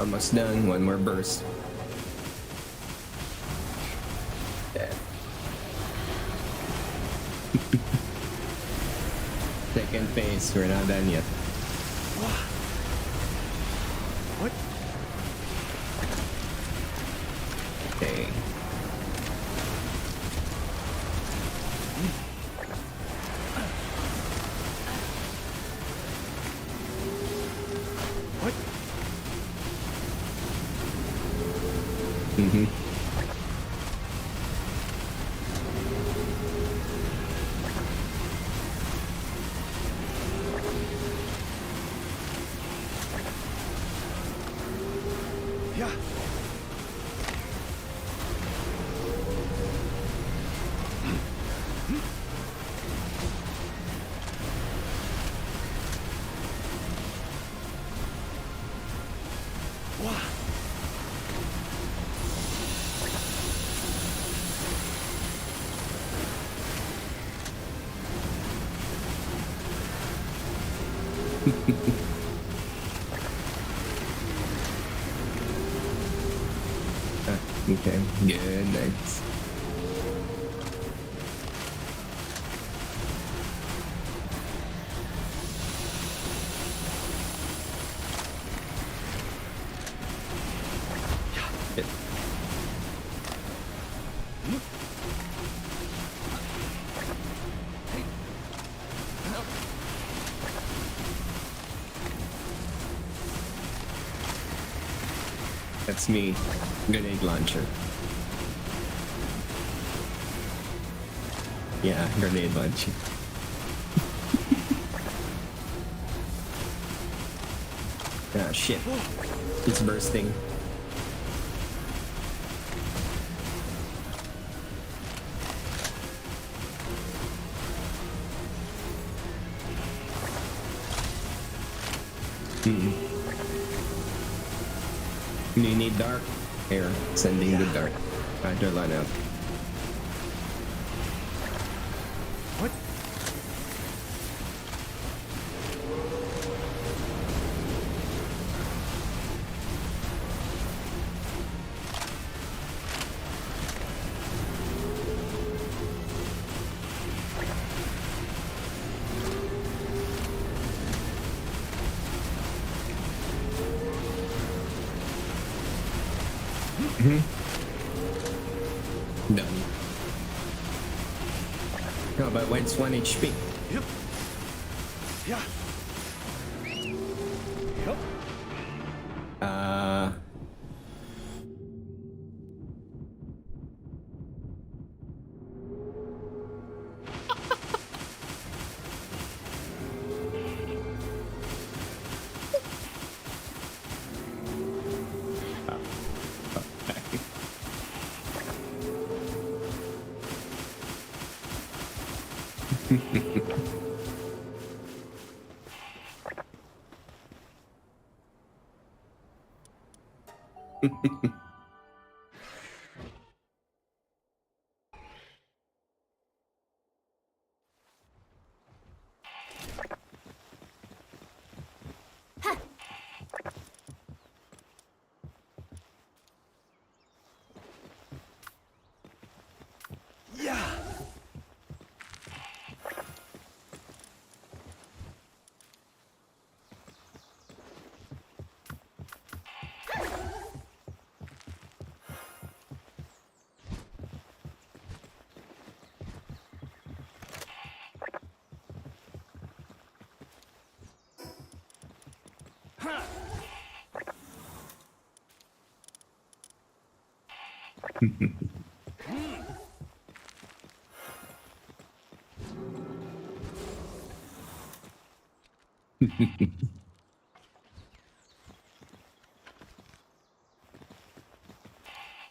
Almost done. One more burst. Dead. Second phase. We're not done yet. What? Okay. What? Mm-hmm. Yeah. Wow. Okay. Good. Nice. Good. That's me. Grenade launcher. Yeah, grenade launcher. Ah, shit. It's bursting. You need dart? Here, sending the dart. Roger, line up. What? Done. No, but when it's 1 HP. Yep. Yeah. Yep. Yeah.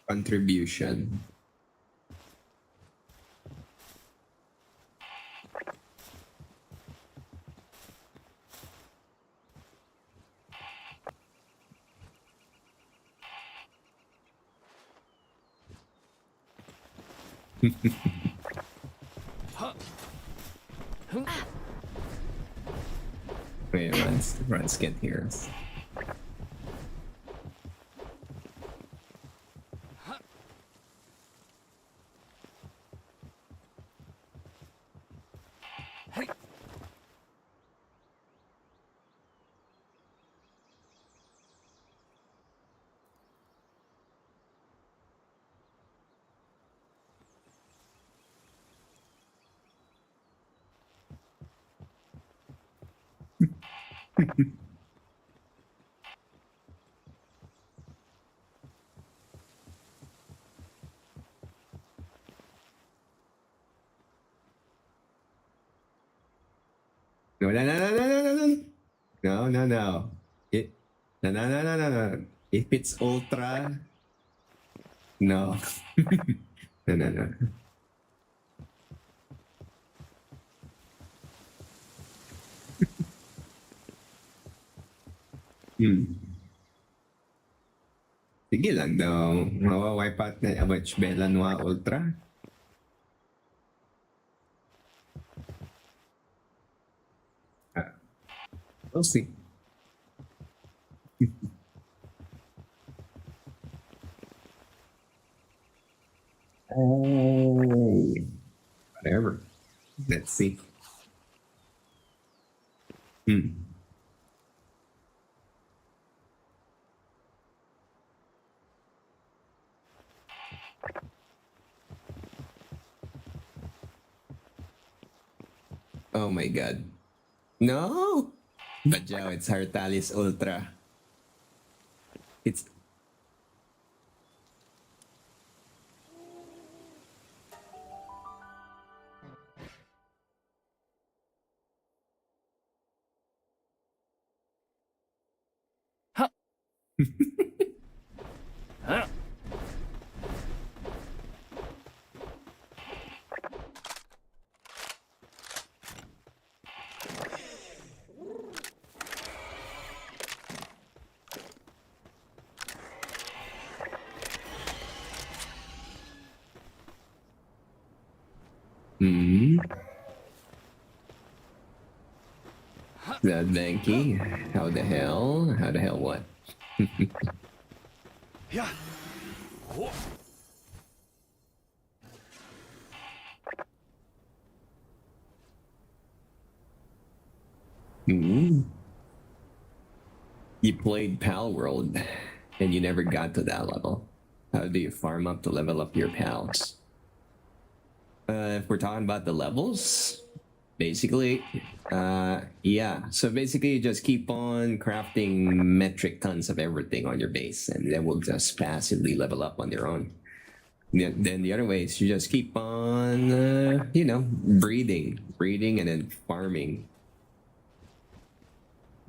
Contribution. Wait, runs can't hear us. No, no, no, no, no, no, no, no, no, no. It, no, no, no, no, no, no. If it's ultra, no, no, no, no. Hmm. Sige lang daw. Mawa-wipe out na Abach Bella Noir Ultra. Ah, we'll see. Hey, whatever. Let's see. Hmm. Oh my god. No! But Joe, it's Hartalis Ultra. It's Huh. Huh. hmm. That Banky. How the hell? How the hell what? Yeah. Oh. Hmm. You played Palworld and you never got to that level. How do you farm up to level up your pals? If we're talking about the levels, basically, yeah. So basically, you just keep on crafting metric tons of everything on your base, and they will just passively level up on their own. Then the other way is you just keep on, breeding, and then farming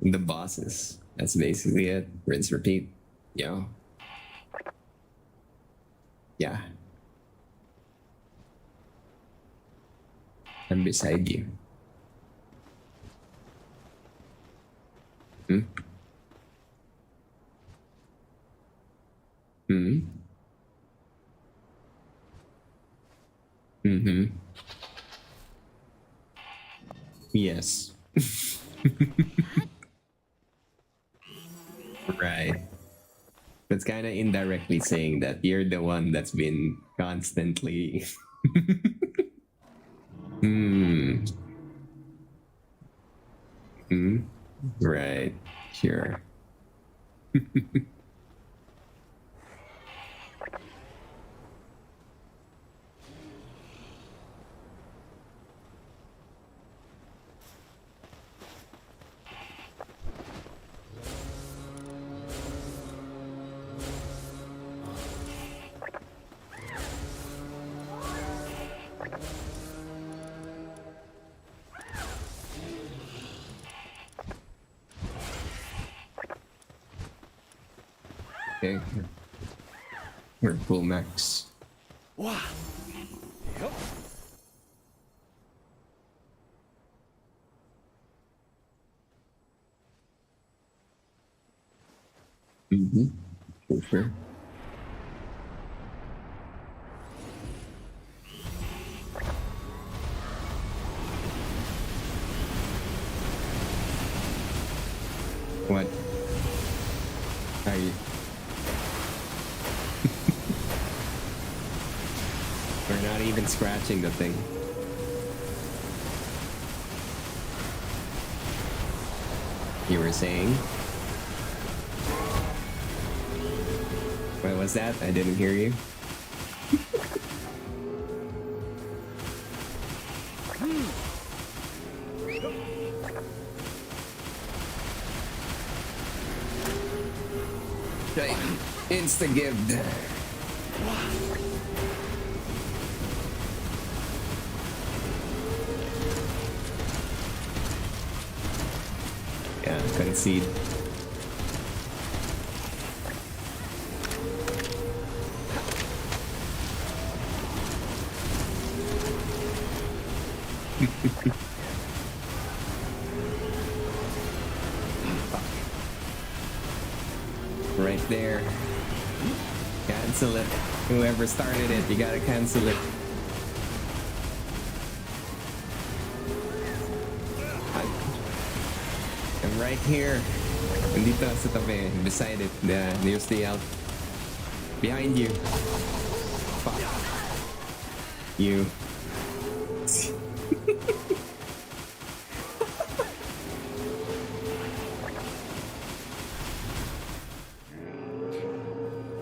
the bosses. That's basically it. Rinse, repeat. Yeah. Yeah. I'm beside you. Hmm? Hmm? Mm-hmm. Yes. Right. That's kind of indirectly saying that you're the one that's been constantly. Hmm. Hmm. Right. Sure. Okay. We're full max. Wow. Yup. Mm-hmm. For sure. What are you? We're not even scratching the thing. You were saying? What was that? I didn't hear you. the gift. Yeah, concede. Right there. Cancel it. Whoever started it, you gotta cancel it. I'm right here. Nandito sa tabi. Beside it. Near stay out. Behind you. Fuck. You.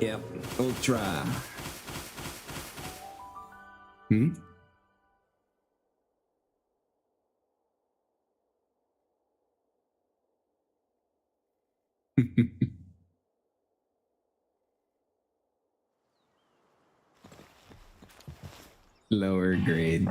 Yep. Ultra. Hmm? Lower grade.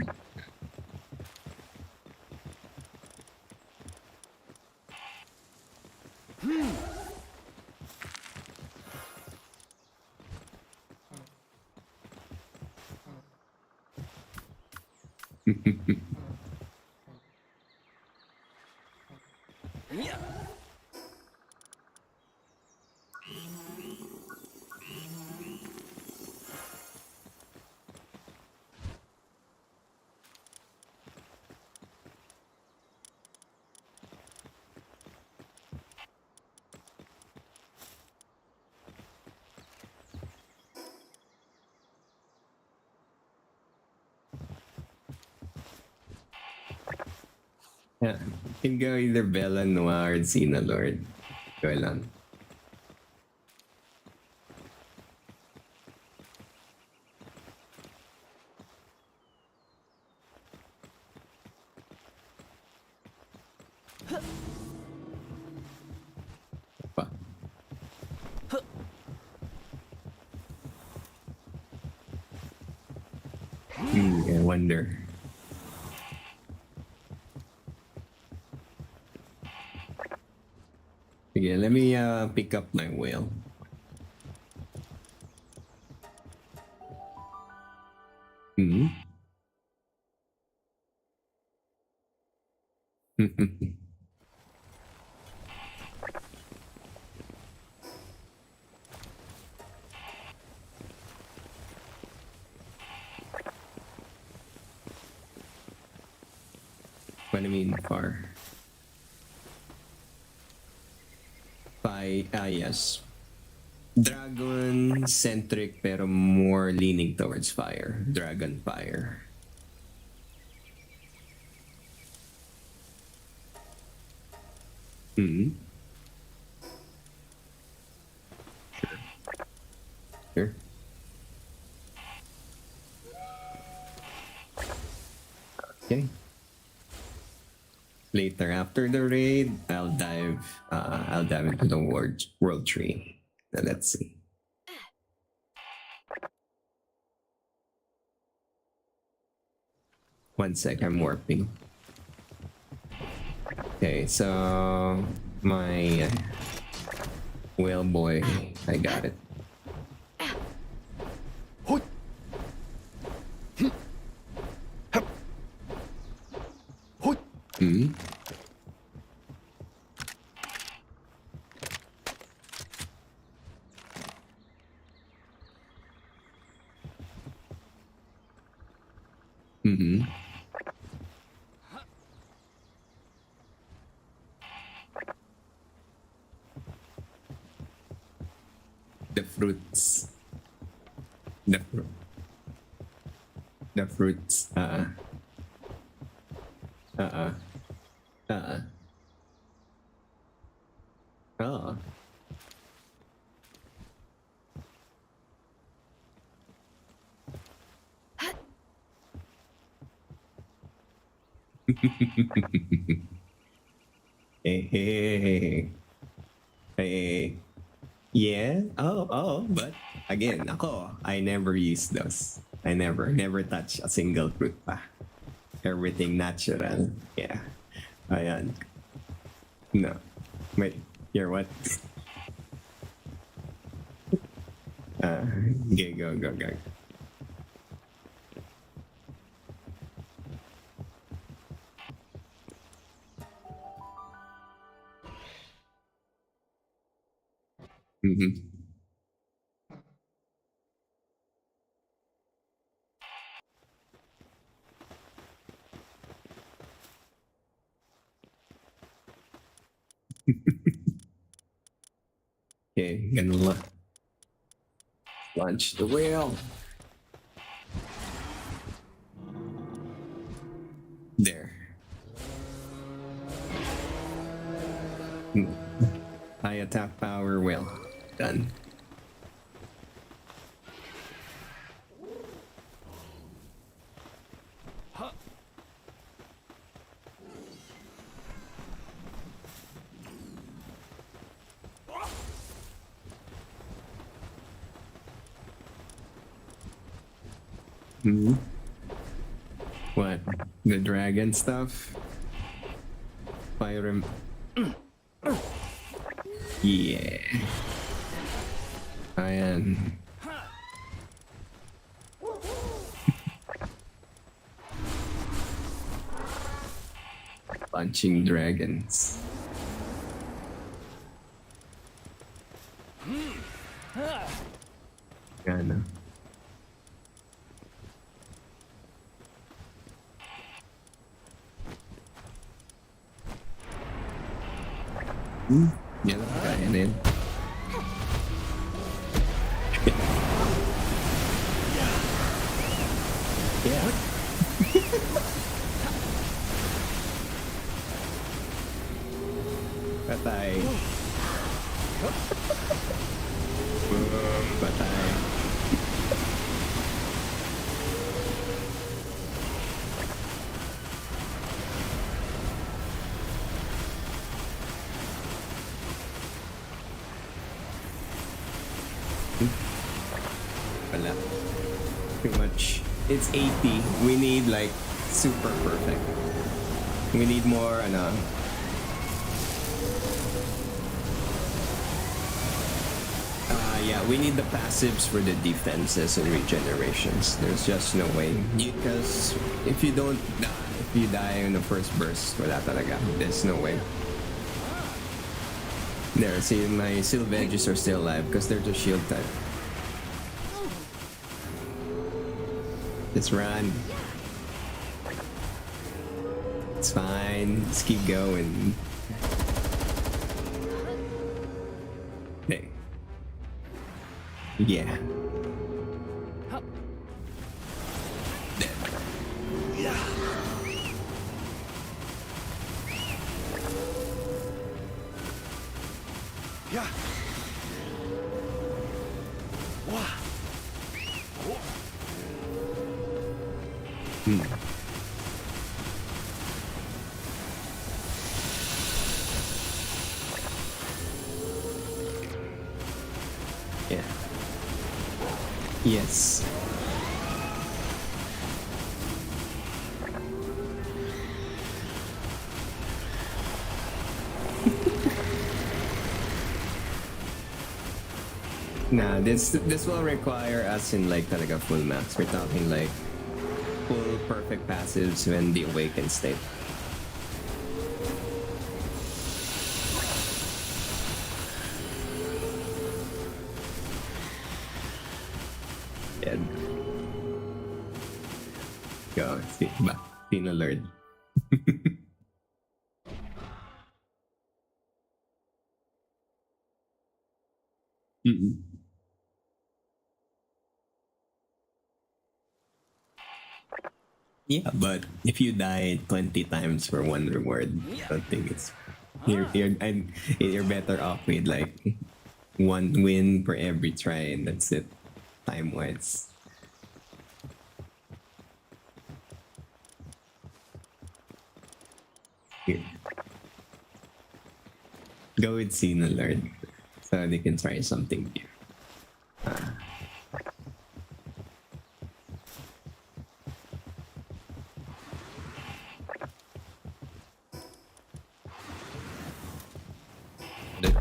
Yeah. You can go either Bella, Noir, or Xena Lord. Go lang. Pa. I wonder. Okay, let me pick up my whale. Hmm. What do you mean far? Yes. Dragon centric pero more leaning towards fire. Dragon fire. Hmm. Sure. Okay. Later after the raid, I'll dive into the world tree. Now, let's see. One sec, I'm warping. Okay, so my whale boy, I got it. Hmm. Mm-hmm. The fruits. The fruits. Uh-uh. Uh-uh. Oh. Hey, hey, hey, hey. Hey, Yeah. But again, I never use those. I never touch a single fruit pa. Everything natural. Yeah. Ayan. No. Wait. You're what? Uh, okay, go. Mm-hmm. Okay, gonna launch the wheel. There. High attack power wheel. Done. Hmm. What? The dragon stuff? Fire him. Yeah. Ayan. Punching dragons. Ano? Yan lang, kaya na yun. Yeah. Patay. Boom, patay. Wala. Too much. It's 80. We need like super perfect. We need more, ano. Yeah, we need the passives for the defenses and regenerations. There's just no way. Because if you don't, if you die in the first burst, wala talaga. There's no way. There, see, my Sylvedges are still alive because they're just shield type. Just run. It's fine. Just keep going. Hey. Yeah. Yeah. Wow. Yeah. Yes. Nah, this will require us in like talaga full max. We're talking like full perfect passives when the awakened state. Dead. Go, see, ba? Sino Lord? Mm-mm. Yeah, but if you die 20 times for one reward, I don't think it's you're better off with like one win per every try and that's it time wise. Here. Go with Cena Lord. So they can try something new.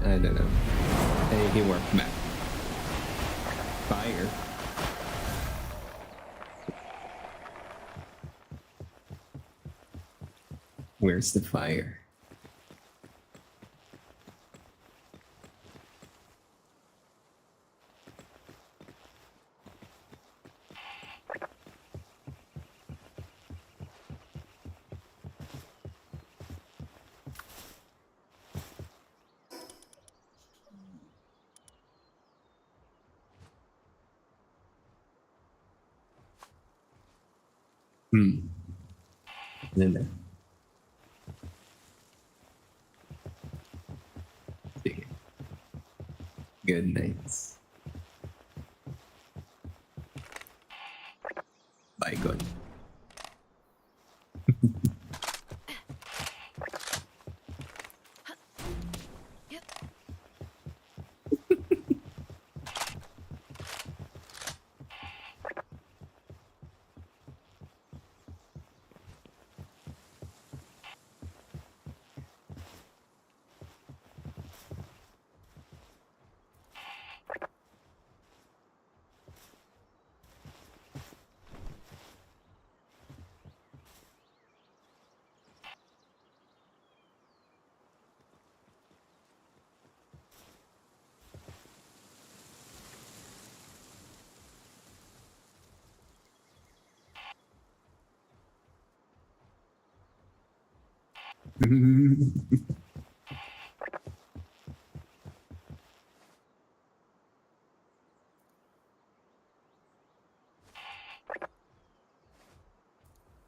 I don't know. Hey, he worked back. Fire. Where's the fire? Then sige. Good nights. Bygone.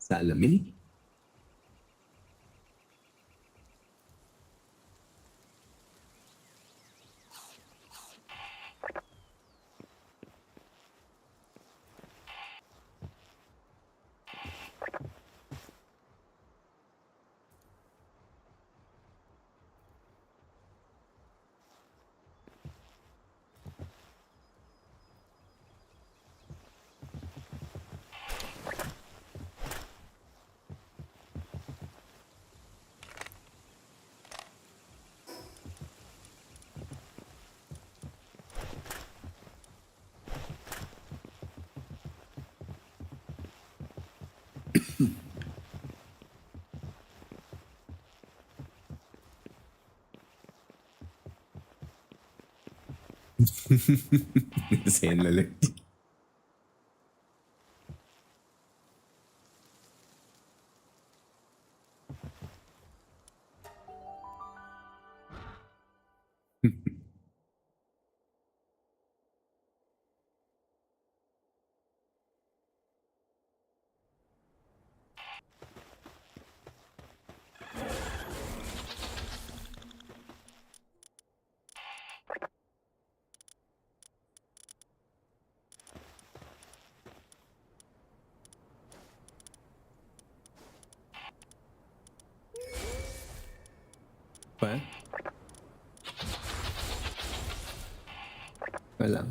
Salamin? Sayang lalag. Pa? Wala.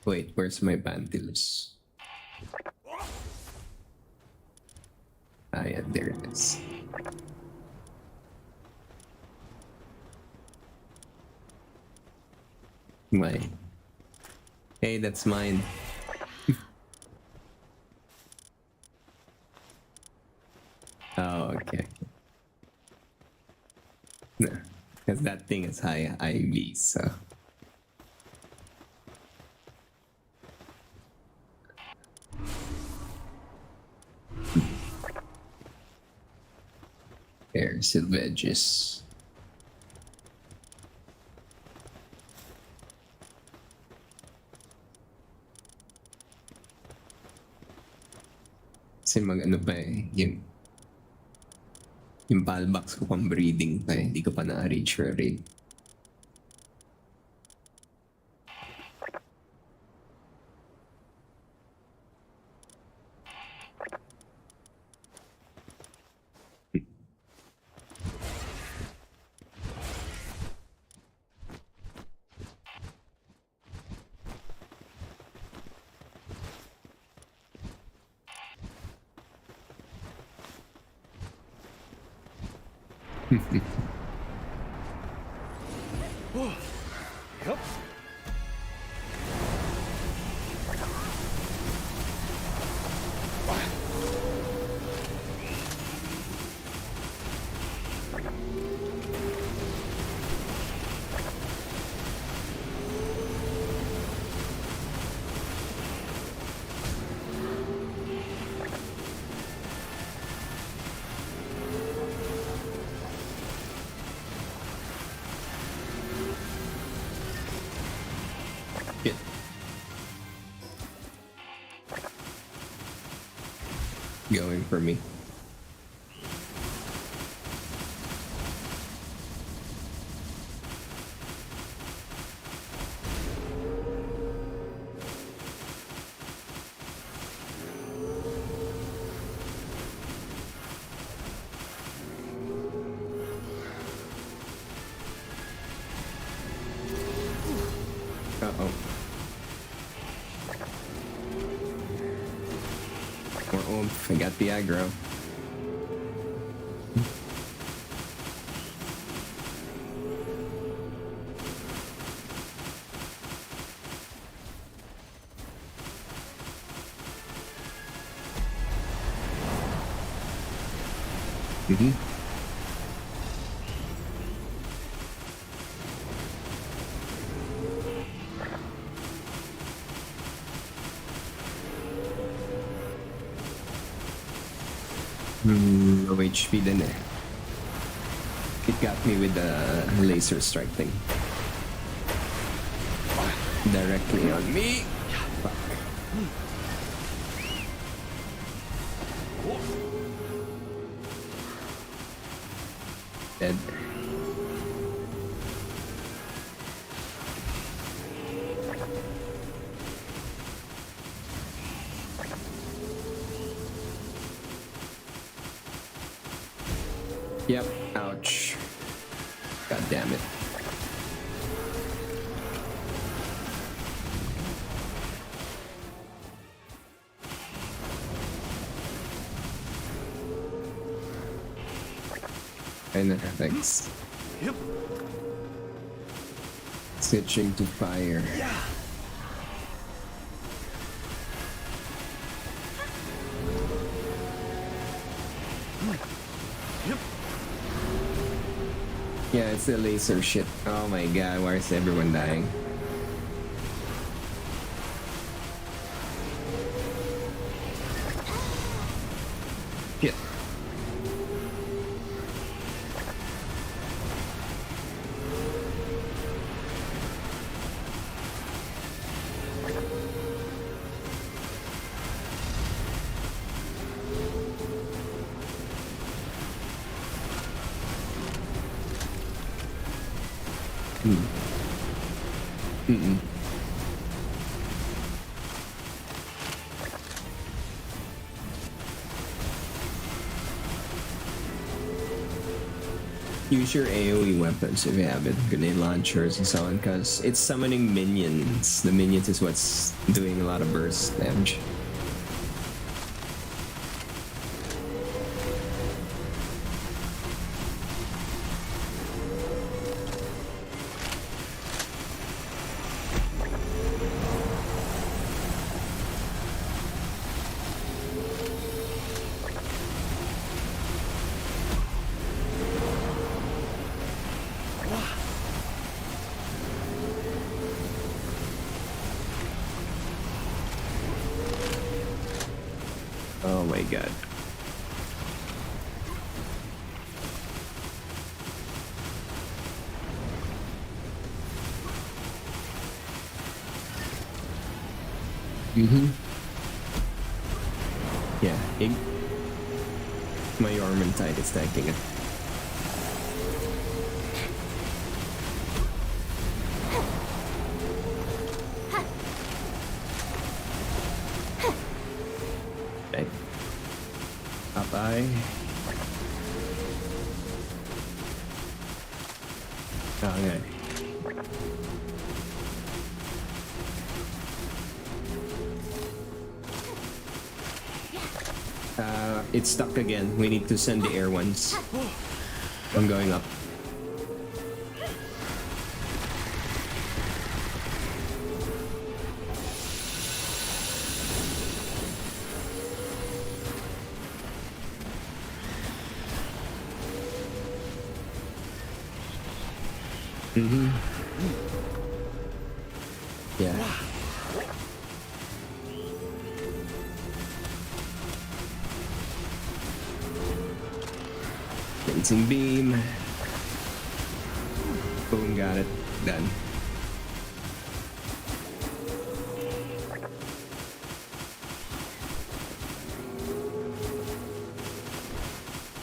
Wait, where's my panties? Ah, yeah, there it is. Why? Hey, that's mine. Oh, okay. No, because that thing is high IV, so. Air Silvages. Kasi mag-ano pa eh, yung palbox ko pang breeding pa eh, hindi ko pa na-reach your rate. Yep. Shit. Going for me. Uh-oh. More oomph. I got the aggro. Mm-hmm. Low HP din eh. It got me with the laser strike thing. Directly on me. Fuck. Dead. Yep. Ouch. God damn it. And effects. Yep. Switching to fire. Yeah. Yep. Yeah, it's the laser shit. Oh my god, why is everyone dying? Shit. Mm-mm. Use your AoE weapons if you have it, grenade launchers and so on, because it's summoning minions. The minions is what's doing a lot of burst damage. Oh my god. Mm-hmm. Yeah, my Ormantide is tanking it. Okay. Bye-bye. Okay. It's stuck again. We need to send the air ones. I'm going up. Mm-hmm. Yeah. Rinsing beam. Boom, got it. Done.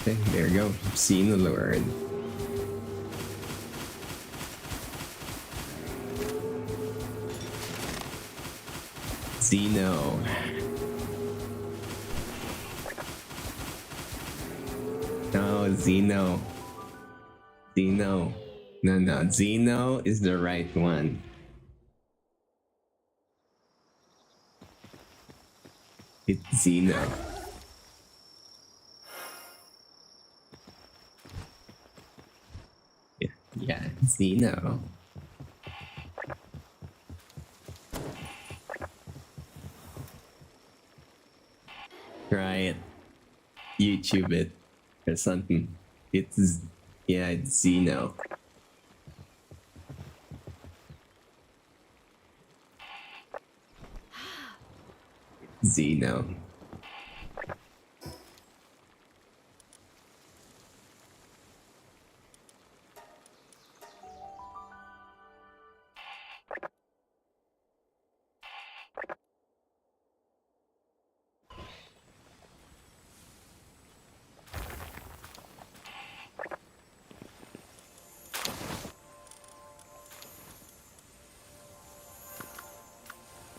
Okay, there you go. Seen the Lord. Zeno. No, Zeno. Zeno. No, Zeno is the right one. It's Zeno. Yeah, Zeno. Try it. YouTube it or something. It's Zeno. Zeno.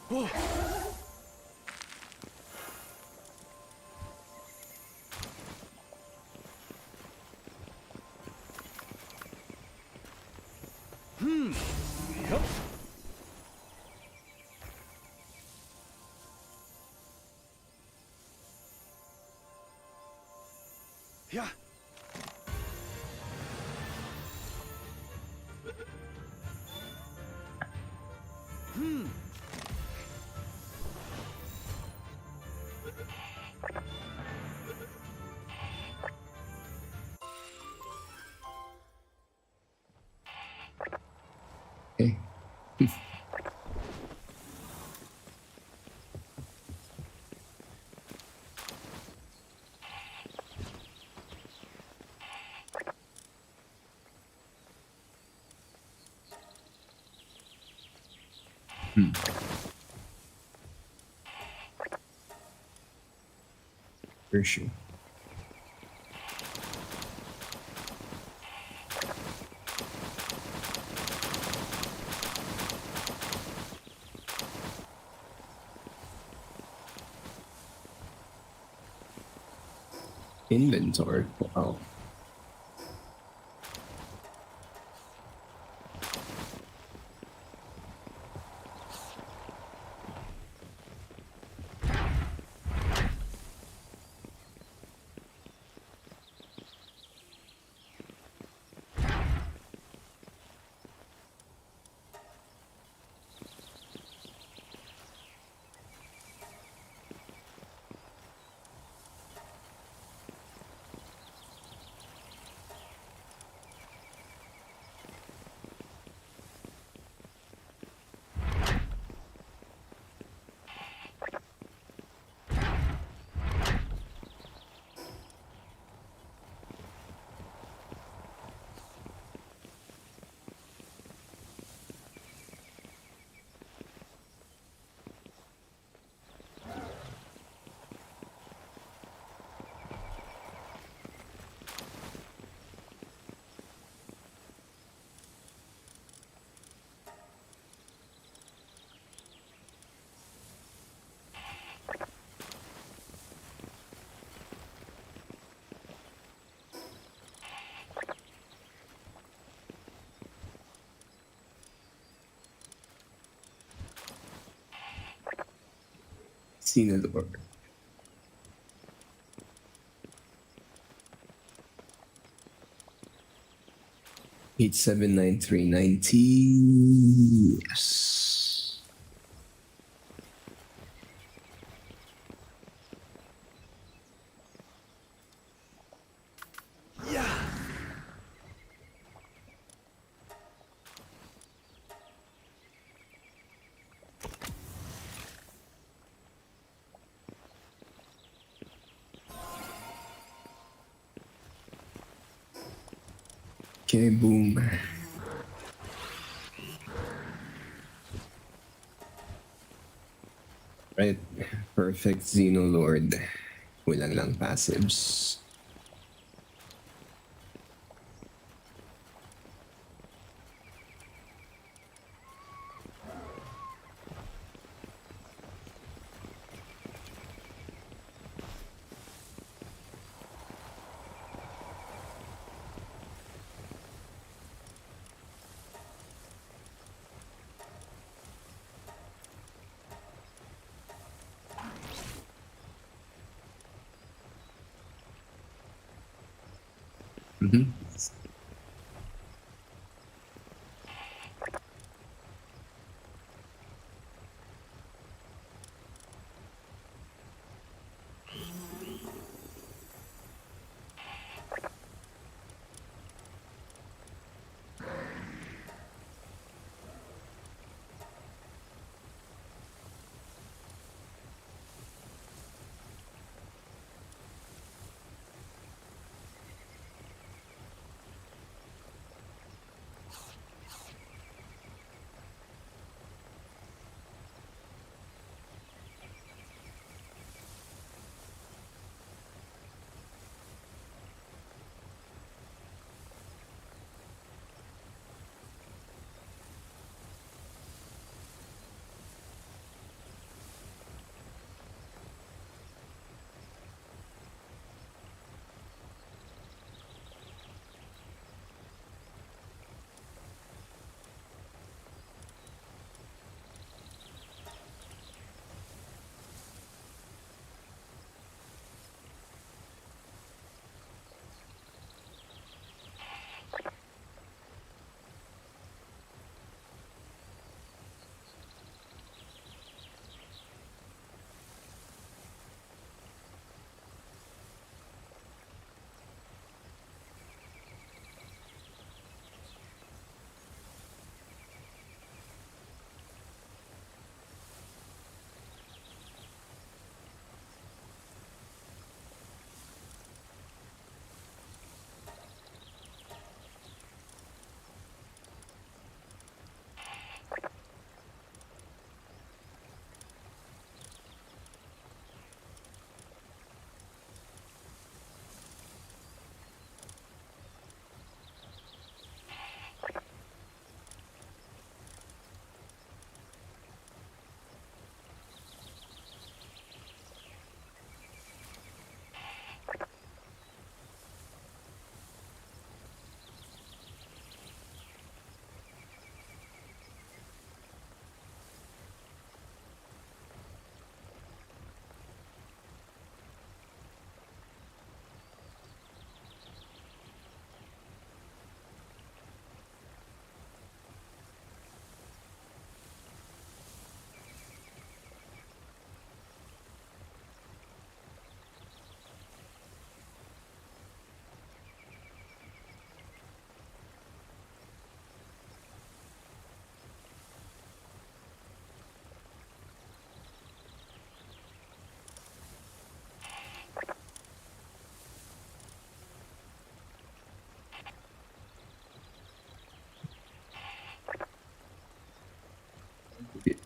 Whoa. Yup. Yeah. Okay. For sure. Inventory. Wow. Seen the door. 879390. Yes. Yeah. Okay, boom. Right. Perfect Xenolord. Kulang lang passives. Mm-hmm.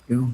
Go.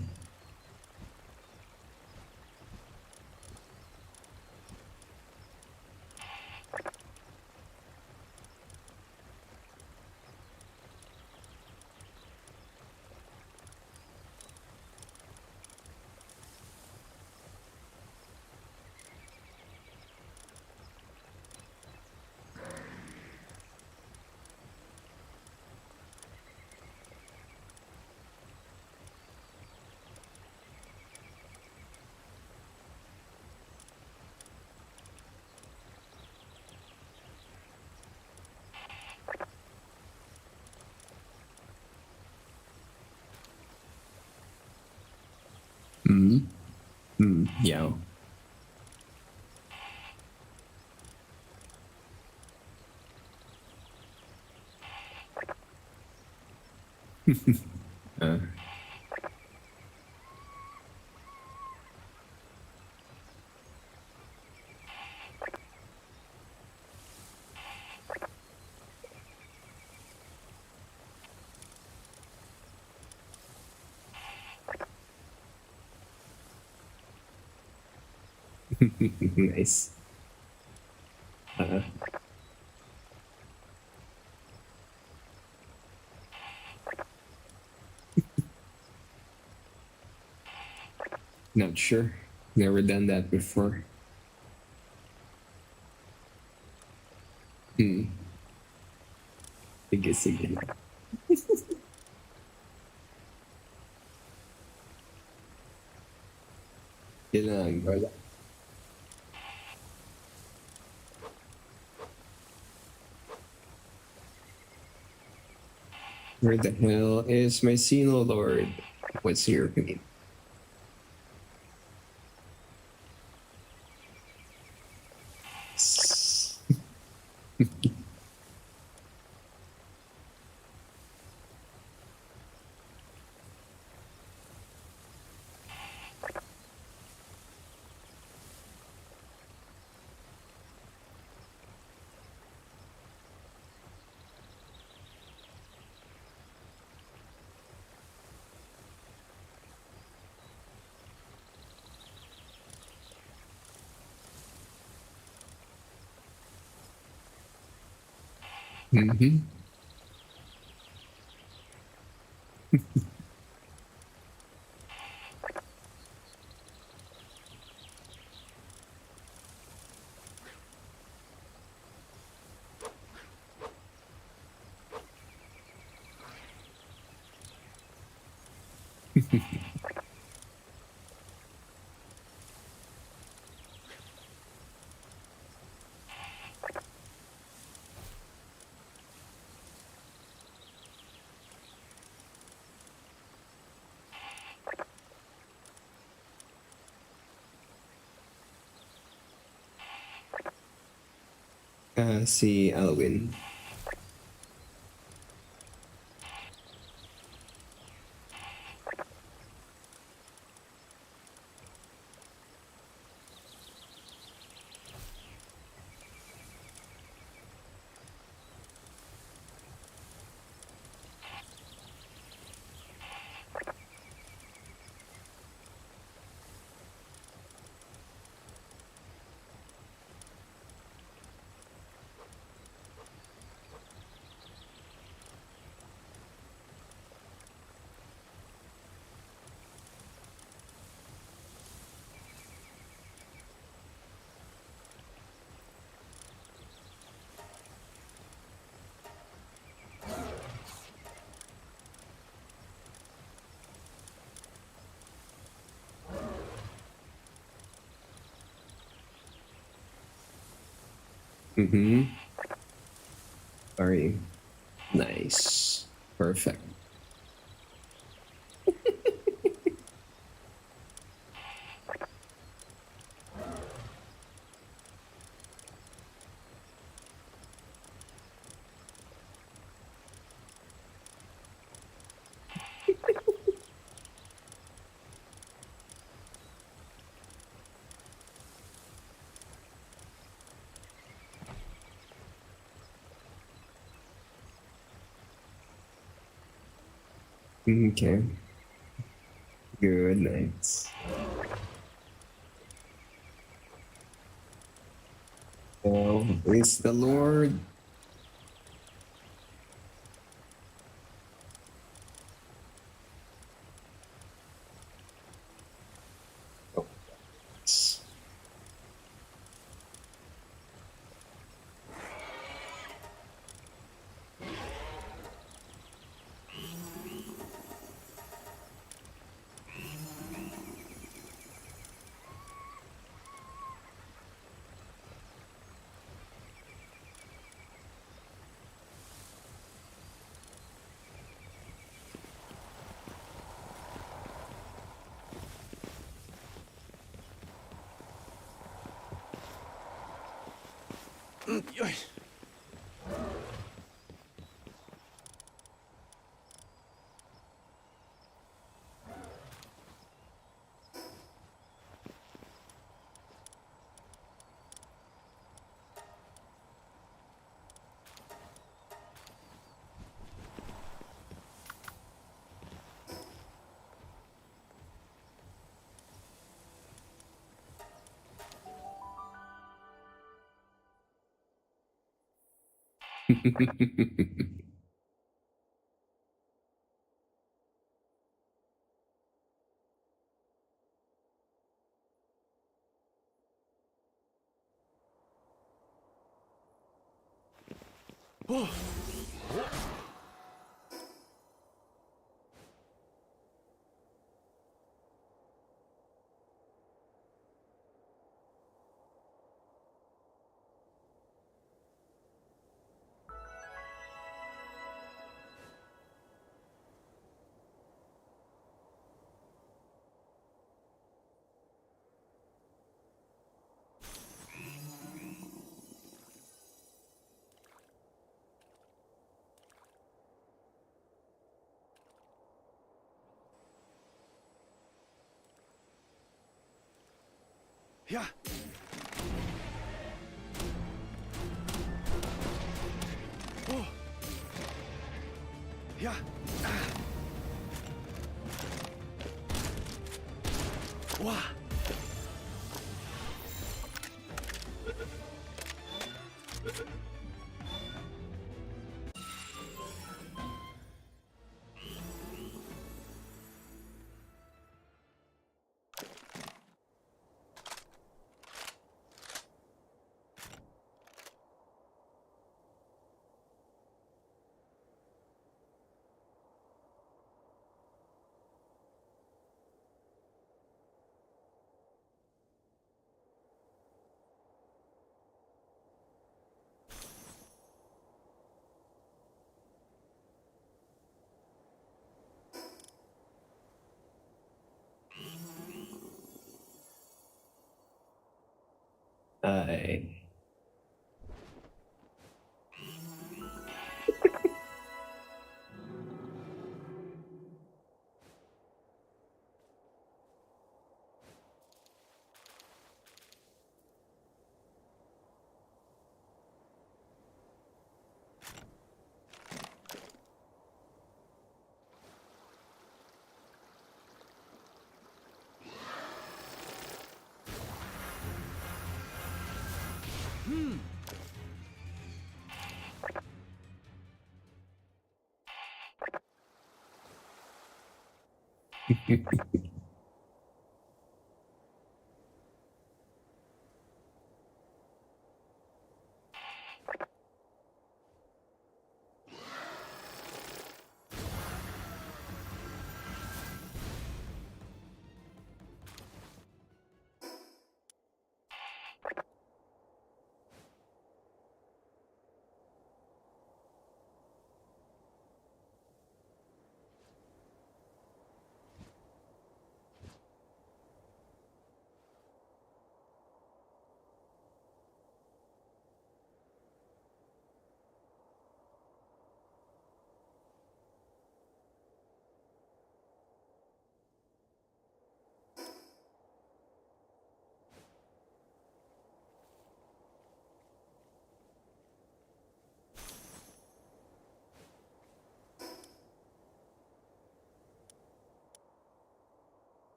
Yeah. Uh, nice. Uh, Not sure. Never done that before. Hmm. Sige, sige. Yun lang. Wala. Where the hell is my Xeno Lord? What's your opinion? Mm-hmm. Si Alwin. Mm-hmm. Very nice. Perfect. Okay. Good night. Oh, it's the Lord. Oh, yes. Yoy. Oh. Yeah. Oh. Yeah. Wow. I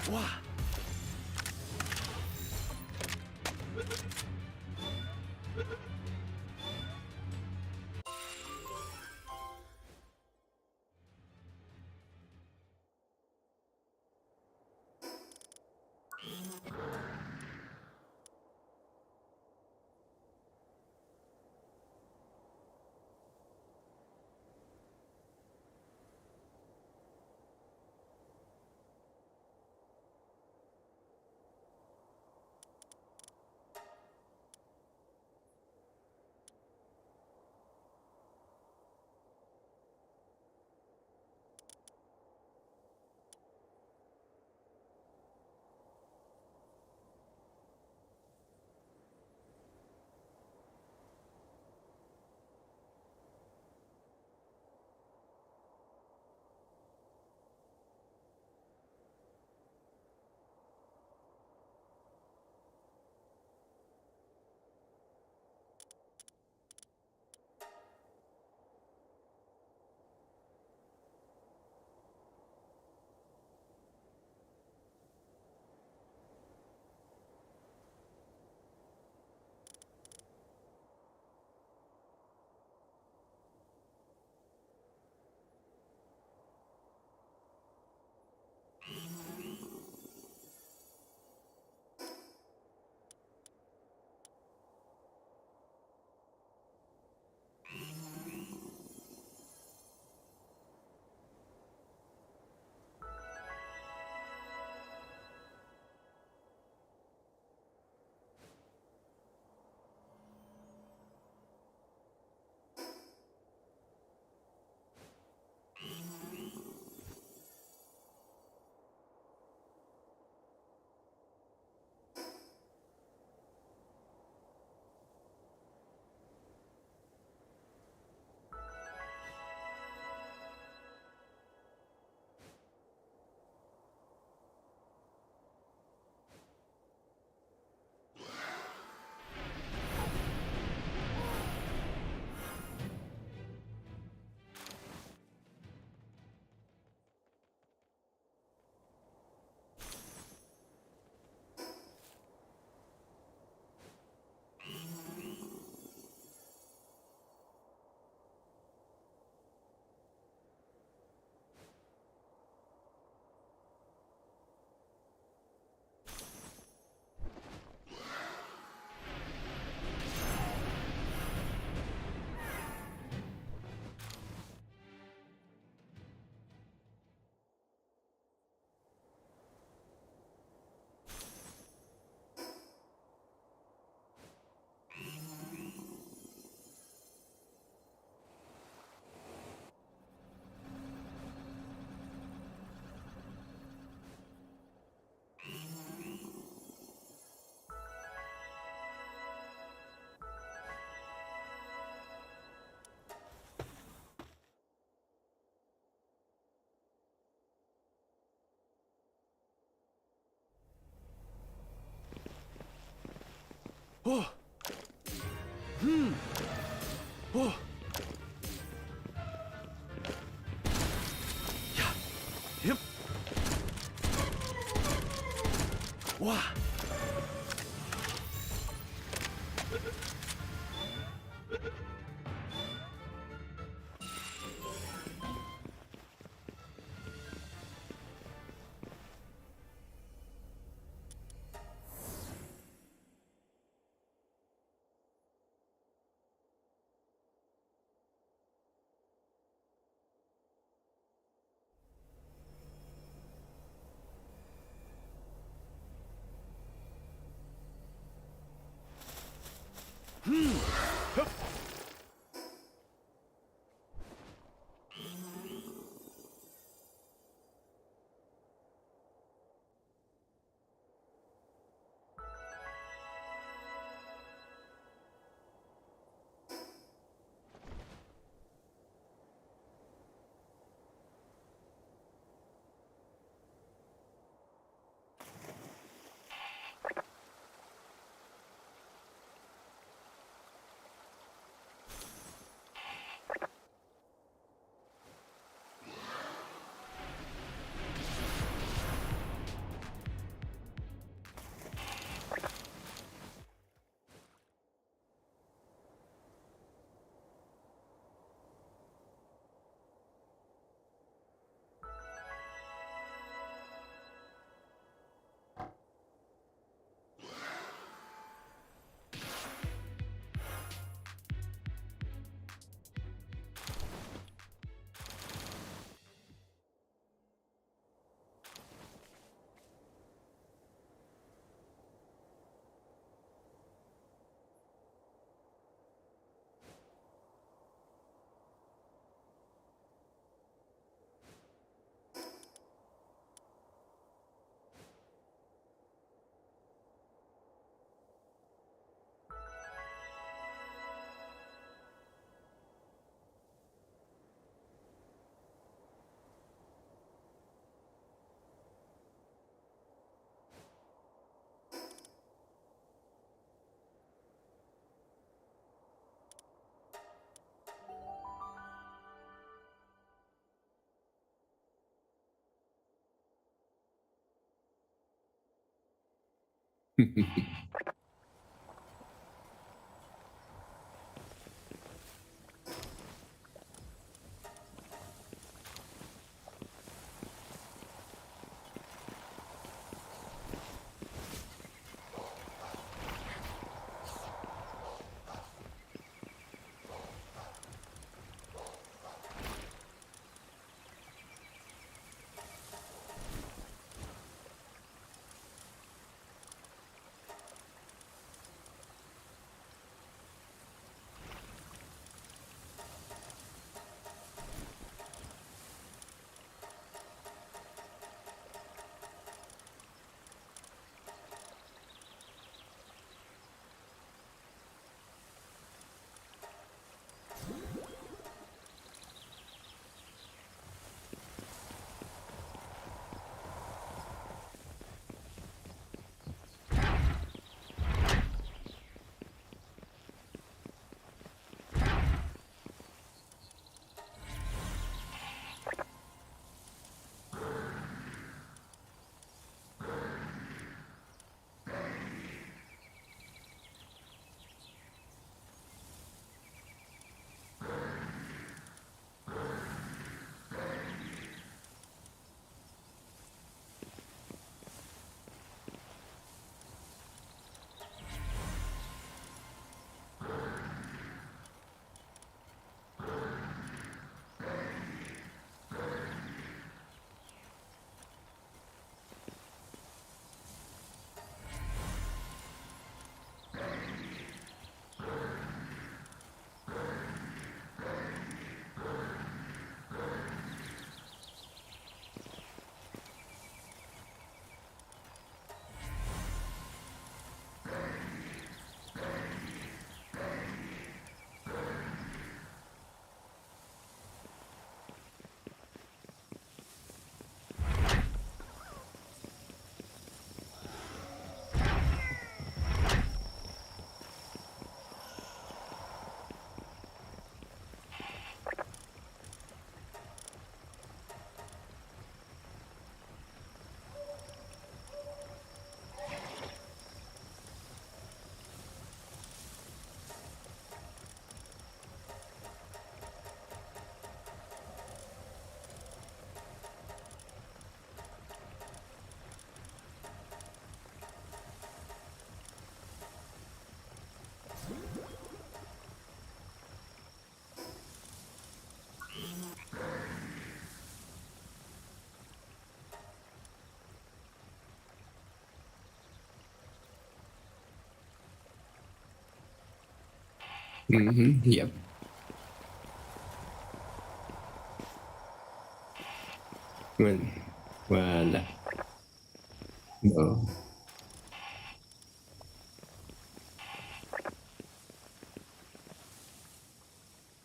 Wow. Oh. Oh. Yeah. Yep. Wah. Mm-hmm. Yep. Well, well, no.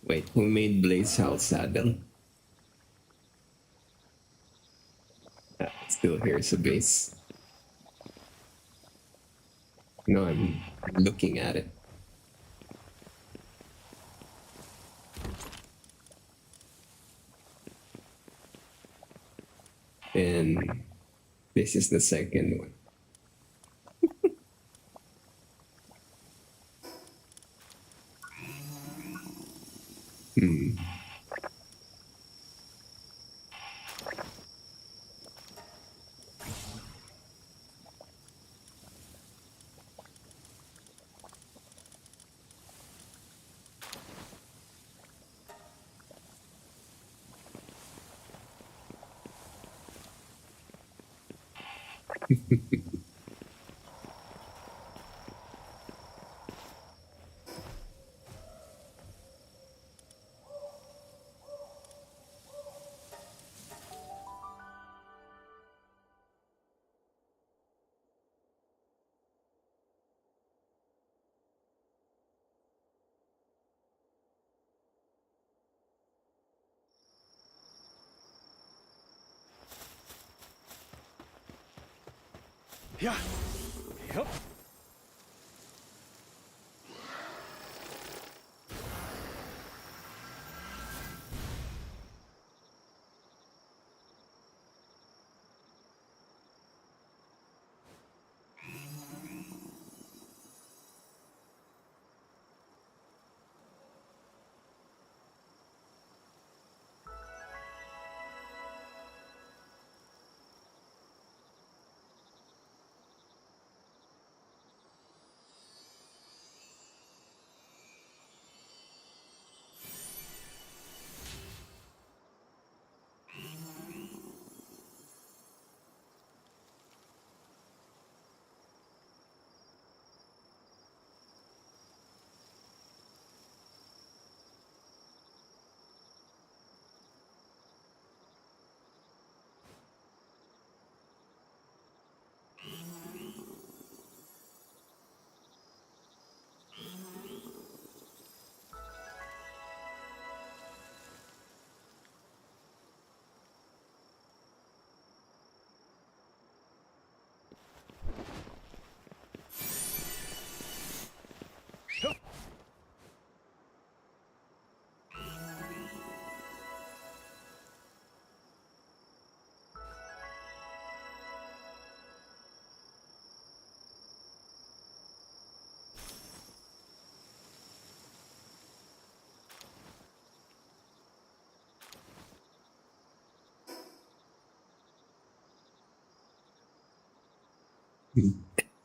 Wait, who made Blaze House Saddle? Still here's a base. No, I'm looking at it. And this is the second one. Hmm. Yeah. Yep.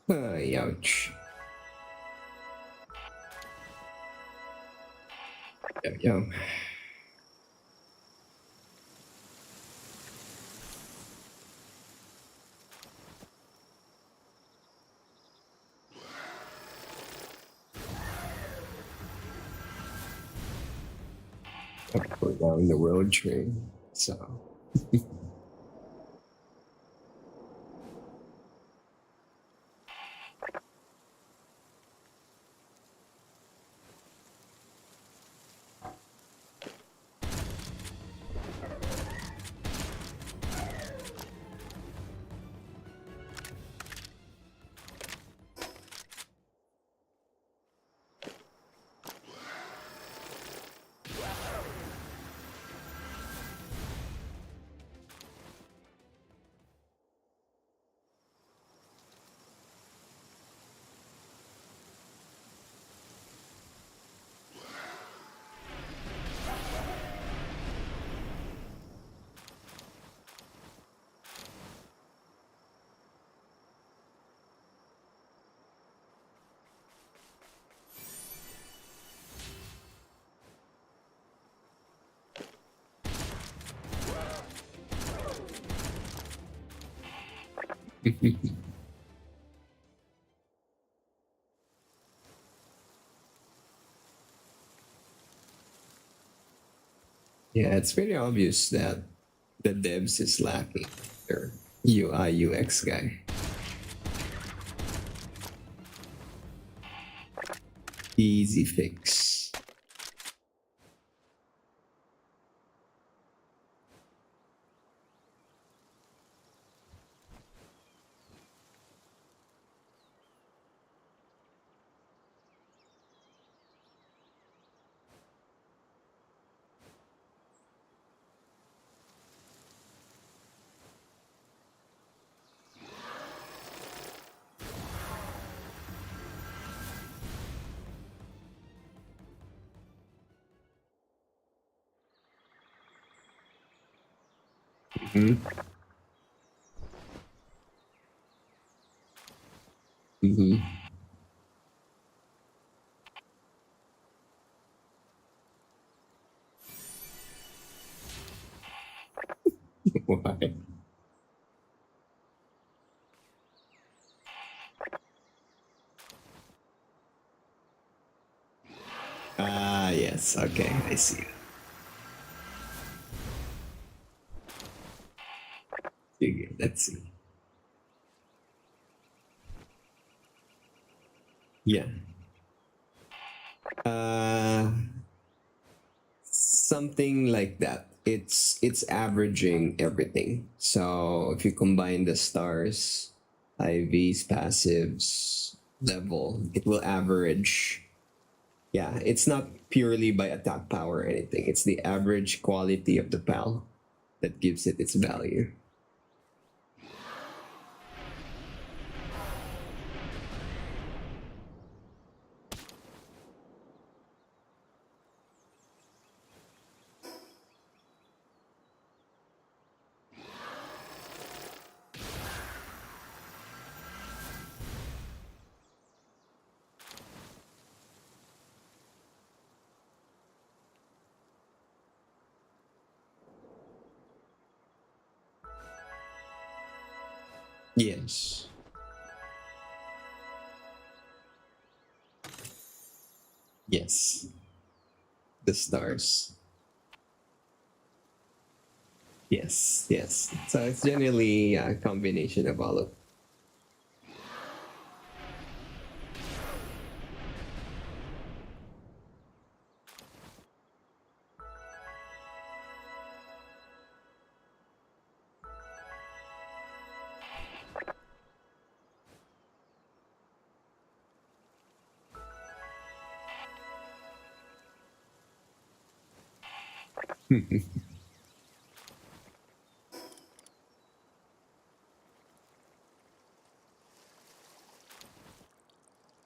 Ouch. Yo, yo. We're down the road train. So. Yeah, it's pretty obvious that the devs is lacking their UI UX guy. Easy fix. Mm-hmm. Mm-hmm. Why? Ah, yes. Okay, I see. Okay, let's see. Yeah. Uh, something like that. It's averaging everything. So if you combine the stars, IVs, passives, level, it will average. Yeah, it's not purely by attack power or anything. It's the average quality of the PAL that gives it its value. Yes. Yes. The stars. Yes. Yes. So it's generally a combination of all of.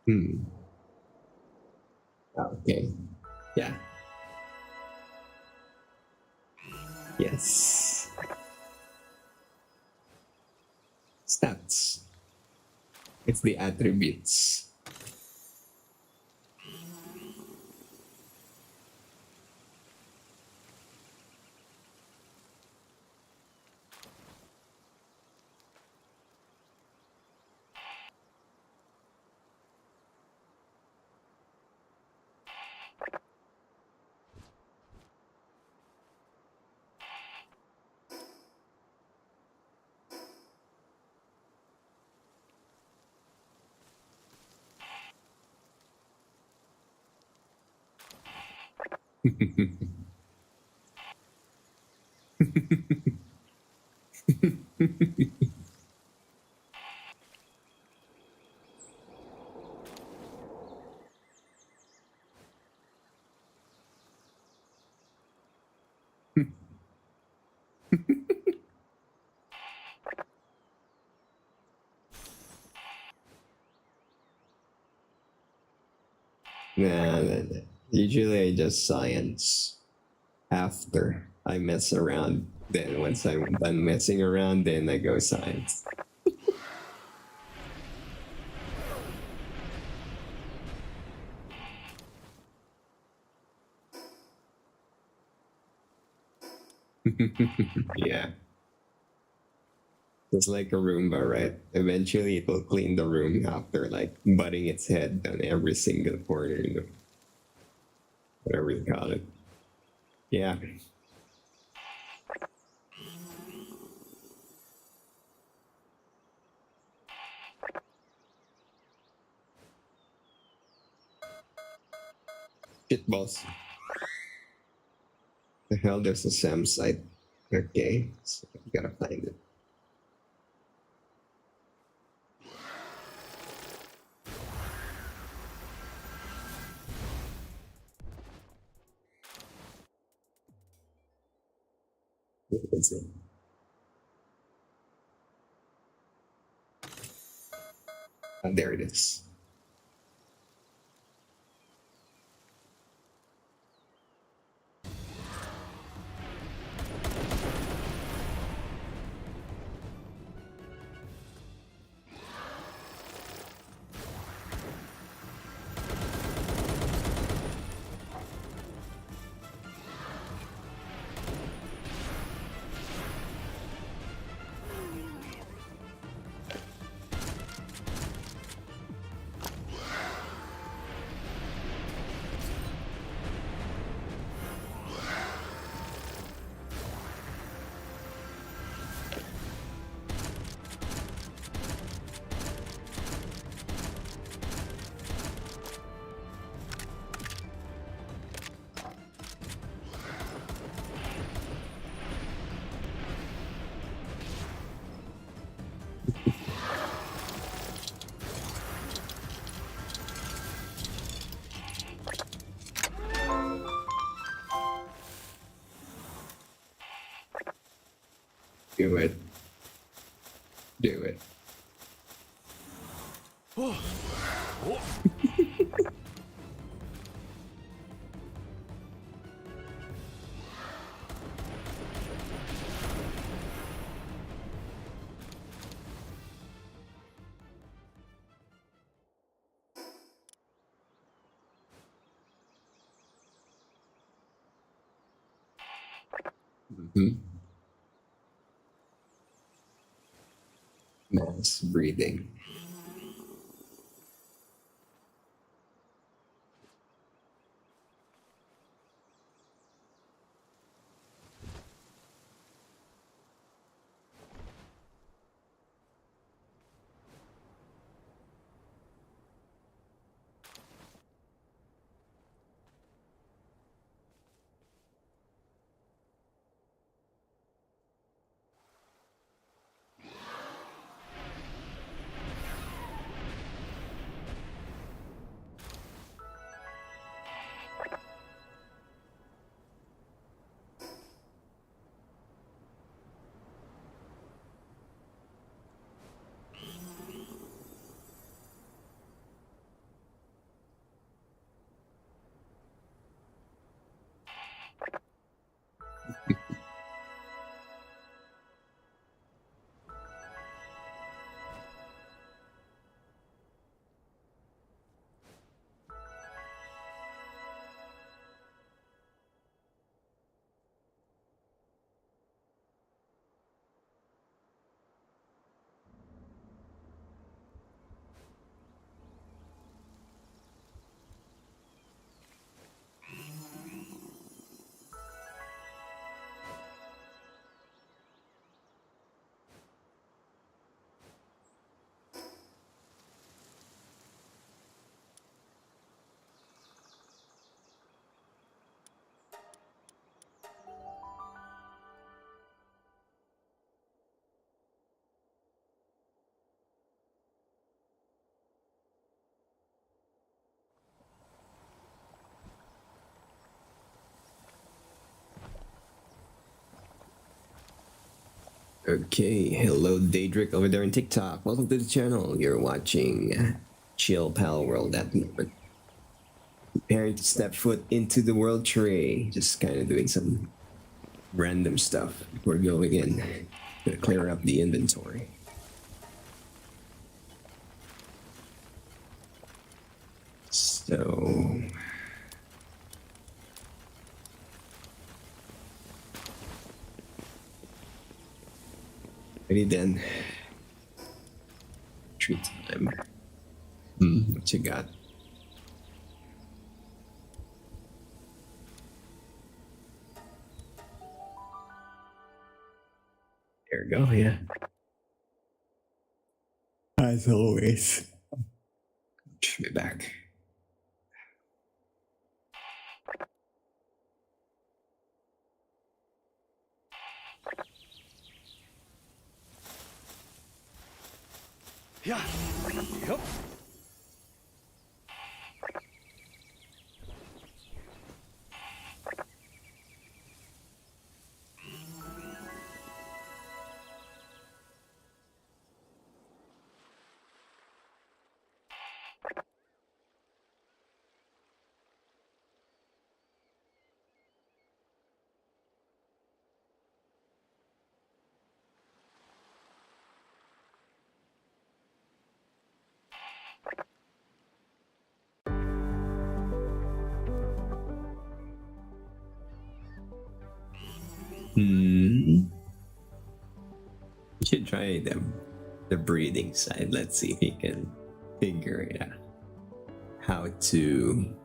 Hmm. Okay. Yeah. Yes. Stats. It's the attributes. Nah, nah, nah. Usually I just science after I mess around. Then once I'm done messing around, then I go science. Yeah. It's like a Roomba, right? Eventually it will clean the room after like butting its head on every single corner, whatever you call it. Yeah. Shit, boss. The hell, there's a SAM site. Okay, so I gotta find it. It's it. There it is. Do it. Do it. Mhm. Mass breathing. Okay, hello Daedric over there on TikTok. Welcome to the channel. You're watching Chill Palworld at the moment. Preparing to step foot into the world tree. Just kind of doing some random stuff before going in. Gonna clear up the inventory. So ready then. Tree time. What you got? There we go, yeah. As always. Be back. Yeah. Yup. You should try the breeding side. Let's see if you can figure it out how to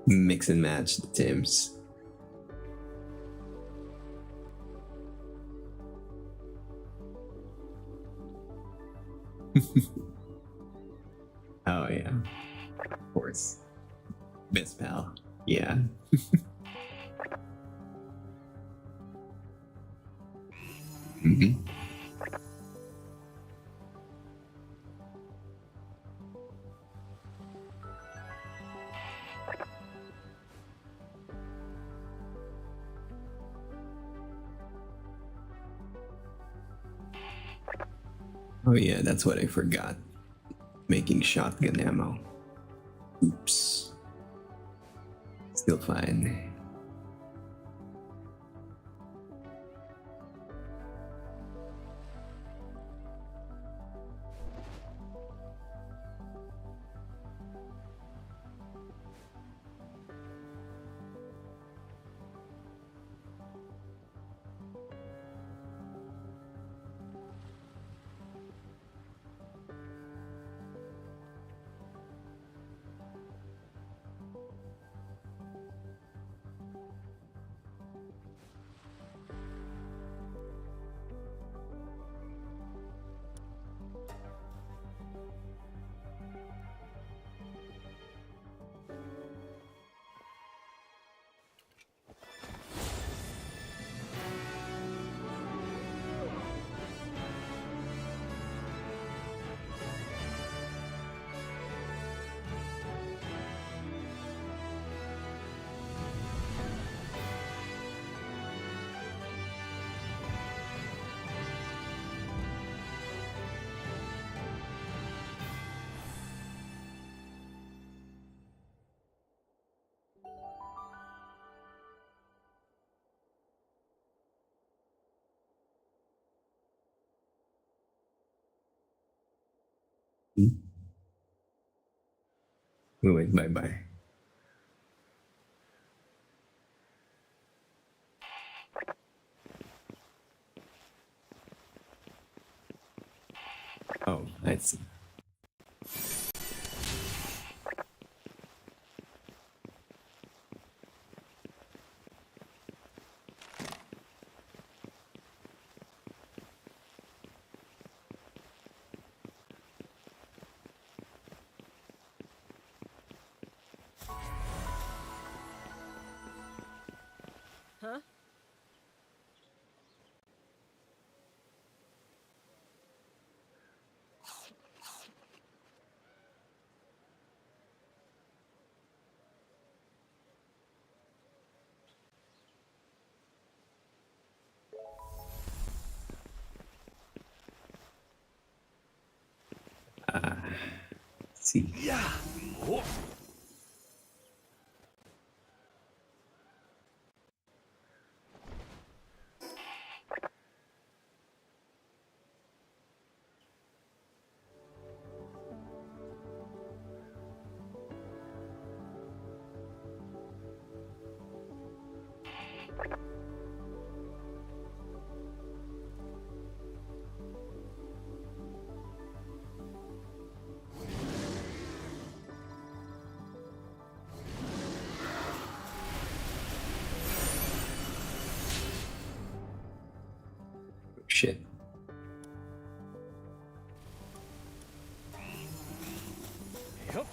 mix and match the teams. Oh yeah, of course. Best pal. Yeah. Mm-hmm. Oh yeah, that's what I forgot. Making shotgun ammo. Oops. Still fine. Wait, bye bye. Oh, I see. Huh? See. Yeah. Oh. Shit. Yup.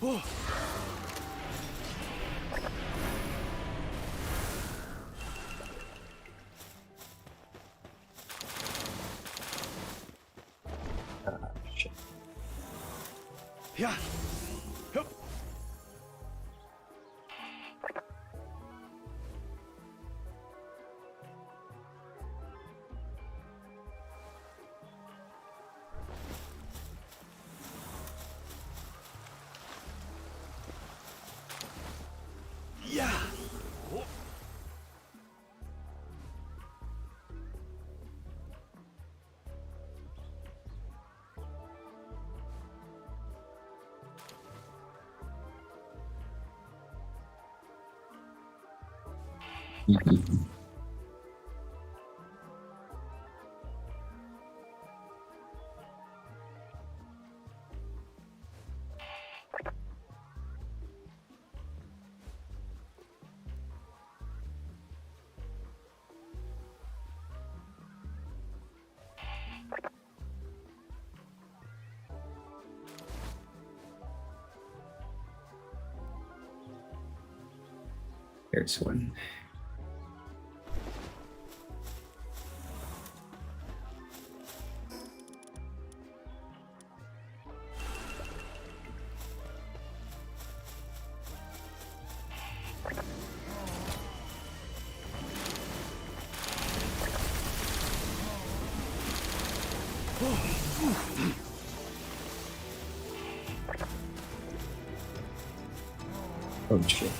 Oh. Shit. Yeah. Hup. Yeah. Oh. There's one. Oh shit.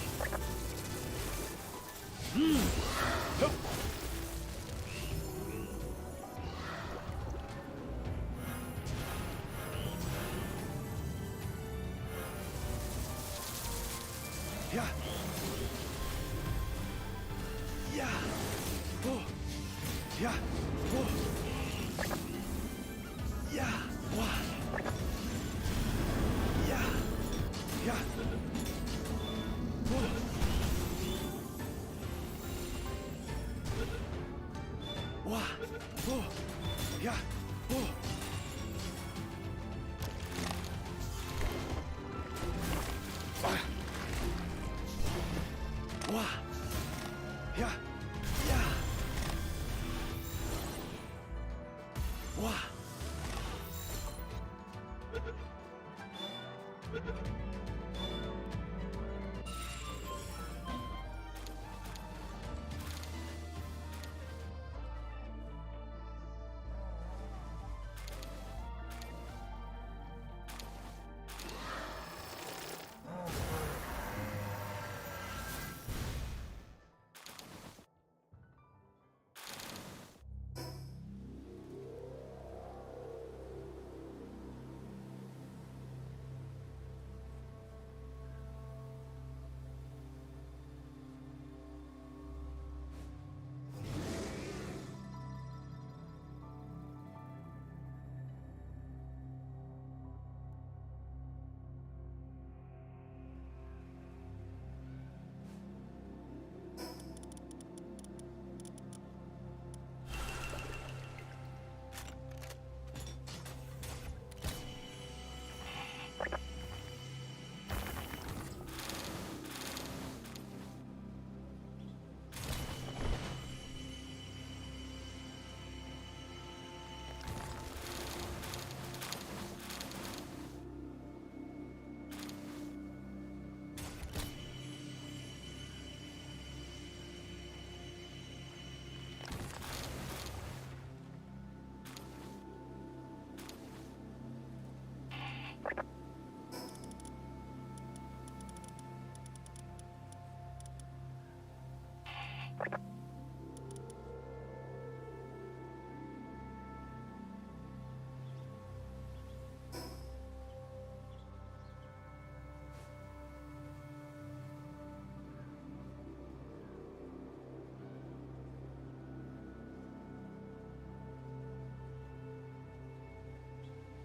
Yeah. Yeah. Oh. Yeah. Oh. Yeah. Wow. Yeah. Yeah. Oh. Wow. Oh. Yeah. Oh. Ah. Wow. Yeah. Yeah. Wow.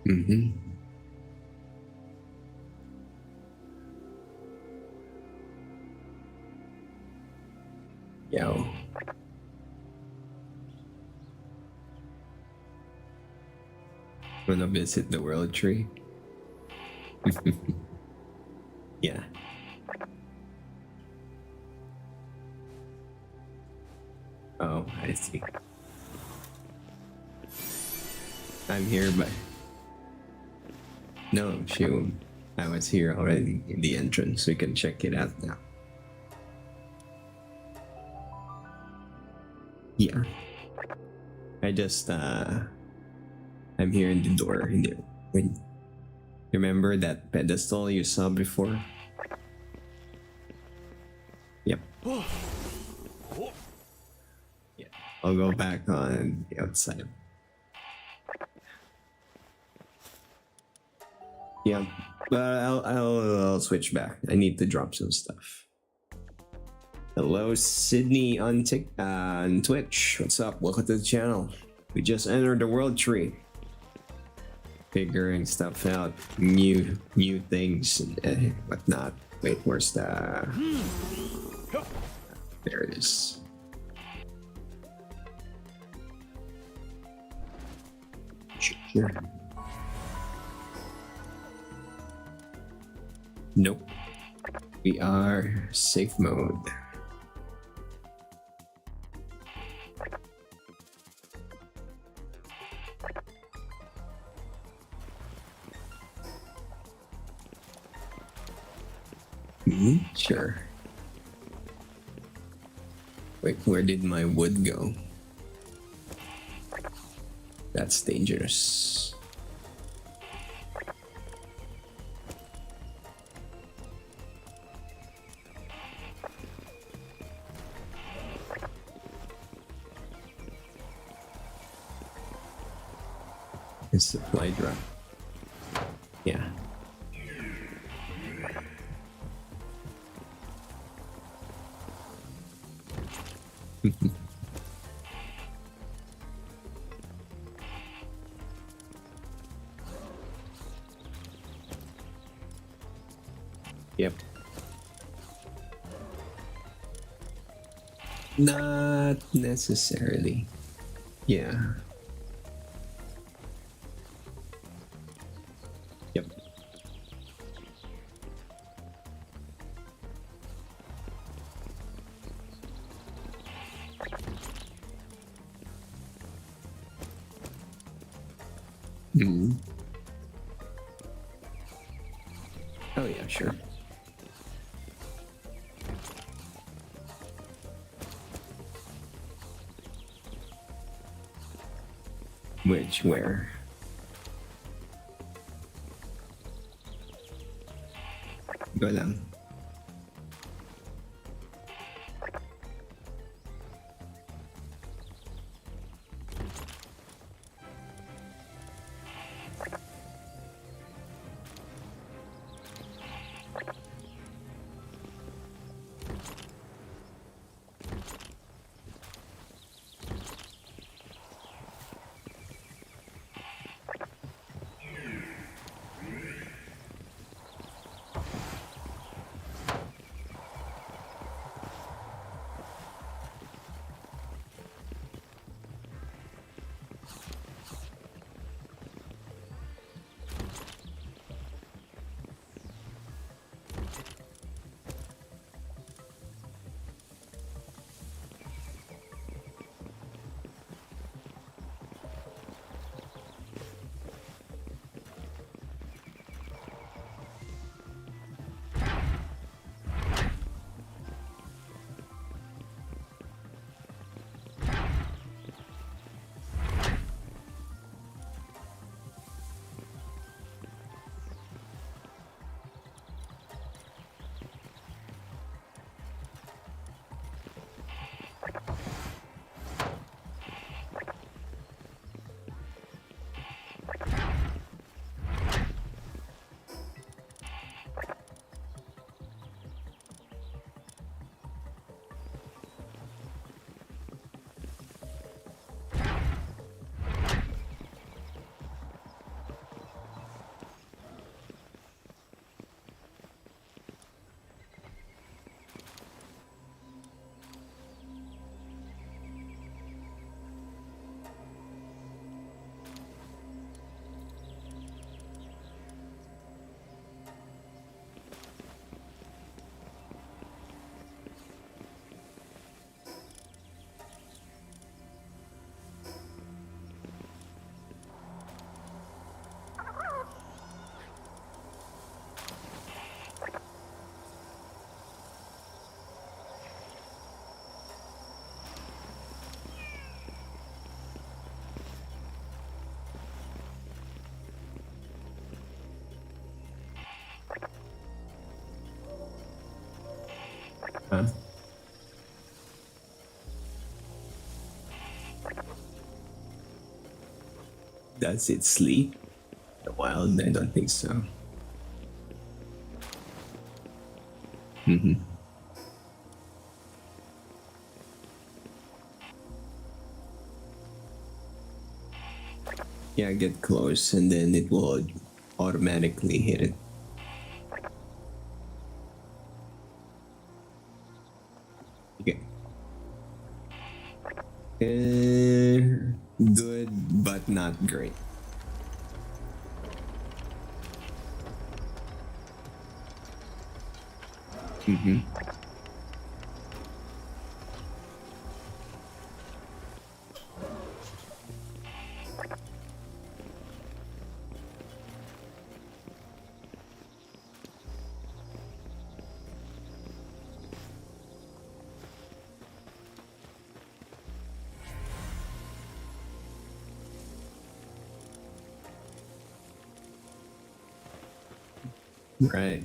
Mm-hmm. Yo. Wanna visit the world tree? Yeah. Oh, I see. I'm here, but no, shoot. I was here already in the entrance. We can check it out now. Yeah. I just I'm here in the door. When remember that pedestal you saw before? Yep. Yeah. I'll go back on the outside. Yeah, but I'll switch back. I need to drop some stuff. Hello, Sydney on on Twitch. What's up? Welcome to the channel. We just entered the world tree, figuring stuff out, new things and whatnot. Wait, where's the? There it is. Sure. Nope. We are safe mode. Sure. Wait, where did my wood go? That's dangerous. Supply drop. Yeah. Yep. Not necessarily. Yeah. Yep. Oh yeah, sure. Where? Go lang. Does it sleep? The wild? I don't think so. Yeah, get close and then it will automatically hit it. Okay. Good, but not great. Right.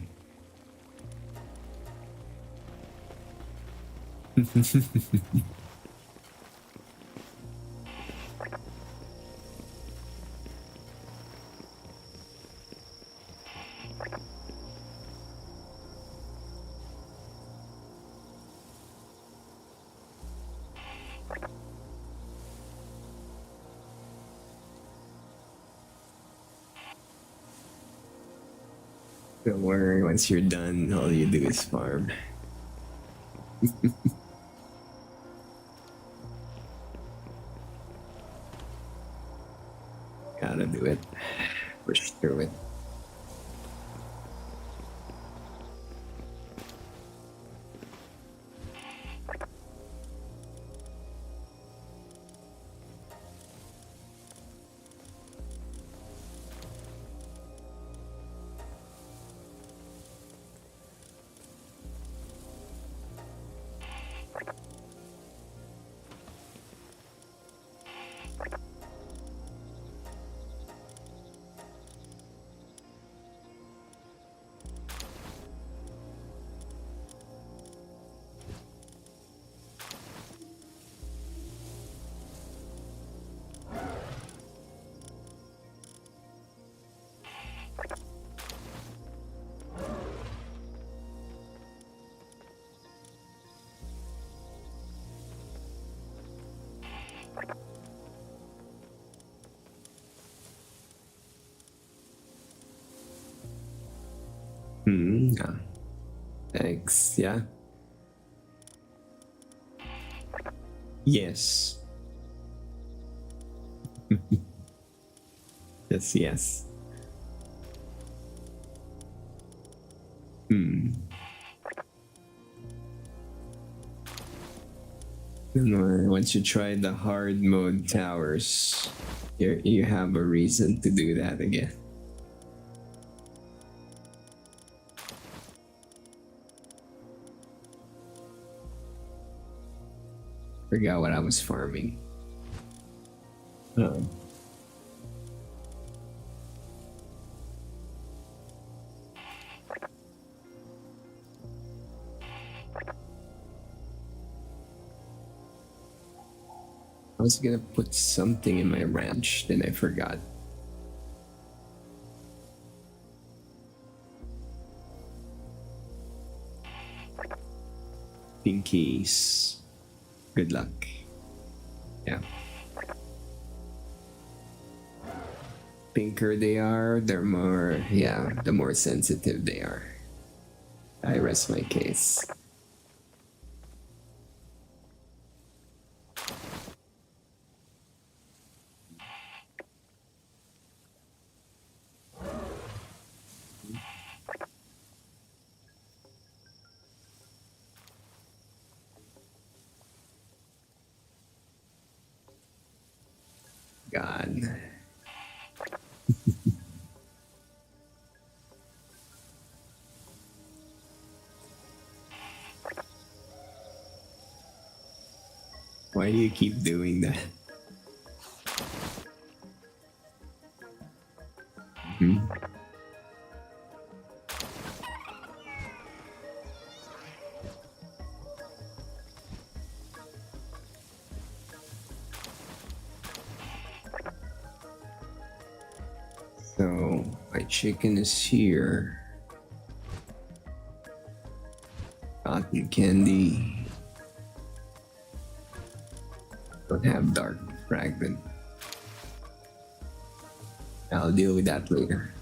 Don't worry, once you're done, all you do is farm. Gotta do it. Push through it. Yeah. Thanks. Yeah. Yes. Yes, yes. Once you try the hard mode towers, you have a reason to do that again. Forgot what I was farming. Oh. I was gonna put something in my ranch, then I forgot. Pinkies. Good luck. Yeah. Pinker they are, they're more, yeah, the more sensitive they are. I rest my case. God. Why do you keep doing that? chicken is here. Cotton candy. Don't have dark fragment. I'll deal with that later.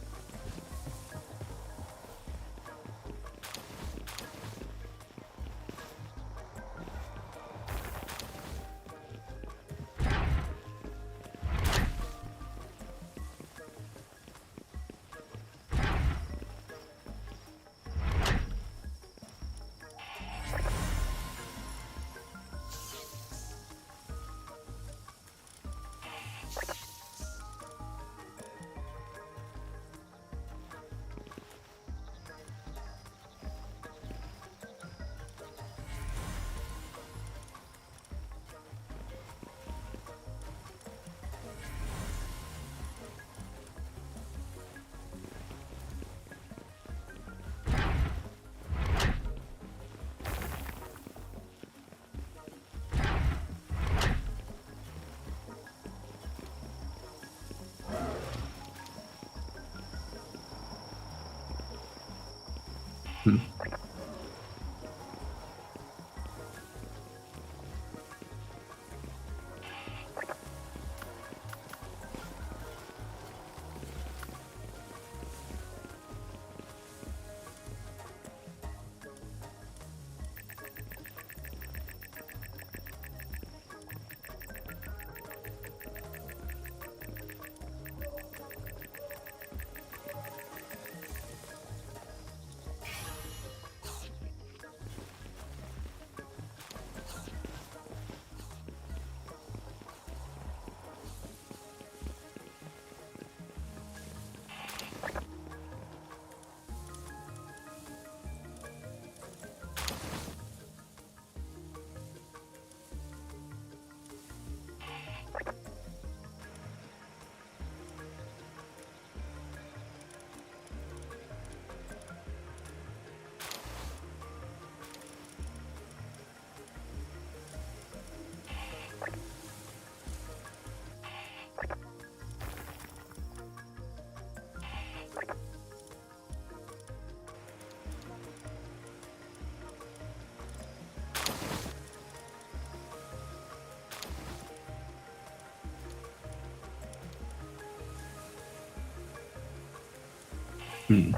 Hmm.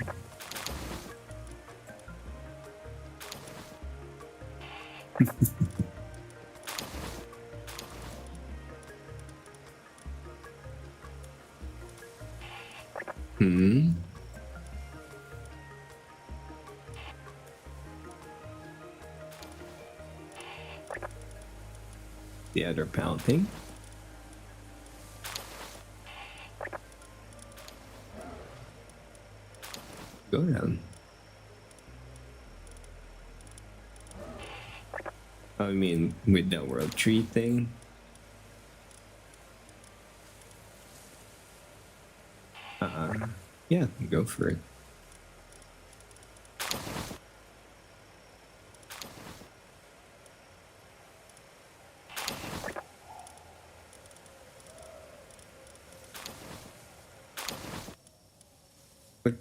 Hmm. The other pounding. Go down. I mean, with the world tree thing. Yeah, go for it. But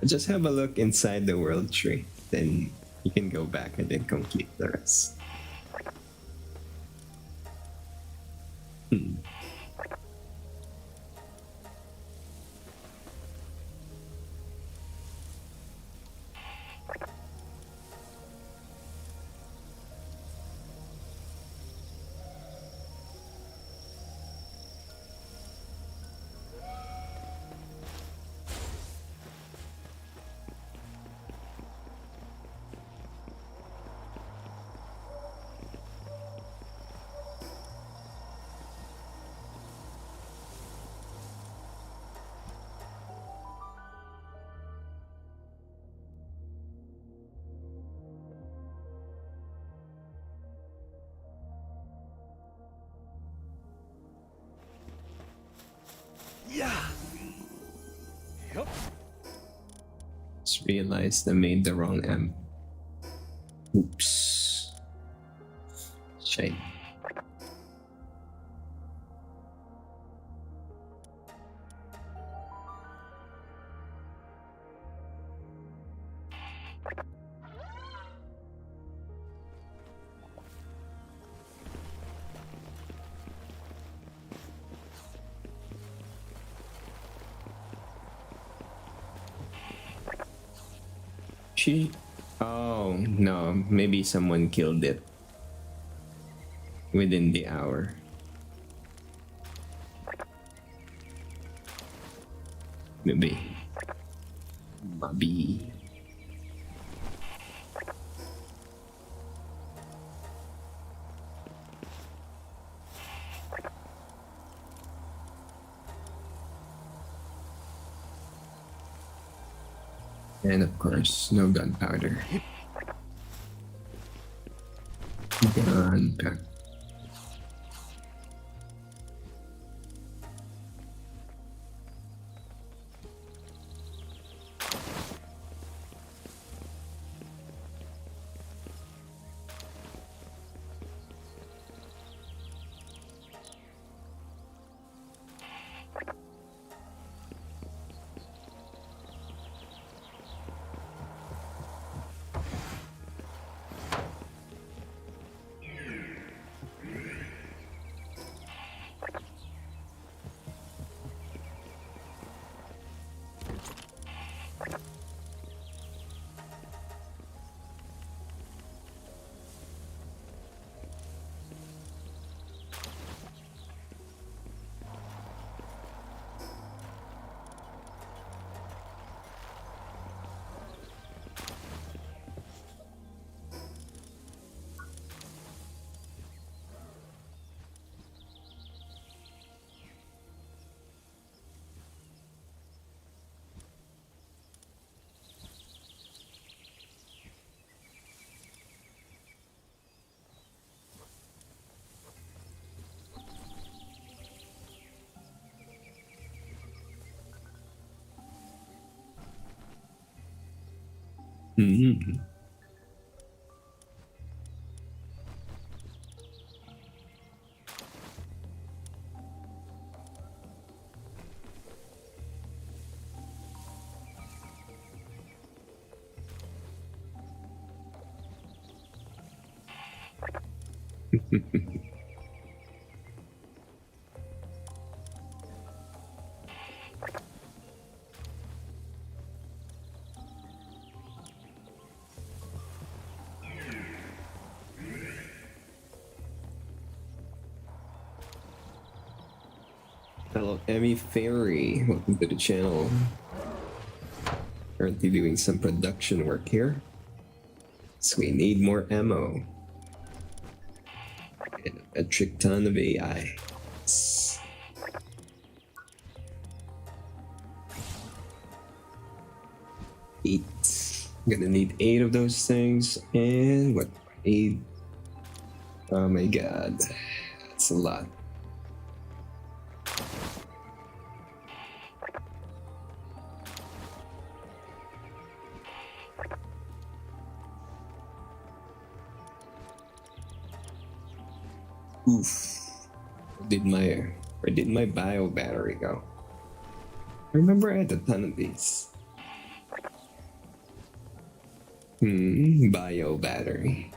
just have a look inside the world tree. Then you can go back and then complete the rest. Hmm. Just realized I made the wrong M. Oops. Shame. Oh no, maybe someone killed it within the hour. Maybe. Bobby. And of course, no gunpowder. Gunpowder. Mm-hmm. Hello, Emmy Fairy. Welcome to the channel. Currently doing some production work here. So we need more ammo. And a metric ton of AI. Eight. I'm gonna need 8 of those things. And what do I need? Oh my god. That's a lot. Oof. Where did my bio battery go? I remember I had a ton of these. Bio battery.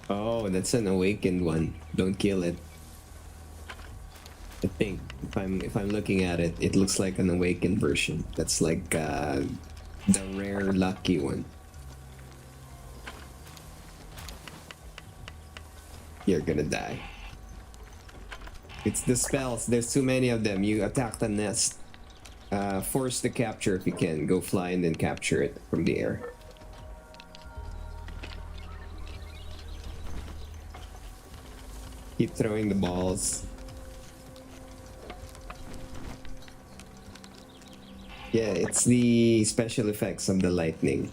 Oh, that's an awakened one. Don't kill it. I think if I'm looking at it, it looks like an awakened version. That's like the rare lucky one. You're gonna die. It's the spells. There's too many of them. You attack the nest. Force the capture if you can. Go fly and then capture it from the air. Keep throwing the balls. Yeah, it's the special effects of the lightning.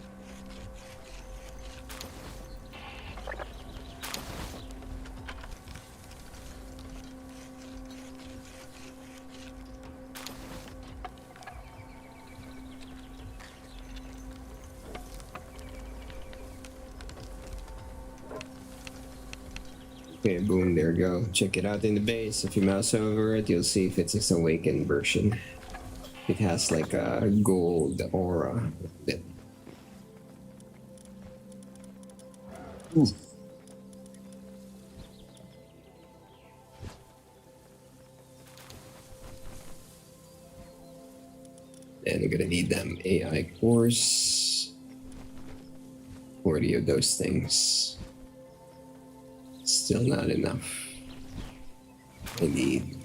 Okay, boom, there you go. Check it out in the base. If you mouse over it, you'll see if it's its awakened version. It has like a gold aura. Ooh. And we're gonna need them AI cores. 40 of those things. Still not enough. I need...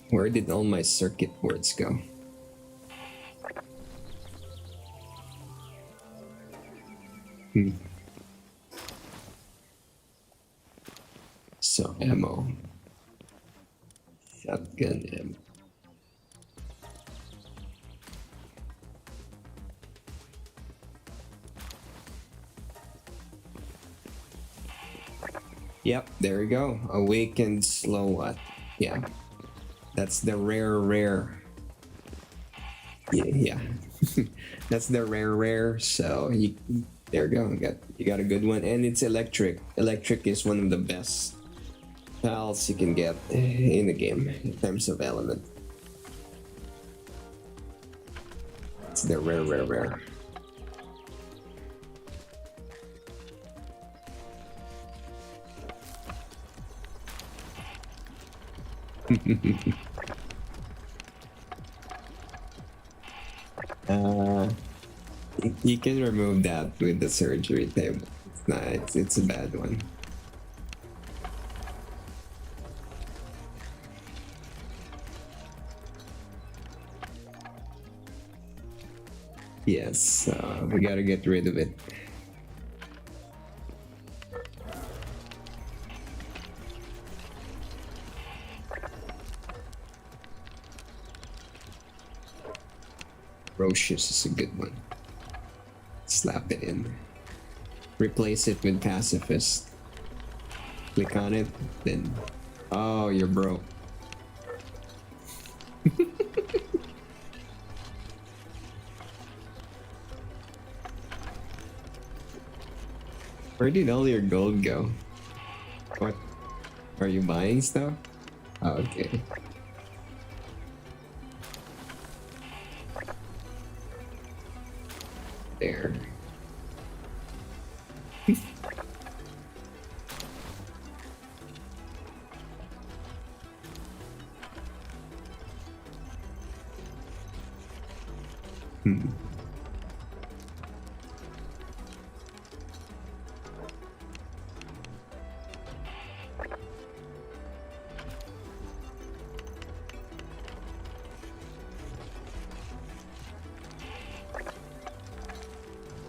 Where did all my circuit boards go? So, ammo. Shotgun ammo. Yep, there we go. Awakened slow what? Yeah. That's the rare. Yeah. That's the rare. So there you go. You got a good one, and it's electric. Electric is one of the best pals you can get in the game in terms of element. It's the rare. You can remove that with the surgery table. It's not. It's a bad one. Yes, we gotta get rid of it. Ferocious is a good one. Slap it in. Replace it with pacifist. Click on it, then... Oh, you're broke. Where did all your gold go? What? Are you buying stuff? Oh, okay. There.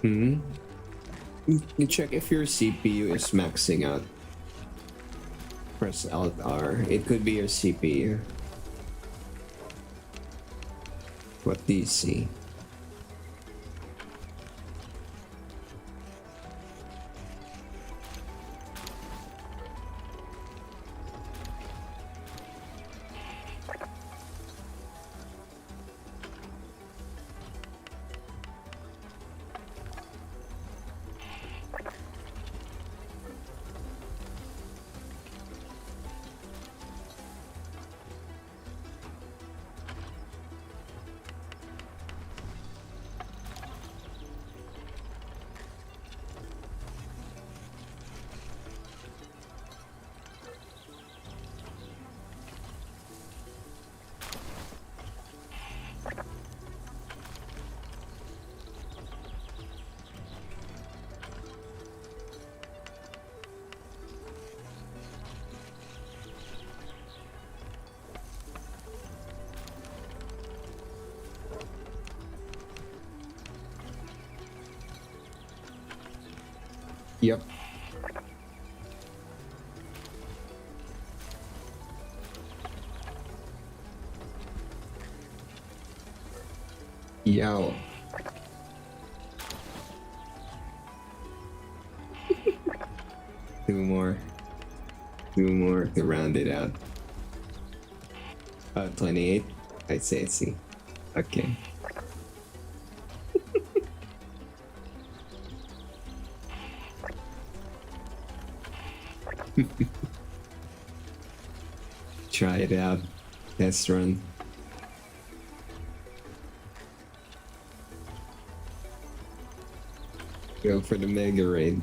You check if your CPU is maxing out. Press Alt R. It could be your CPU. What do you see? Yep. Yow. Two more. Two more to round it out. 28. I see. Okay. Try it out. Test run. Go for the mega raid.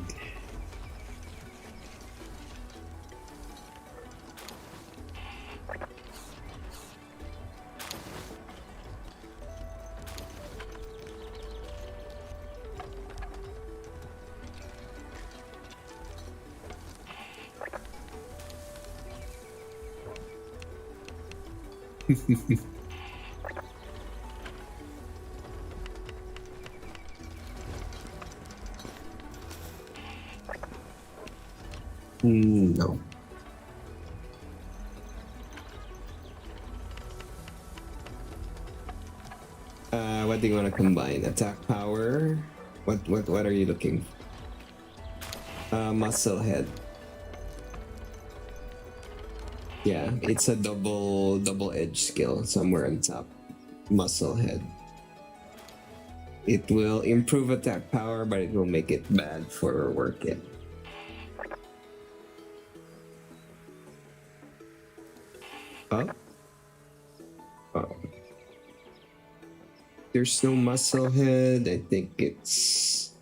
No. What do you want to combine? Attack power? What are you looking for? Muscle head. Yeah, it's a double edge skill somewhere on top. Muscle head. It will improve attack power, but it will make it bad for working. Oh. Oh. There's no muscle head. I think it's...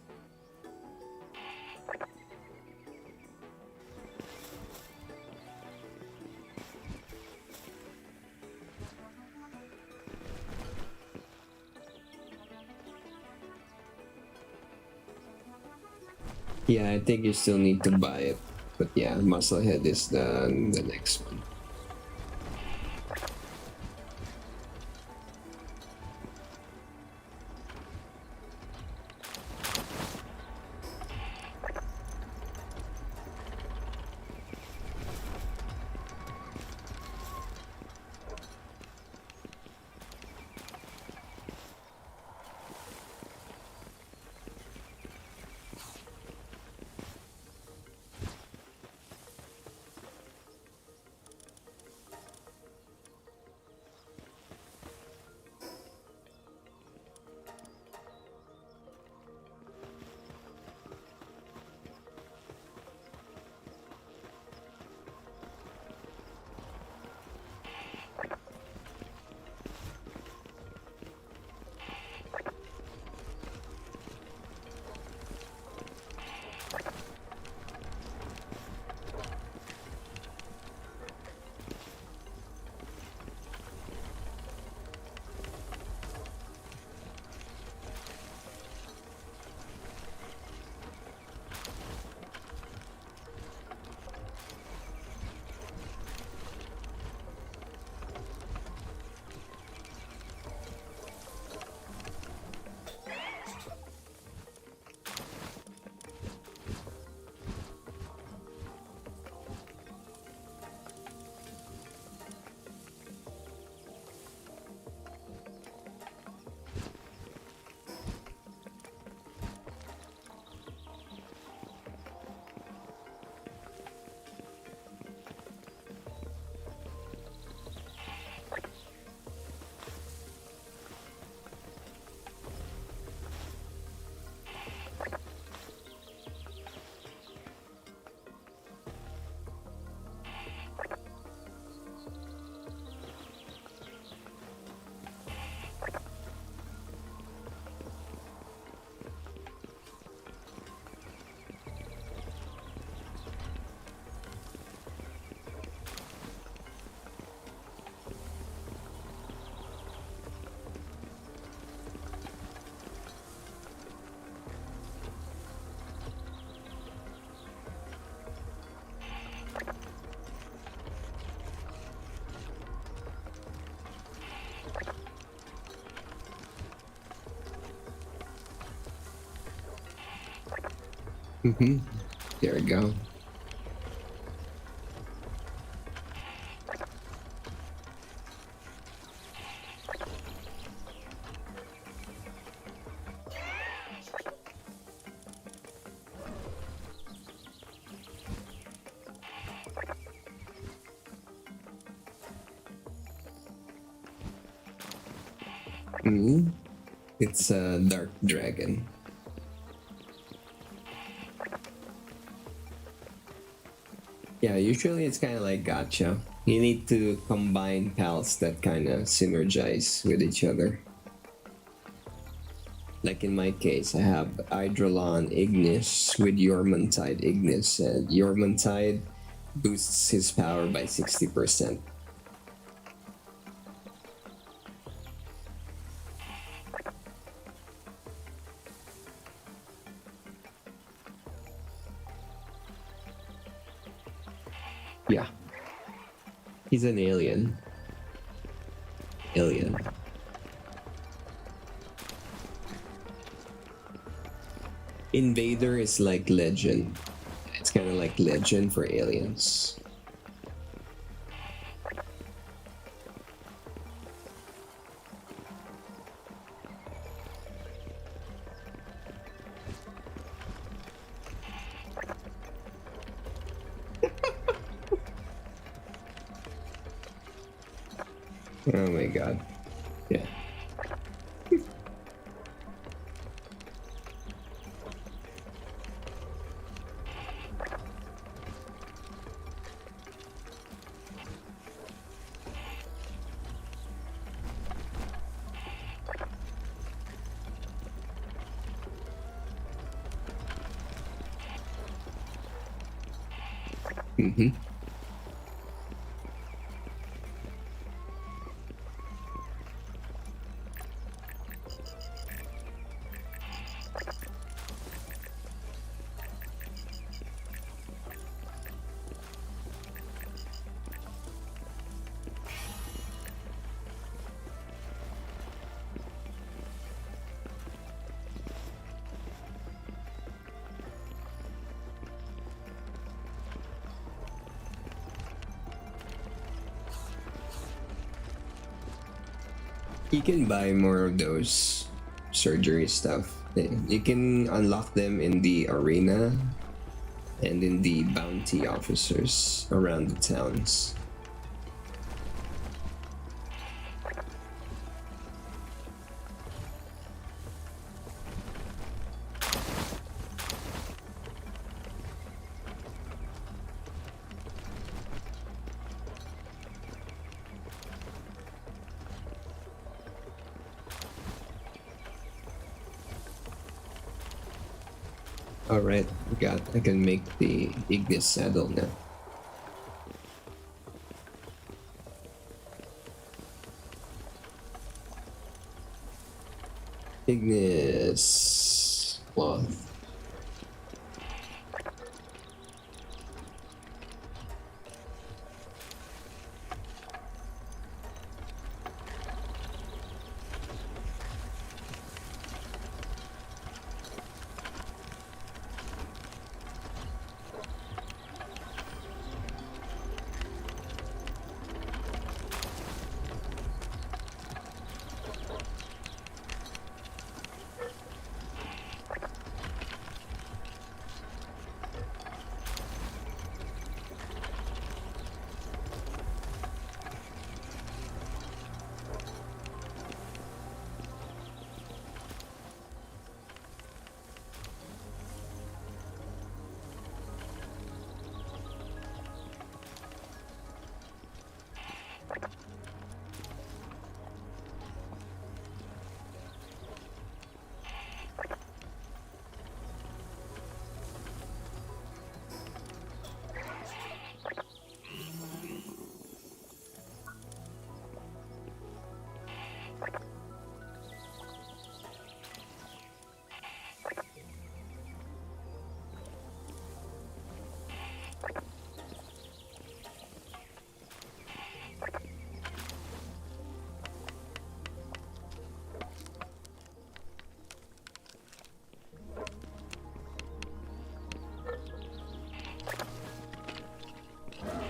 Yeah, I think you still need to buy it. But yeah, muscle head is the next one. There we go. It's a dark dragon. Yeah, usually it's kind of like gacha. You need to combine pals that kind of synergize with each other. Like in my case, I have Hydrolon Ignis with Yormontide Ignis, and Yormontide boosts his power by 60%. Yeah. He's an alien. Alien. Invader is like legend. It's kind of like legend for aliens. Oh my god. Yeah. Mm-hmm. You can buy more of those surgery stuff. You can unlock them in the arena and in the bounty officers around the towns. Alright, I can make the Ignis saddle now. Ignis cloth.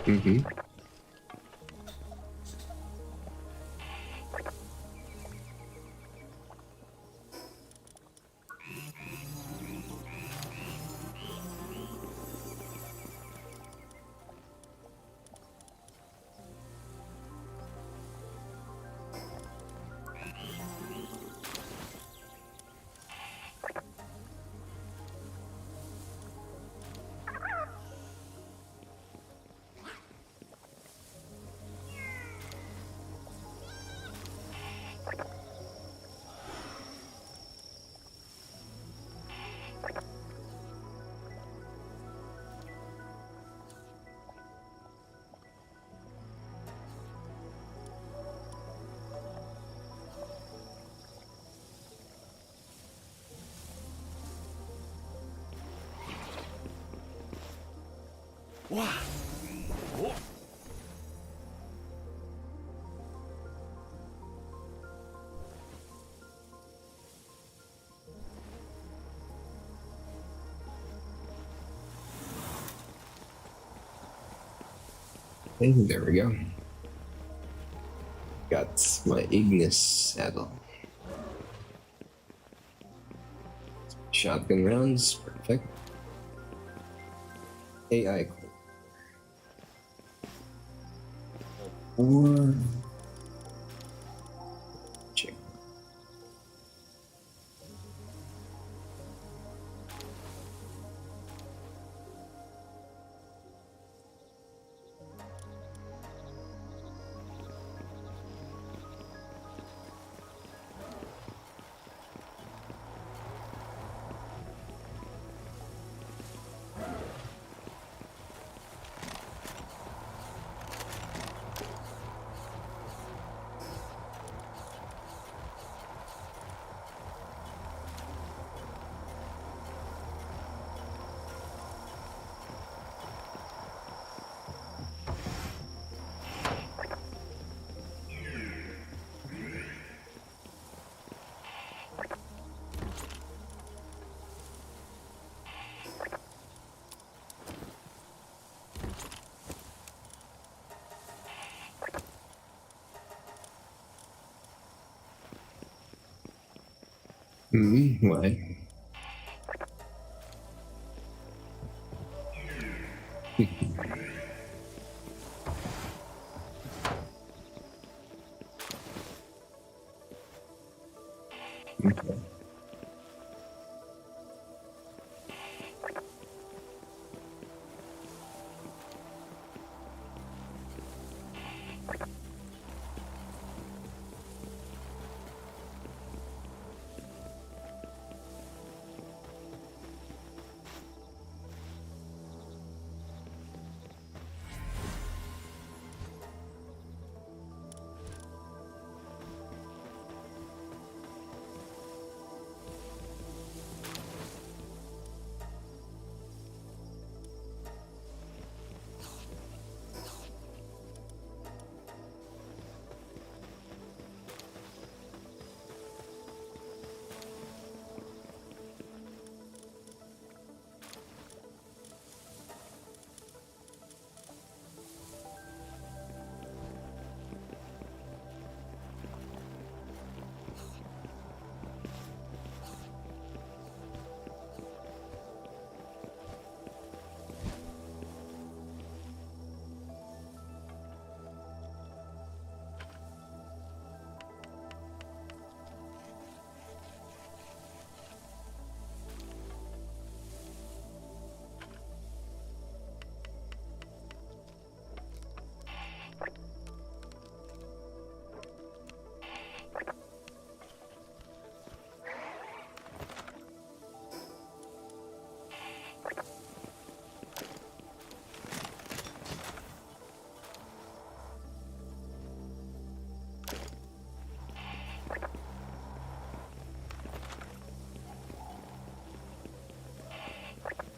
Mm-hmm. Wow. Oh. And there we go. Got my Ignis saddle. Shotgun rounds, perfect. AI or check. Why? Okay.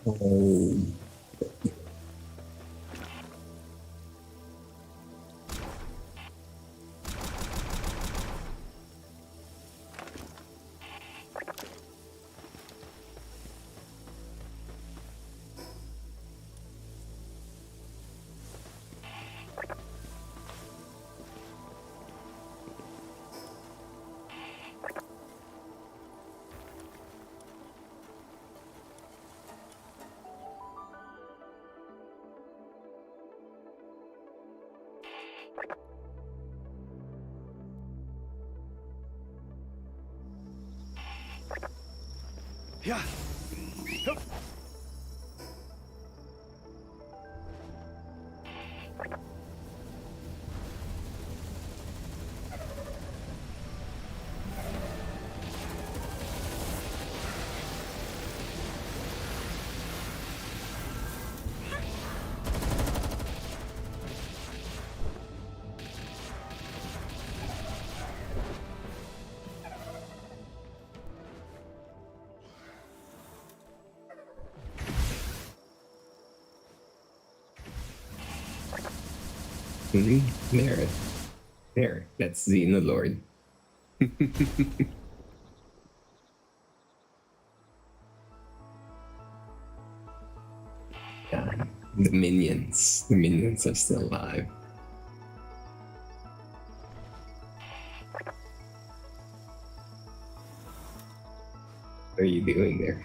Oh. Yeah. Hup. There. There. That's Xenoloord. Yeah. The minions. The minions are still alive. What are you doing there?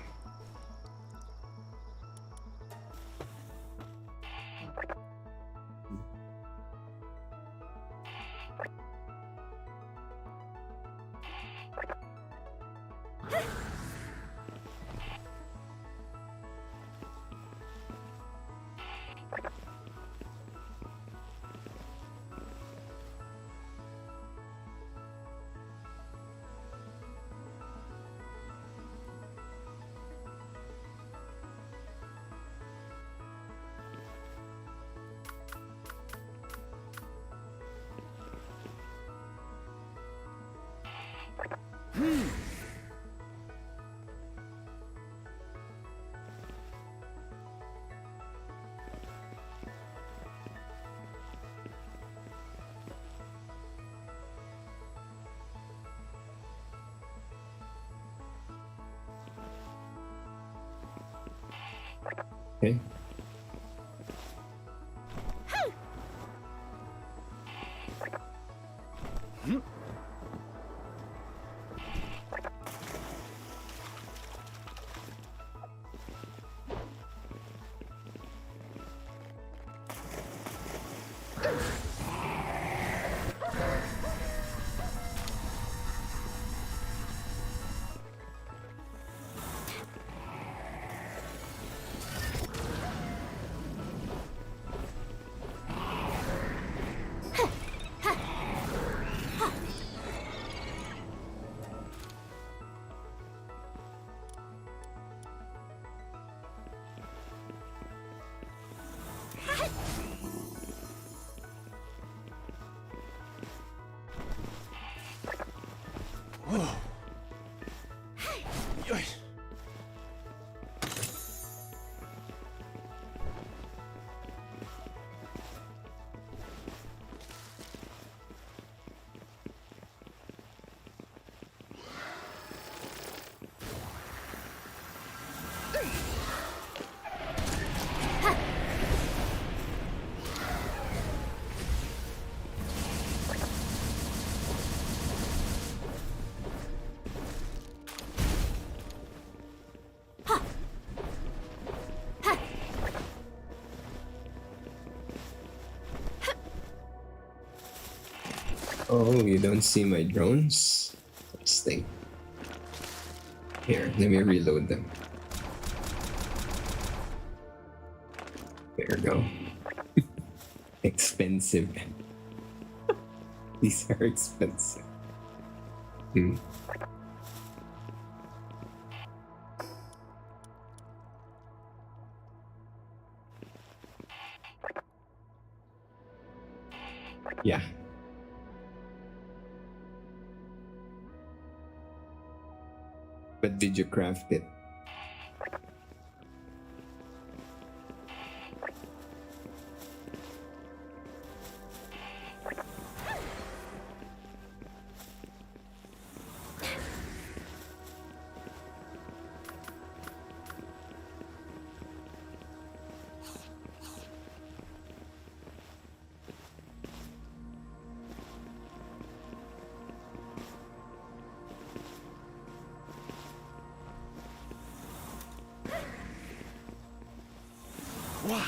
Okay. Yoish. Oh, you don't see my drones? Interesting. Here, let me reload them. There we go. Expensive. These are expensive. Hmm. Yeah. But did you craft it? Wow.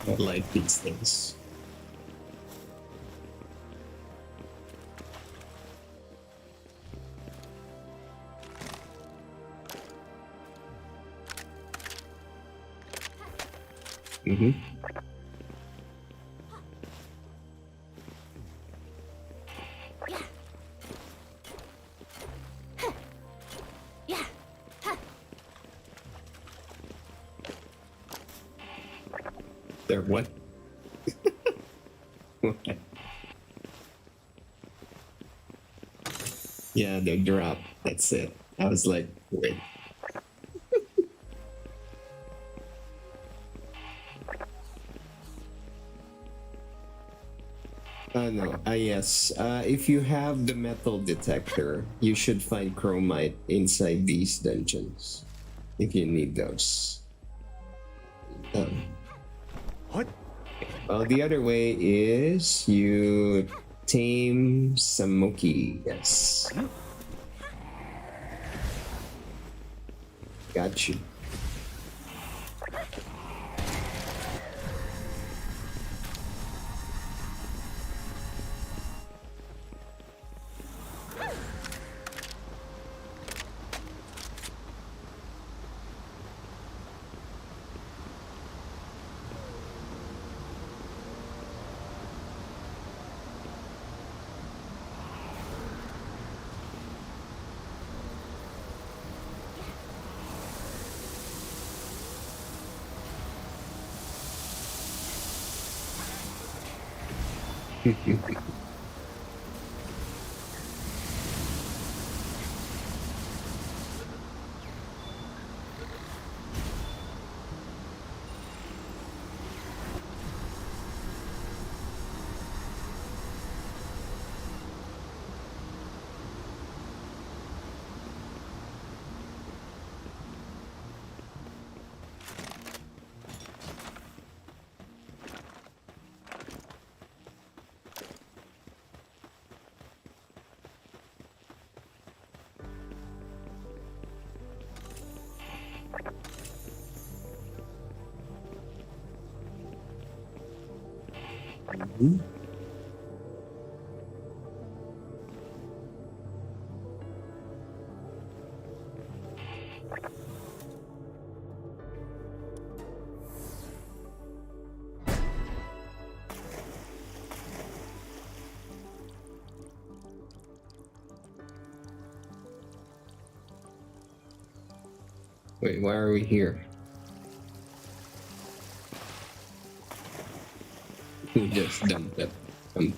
I like these things. Mm-hmm. They're what? Yeah, they're dropped. That's it. I was like, wait. No. Yes. If you have the metal detector, you should find chromite inside these dungeons. If you need those. Um, What? well, the other way is you tame Samoki. Yes. Got you. Mhm. Wait, why are we here? We just dumped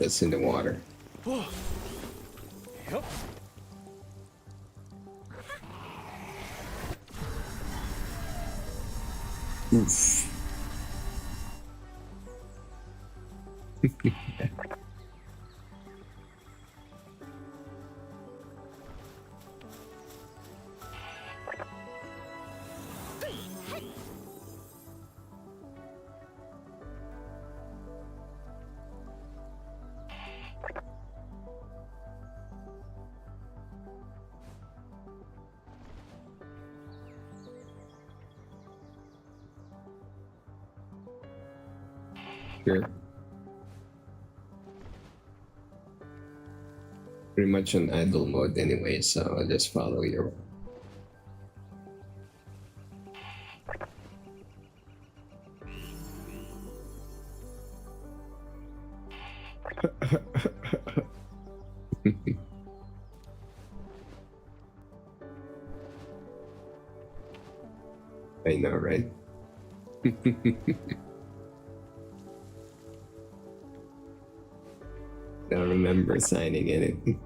us in the water. Yep. Oof. Sure. Pretty much on idle mode anyway, so I'll just follow your. I know, right? Don't remember signing anything.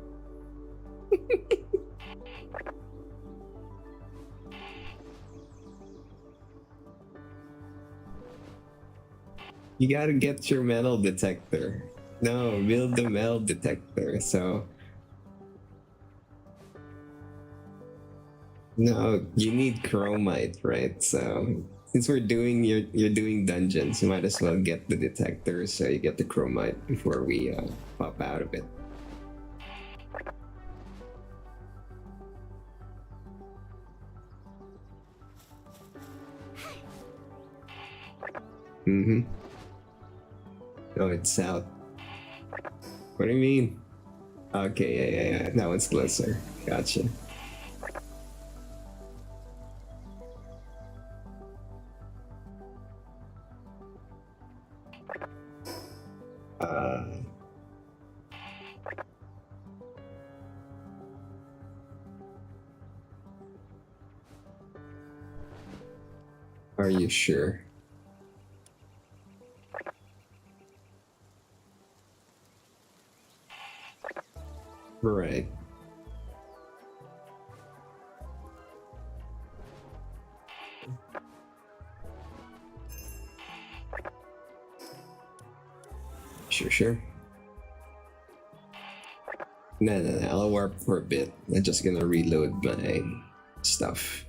You gotta get your metal detector. No, build the metal detector. So no, you need chromite, right? So since you're doing dungeons, you might as well get the detector so you get the chromite before we pop out of it. Mm-hmm. Oh, it's south. What do you mean? Okay, yeah. That one's closer. Gotcha. Uh, are you sure? Right. Sure. No. I'll warp for a bit. I'm just gonna reload my stuff.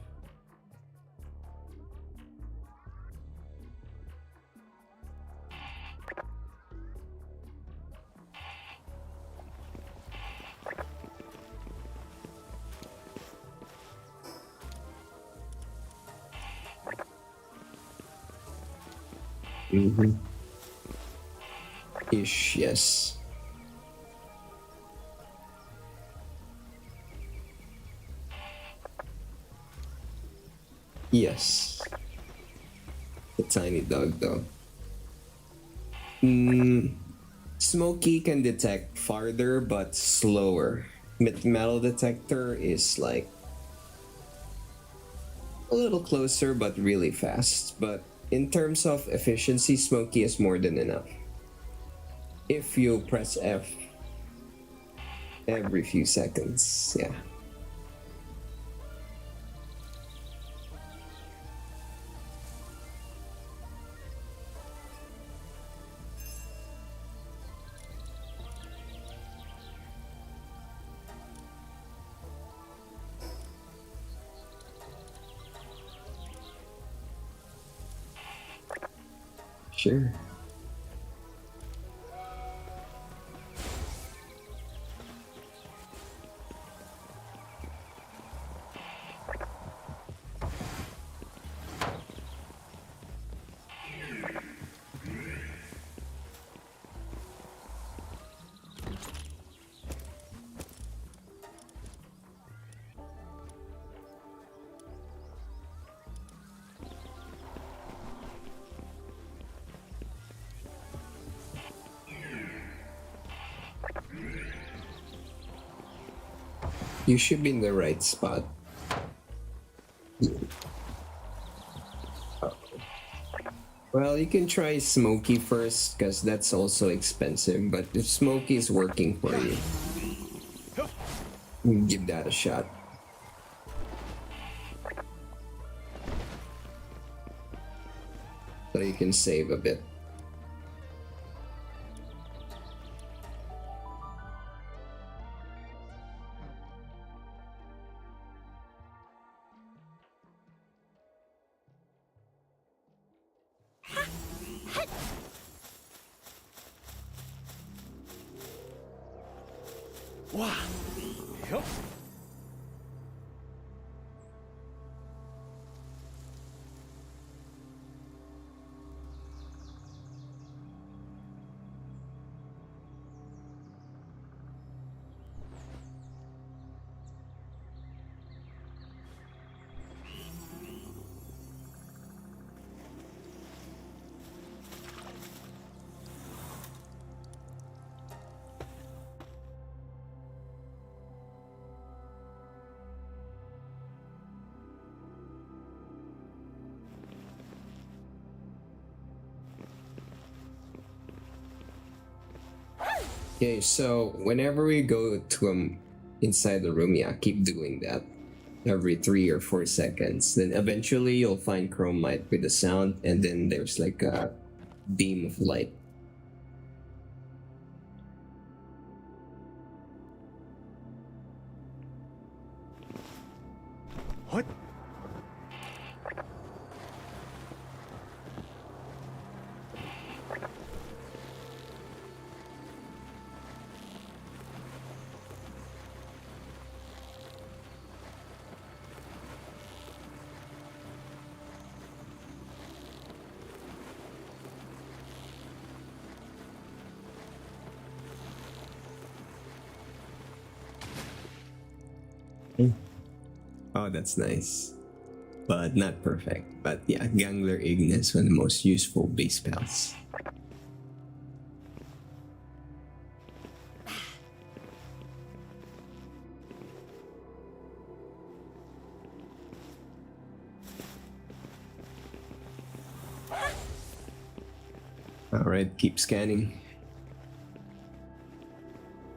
Mm-hmm. Ish, yes. Yes. The tiny dog, though. Smoky can detect farther but slower. Metal detector is like a little closer but really fast. But in terms of efficiency, Smoky is more than enough. If you press F every few seconds, yeah. Sure. You should be in the right spot. Well, you can try Smoky first, because that's also expensive. But if Smoky is working for you, give that a shot. So you can save a bit. Wow. Yup. Okay, so whenever we go to inside the room, yeah, keep doing that every 3 or 4 seconds. Then eventually you'll find chromite with the sound, and then there's like a beam of light. What? Oh, that's nice. But not perfect. But yeah, Gangler Ignis, one of the most useful base spells. Alright, keep scanning.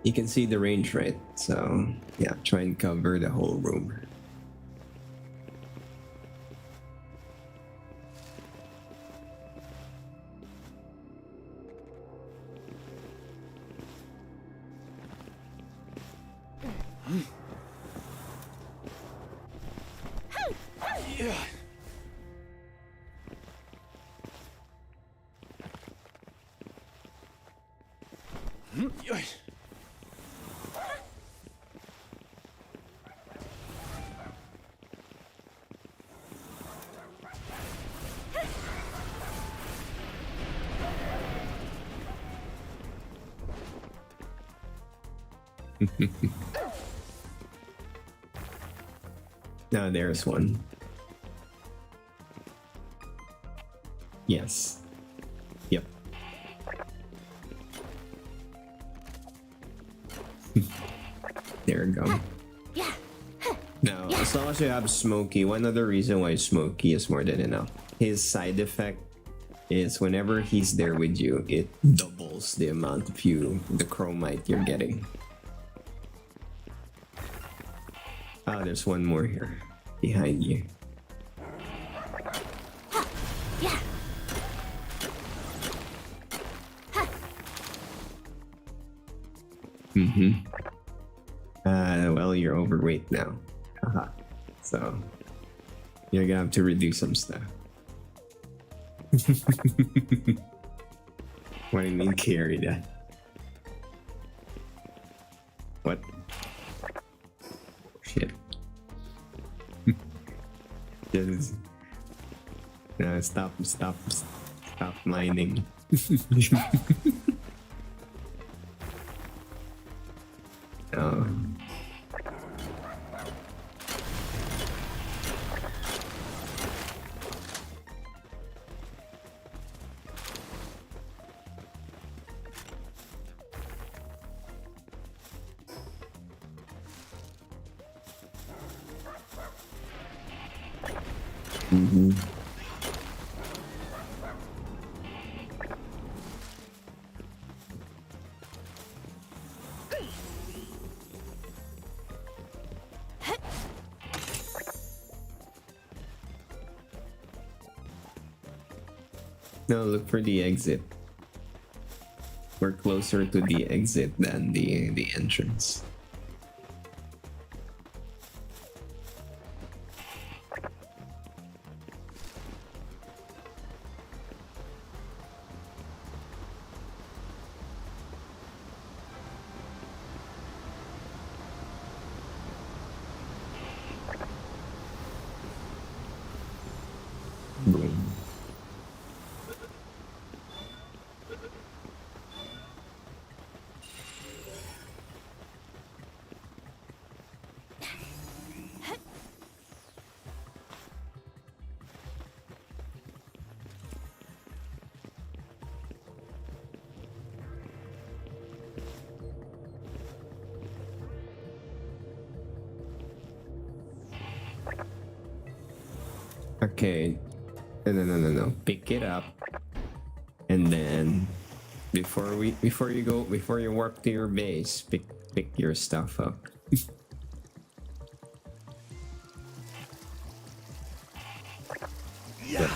You can see the range, right? So yeah, try and cover the whole room. Yeah. Yeah. Now there's one. Yes. Yep. There we go. Now, as long as you have Smokey, one other reason why Smokey is more than enough. His side effect is whenever he's there with you, it doubles the amount of the chromite you're getting. Ah, there's one more here behind you. Well, you're overweight now. Haha. So, you're gonna have to reduce some stuff. What do you mean carry that? What? Shit. Just, no, stop mining. Oh. No, look for the exit. We're closer to the exit than the entrance. Boom. Okay. No. Pick it up. And then before you warp to your base, pick your stuff up. Yeah.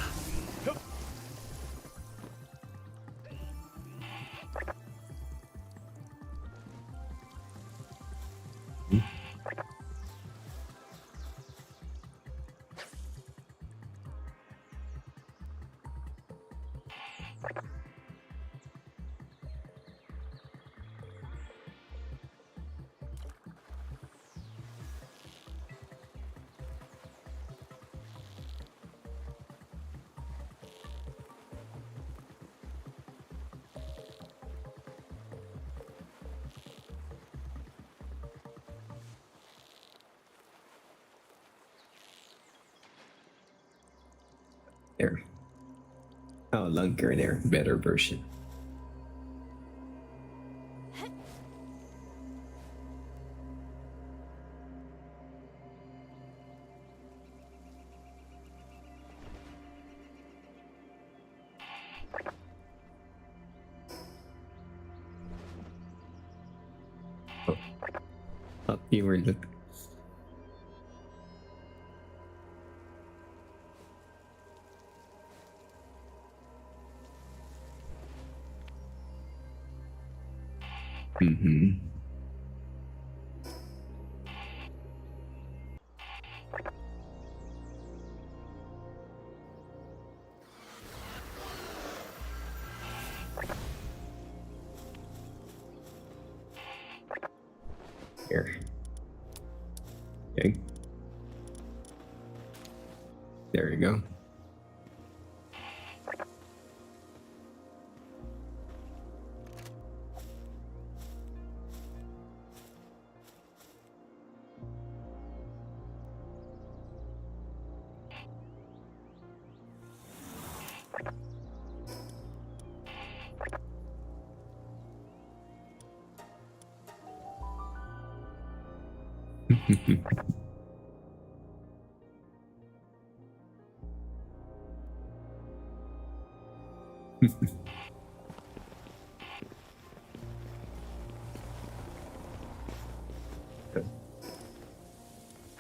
There. Oh, Lunker there. Better version. Oh. Up you were the... Mm-hmm. Here. Okay. There you go.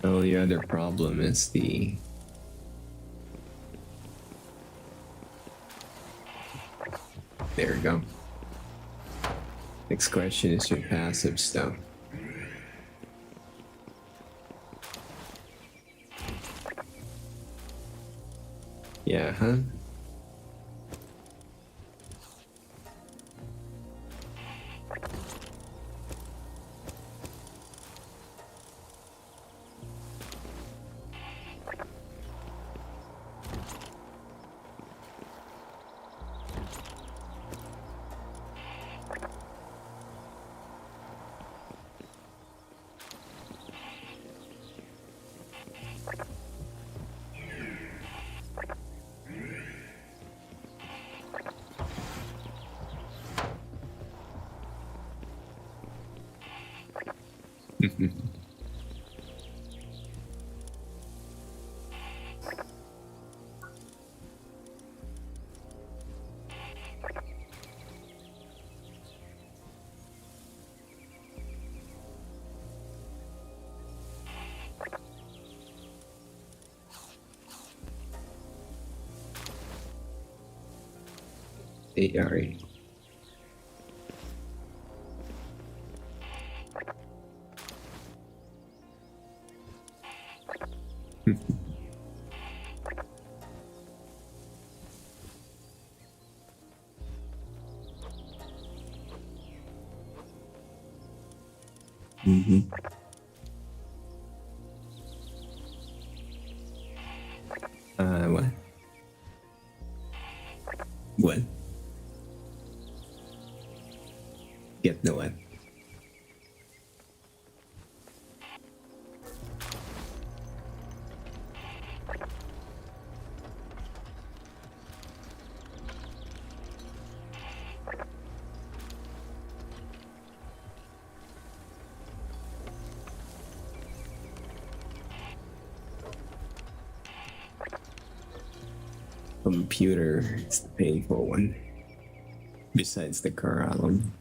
Oh, the other problem is the... There we go. Next question is your passive stuff. Yeah, huh? ARE. Mm-hmm. What? What? Get the what? Computer is the painful one. Besides the car album.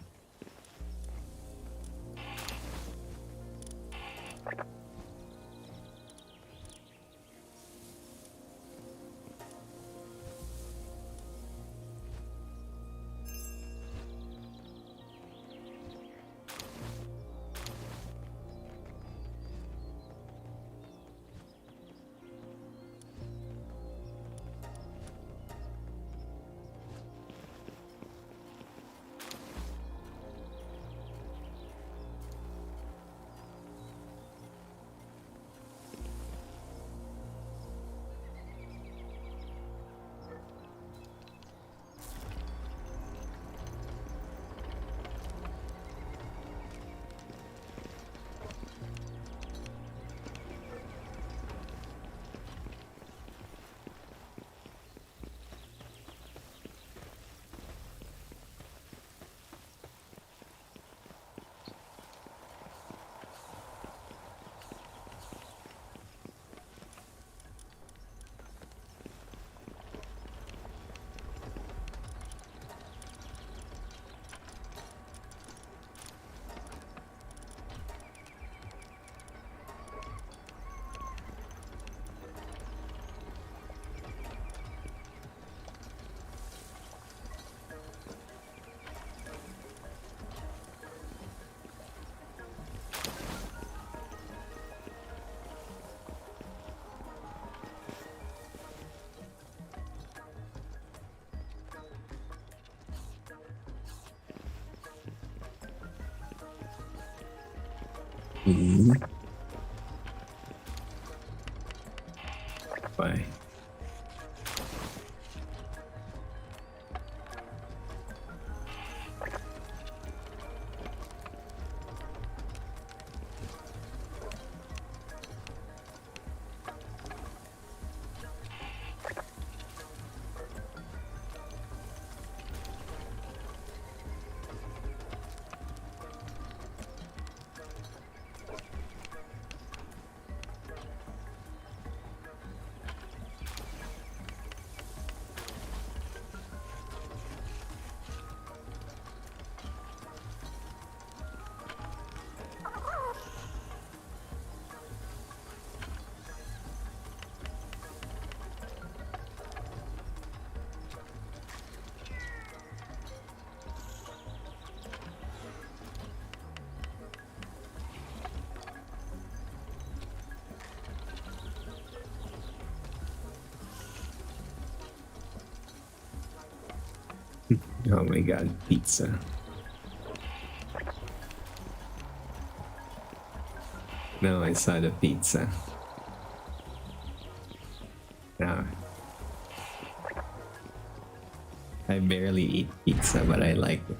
Mhm. Why? Oh my god, pizza. No, I saw the pizza. No. I barely eat pizza, but I like it.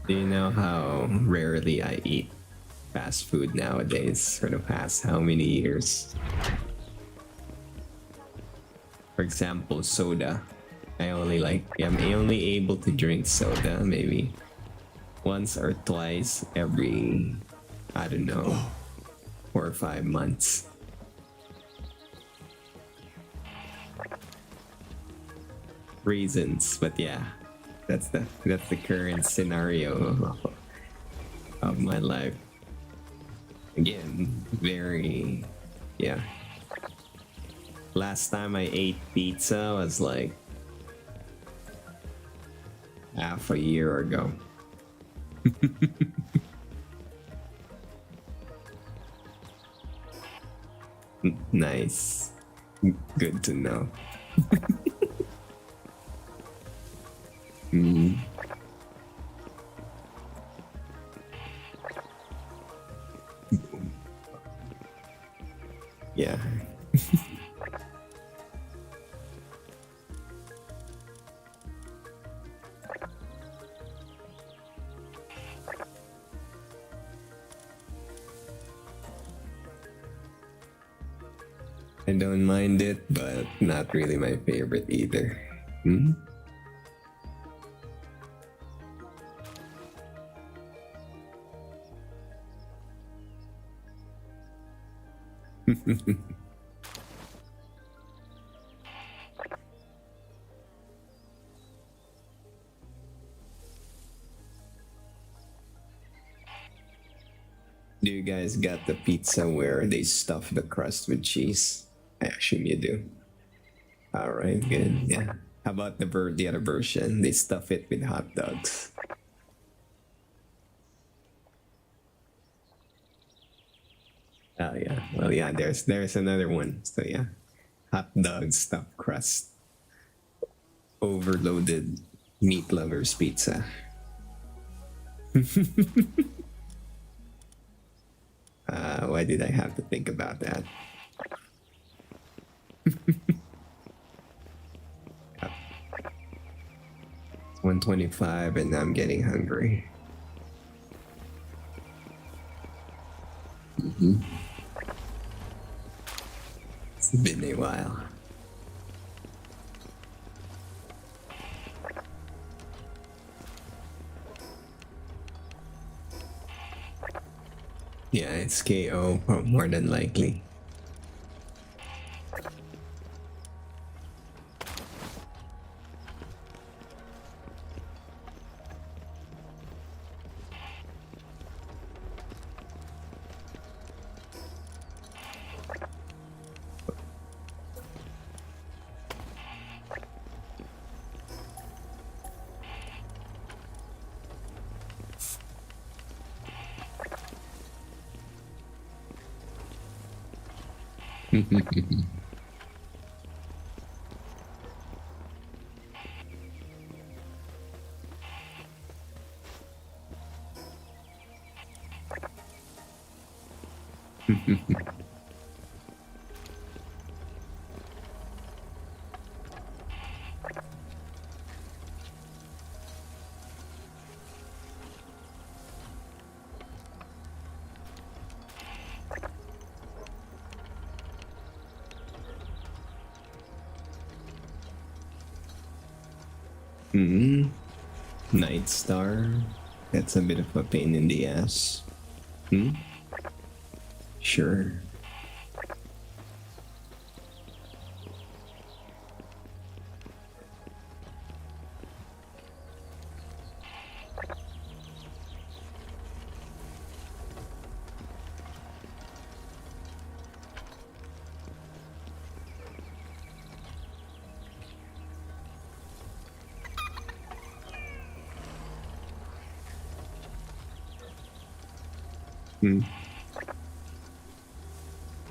Do you know how rarely I eat fast food nowadays for the past how many years? For example, soda. I'm only able to drink soda maybe once or twice every, I don't know, 4 or 5 months. Reasons, but yeah, that's the current scenario of my life. Again, very, yeah. Last time I ate pizza was like half a year ago. Nice. Good to know. Mm. Yeah. I don't mind it, but not really my favorite either. Hmm? Do you guys got the pizza where they stuff the crust with cheese? I assume you do. All right, good. Yeah. How about the other version? They stuff it with hot dogs. Oh yeah. Well, yeah. There's another one. So yeah, hot dog stuffed crust, overloaded meat lovers pizza. Why did I have to think about that? 125 and I'm getting hungry. It's been a while. Yeah, it's KO more than likely. Night Star. That's a bit of a pain in the ass. Sure.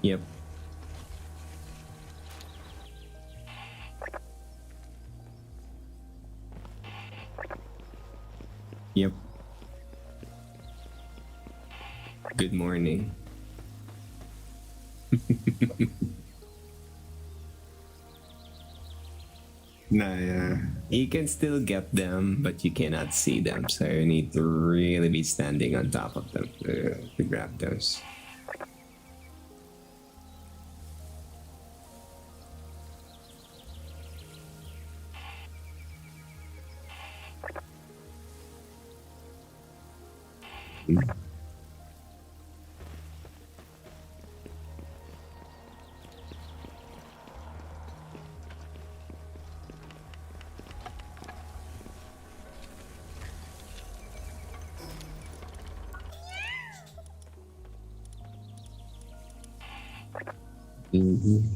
Yep. Yep. Good morning. Nah, yeah. You can still get them, but you cannot see them. So you need to really be standing on top of them to grab those. Mm-hmm.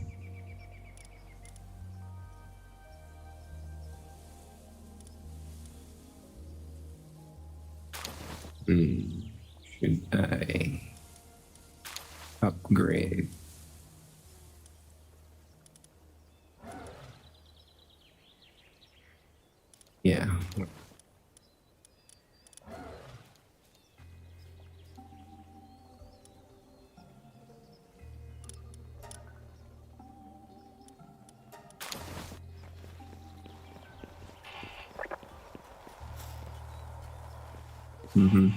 Should I upgrade? Yeah. Mm-hmm.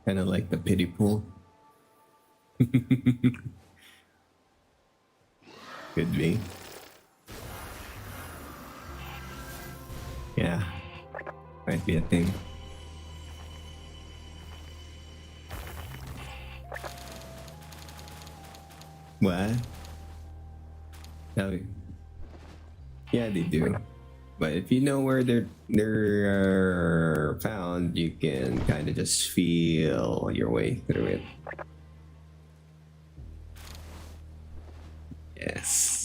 Kind of like the pity pool. Could be. Yeah. Might be a thing. What? No. Yeah, they do. But if you know where they're found, you can kind of just feel your way through it. Yes.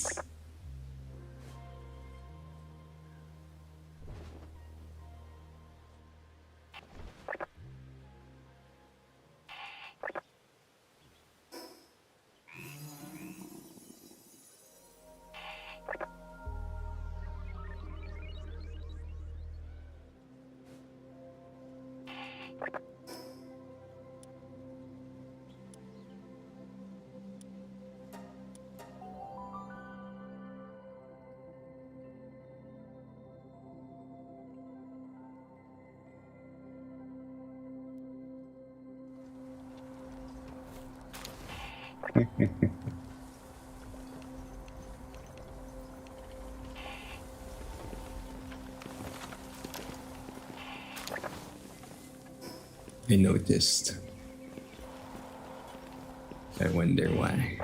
I noticed. I wonder why.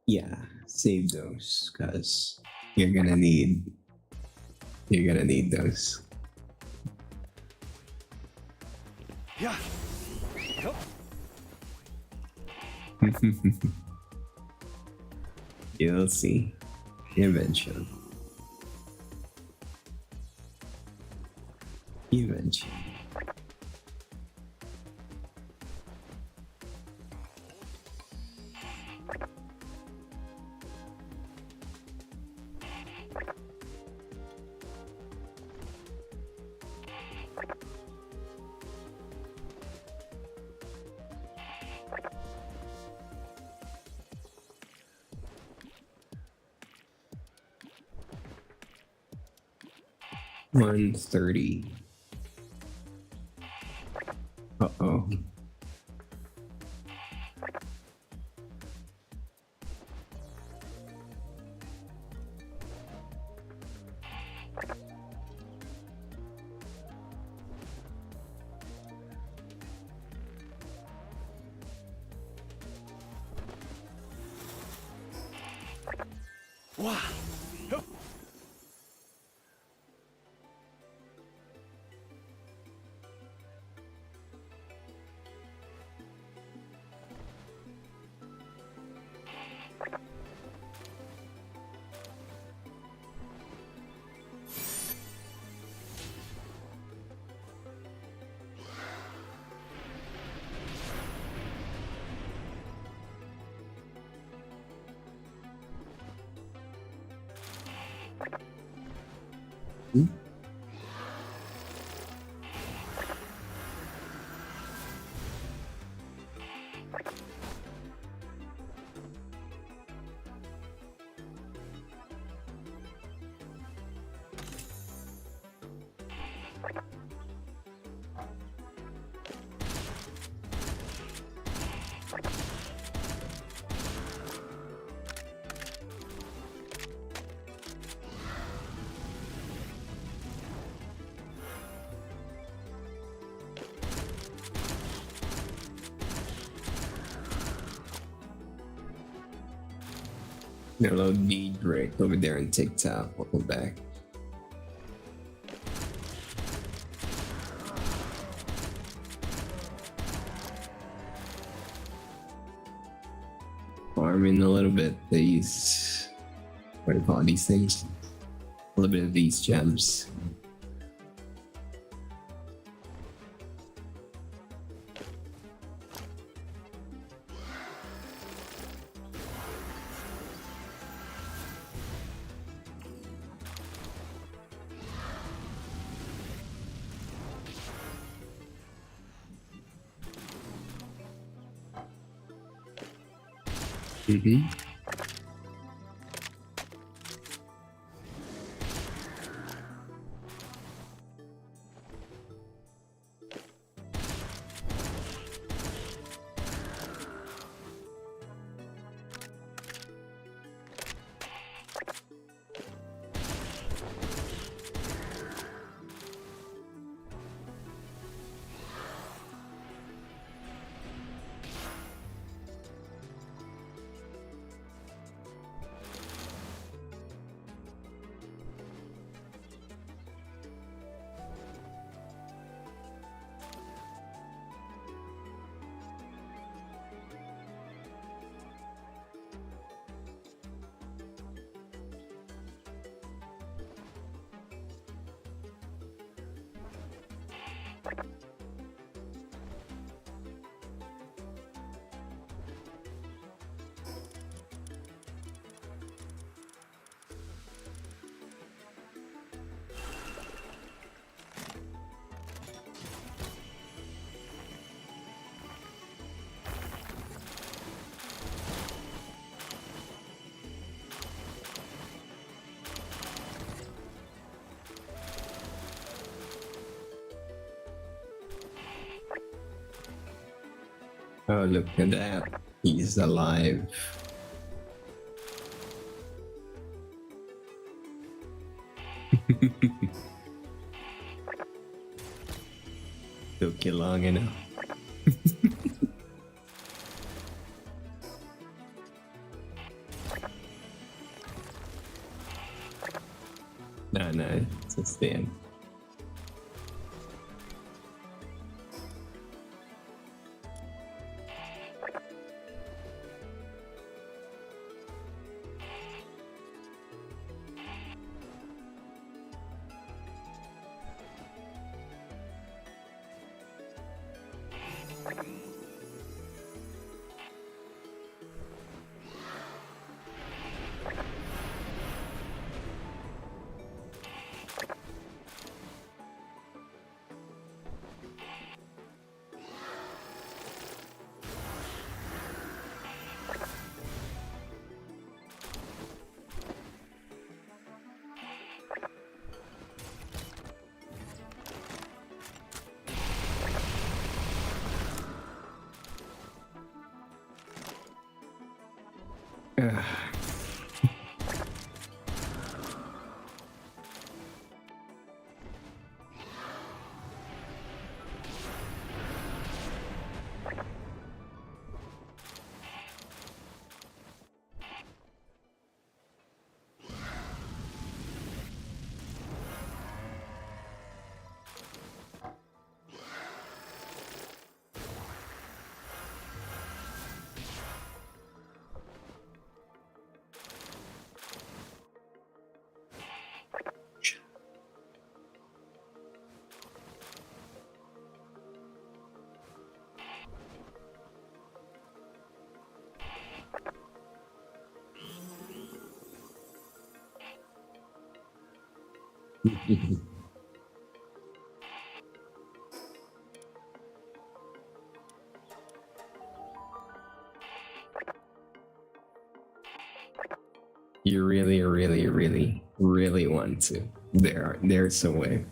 Yeah, save those because you're gonna need those. Yeah. Yup. You'll see eventually. Eventually. $130. Uh-oh. Wow. Yup. Hmm? Hello, D Drake over there on TikTok. Welcome back. Farming a little bit these, what do you call these things? A little bit of these gems. Mm-hmm. Oh, look at that. He's alive. Took you long enough. No, it's a stand. You really want to. There's a way.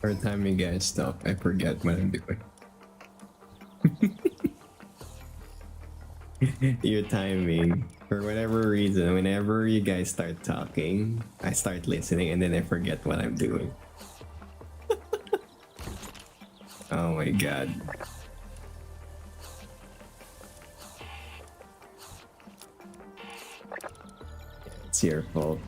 Every time you guys talk, I forget what I'm doing. Your timing, for whatever reason, whenever you guys start talking, I start listening and then I forget what I'm doing. Oh my god. It's your fault.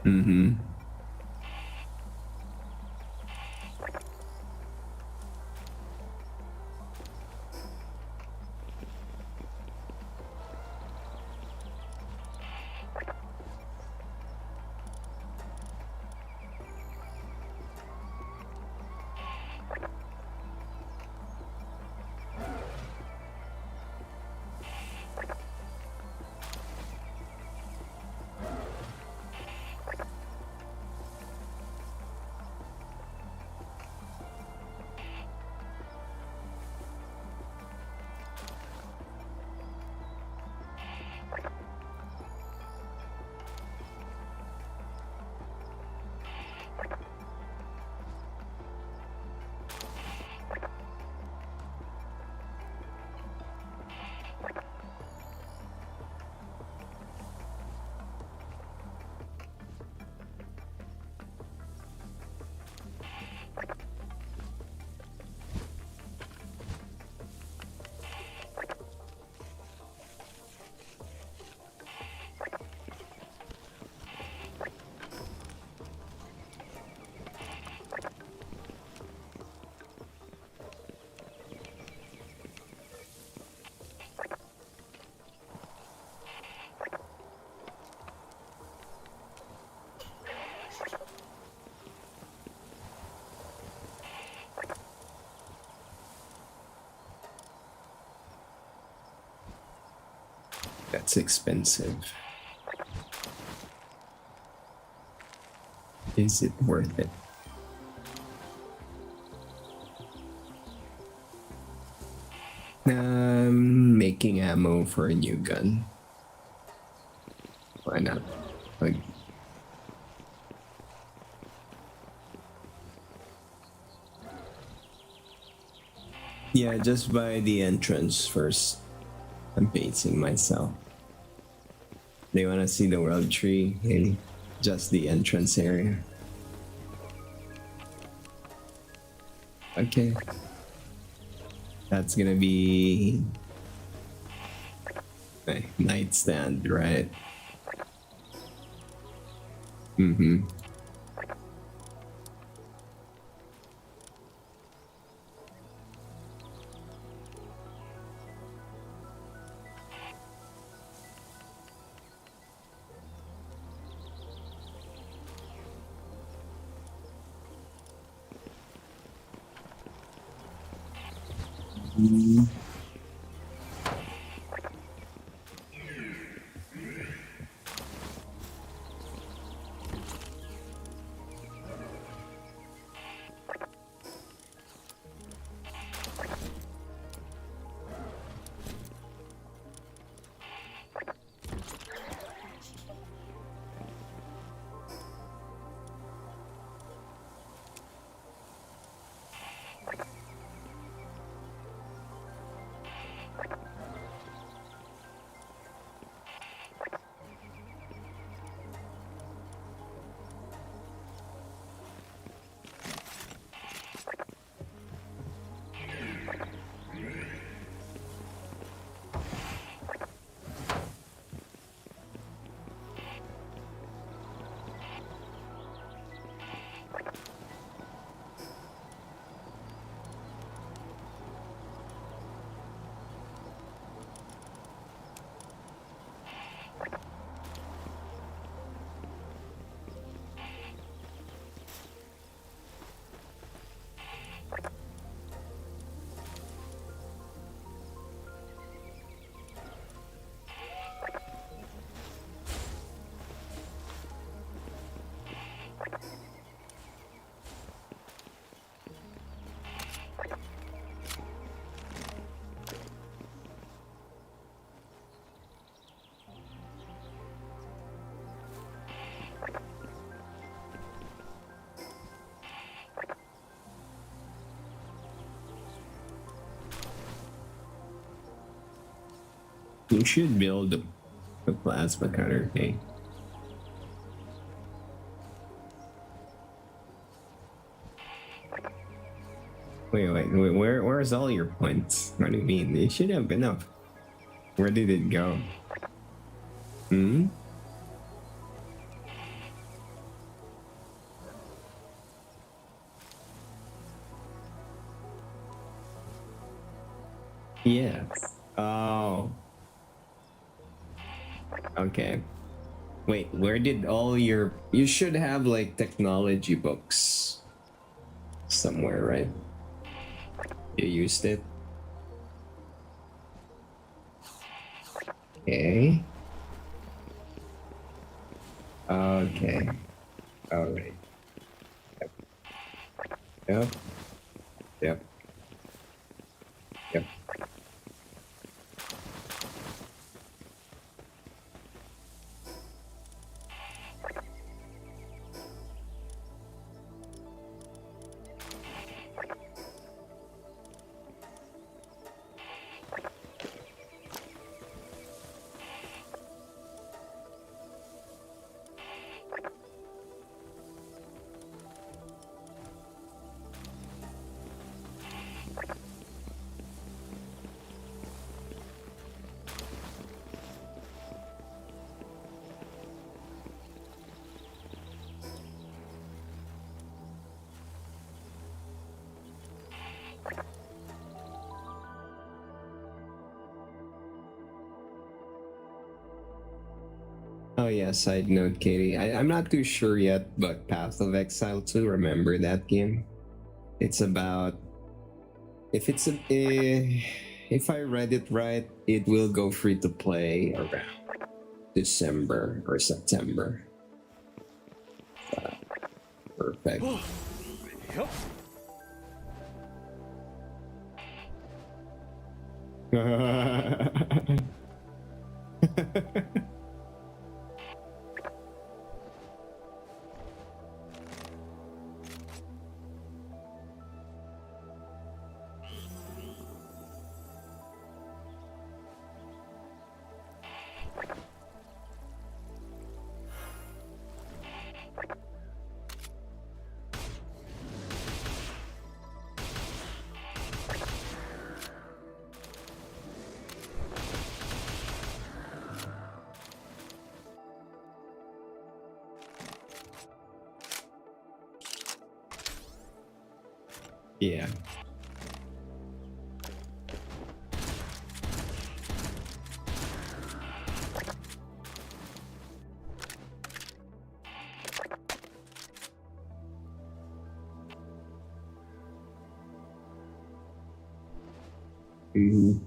Mm-hmm. That's expensive. Is it worth it? Making ammo for a new gun. Why not? Like, yeah, just buy the entrance first. I'm pacing myself. They want to see the world tree in just the entrance area. Okay. That's gonna be my nightstand, right? Mm-hmm. You should build a plasma cutter thing. Wait, where's all your points? What do you mean? It should have enough. Where did it go? Hmm? Yes. Oh. Okay. Wait, where did all your... You should have like technology books somewhere, right? You used it? Okay. Okay. Alright. Yep. Yep. Yep. Oh yeah, side note, Katie. I'm not too sure yet, but Path of Exile 2, remember that game? It's about... If it's a... if I read it right, it will go free to play around December or September. Perfect. Yup. Yeah. Mhm.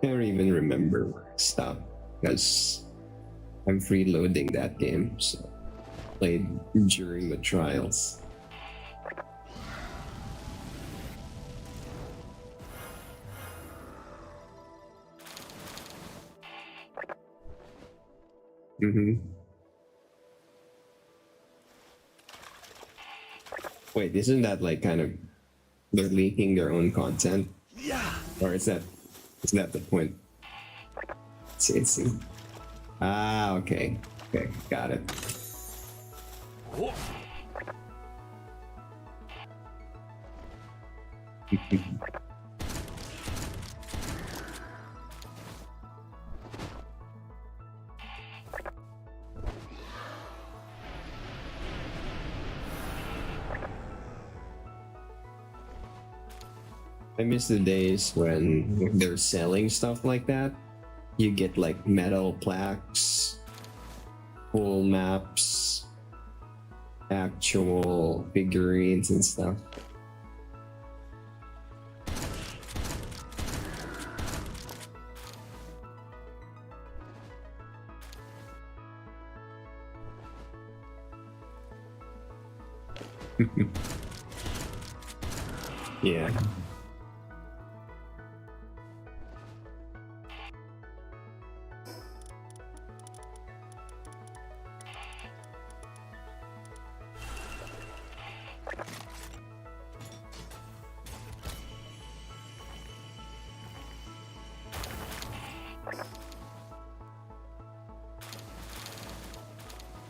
I don't even remember where I stopped because I'm freeloading that game, so played during the trials. Mm-hmm. Wait, isn't that like kind of they're leaking their own content, Yeah. or is that the point? See. Ah, okay, got it. Oh. I miss the days when they're selling stuff like that. You get like metal plaques, full maps, actual figurines and stuff. Yeah.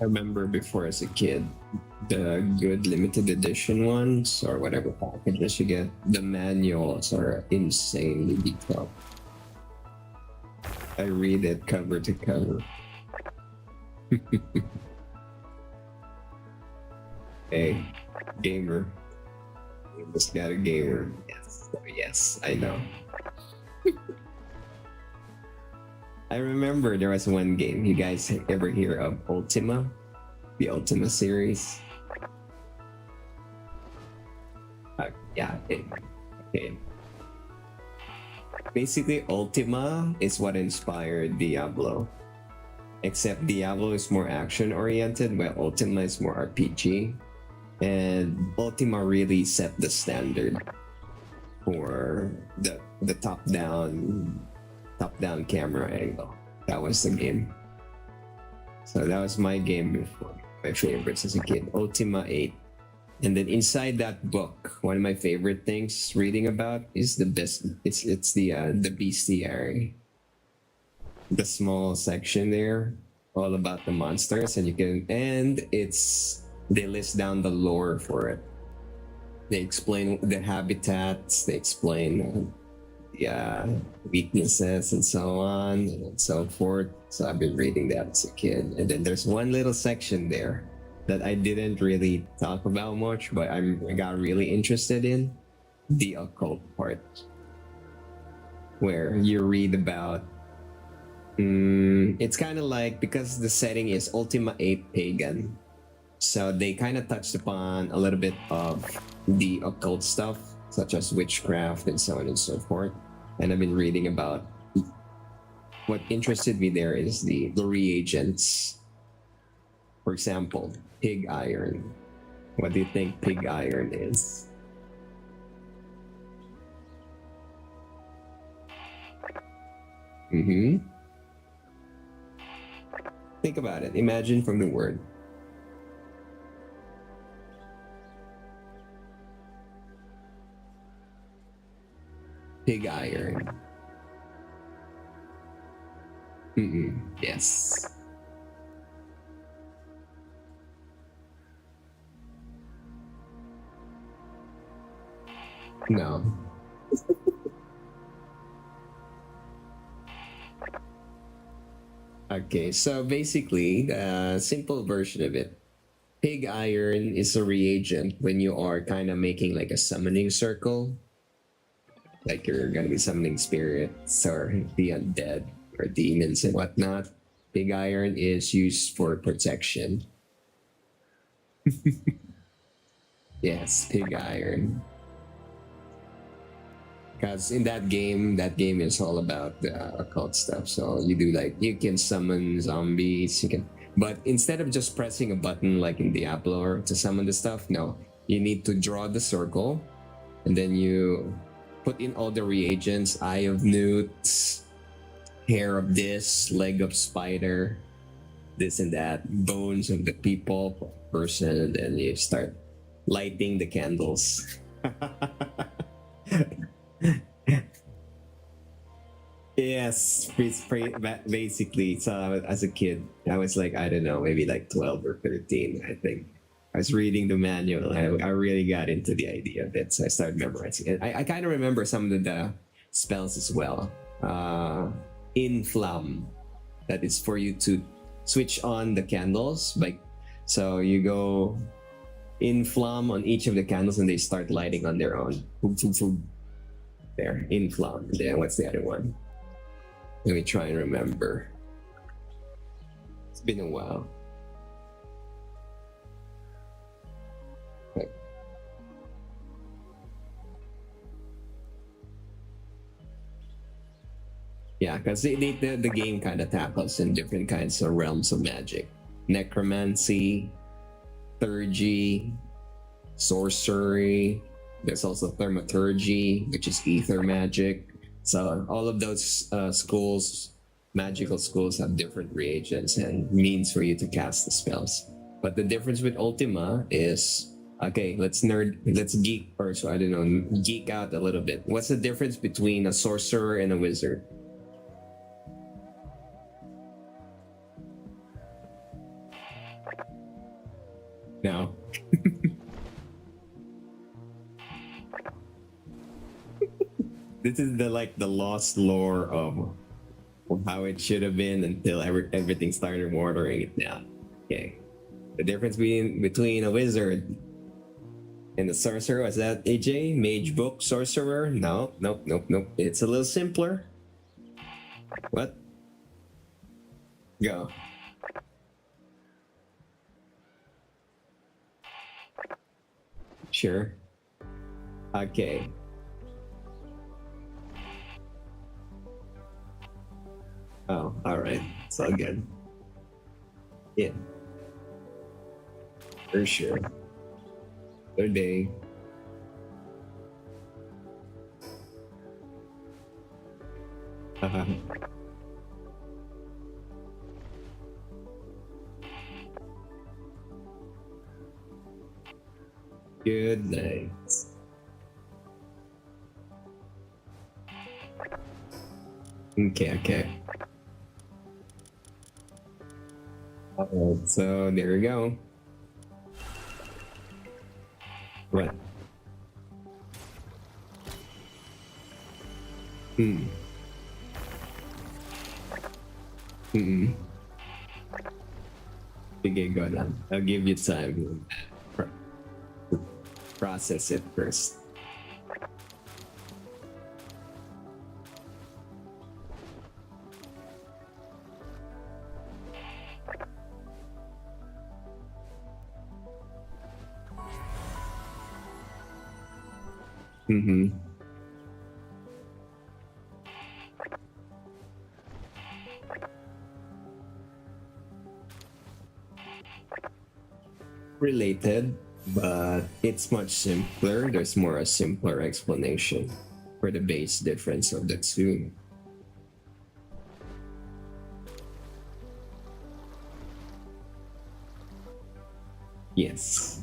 I remember before as a kid, the good limited edition ones or whatever packages you get, the manuals are insanely detailed. I read it cover to cover. Hey, gamer. You just got a gamer. Yes, yes, I know. I remember there was one game. You guys ever hear of Ultima? The Ultima series? Yeah. Okay. Basically, Ultima is what inspired Diablo. Except Diablo is more action-oriented, while Ultima is more RPG. And Ultima really set the standard for the top-down camera angle. That was the game. So that was my game before. My favorites as a kid. Ultima 8. And then inside that book, one of my favorite things reading about is the best. It's the bestiary. The small section there, all about the monsters, and they list down the lore for it. They explain the habitats. They explain weaknesses and so on and so forth. So I've been reading that as a kid. And then there's one little section there that I didn't really talk about much, but I got really interested in the occult part, where you read about. It's kind of like, because the setting is Ultima 8 pagan, so they kind of touched upon a little bit of the occult stuff, such as witchcraft and so on and so forth. And I've been reading about, what interested me there is the reagents. For example, pig iron. What do you think pig iron is? Think about it. Imagine from the word. Pig iron. Yes. No. Okay, so basically, the simple version of it. Pig iron is a reagent when you are kind of making like a summoning circle. Like you're gonna be summoning spirits or the undead or demons and whatnot. Pig iron is used for protection. Yes, pig iron. Because in that game is all about the occult stuff. So you can summon zombies, but instead of just pressing a button like in Diablo or to summon the stuff, no, you need to draw the circle, and then you put in all the reagents: eye of newts, hair of this, leg of spider, this and that, bones of the people person, and then you start lighting the candles. Yes, basically. So as a kid, I was like, I don't know, maybe like 12 or 13, I think. I was reading the manual. I really got into the idea of it, so I started memorizing it. I kind of remember some of the spells as well. Inflam, that is for you to switch on the candles. So you go inflam on each of the candles, and they start lighting on their own. There, influx. Yeah, what's the other one? Let me try and remember. It's been a while. Yeah, because the game kind of tackles in different kinds of realms of magic. Necromancy, theurgy, sorcery. There's also thaumaturgy, which is ether magic. So all of those schools, magical schools, have different reagents and means for you to cast the spells. But the difference with Ultima is, okay, let's geek, or so I don't know, geek out a little bit. What's the difference between a sorcerer and a wizard? No. This is the lost lore of how it should have been until everything started watering it down. Okay. The difference between a wizard and a sorcerer, was that AJ? Mage book sorcerer? No, nope. It's a little simpler. What? Go. Sure. Okay. Oh, all right. It's all good. Yeah. For sure. Good day. Good night. Okay. So there we go. What? Okay, go on. I'll give you time to process it first. Related, but it's much simpler. There's more a simpler explanation for the base difference of the two. Yes.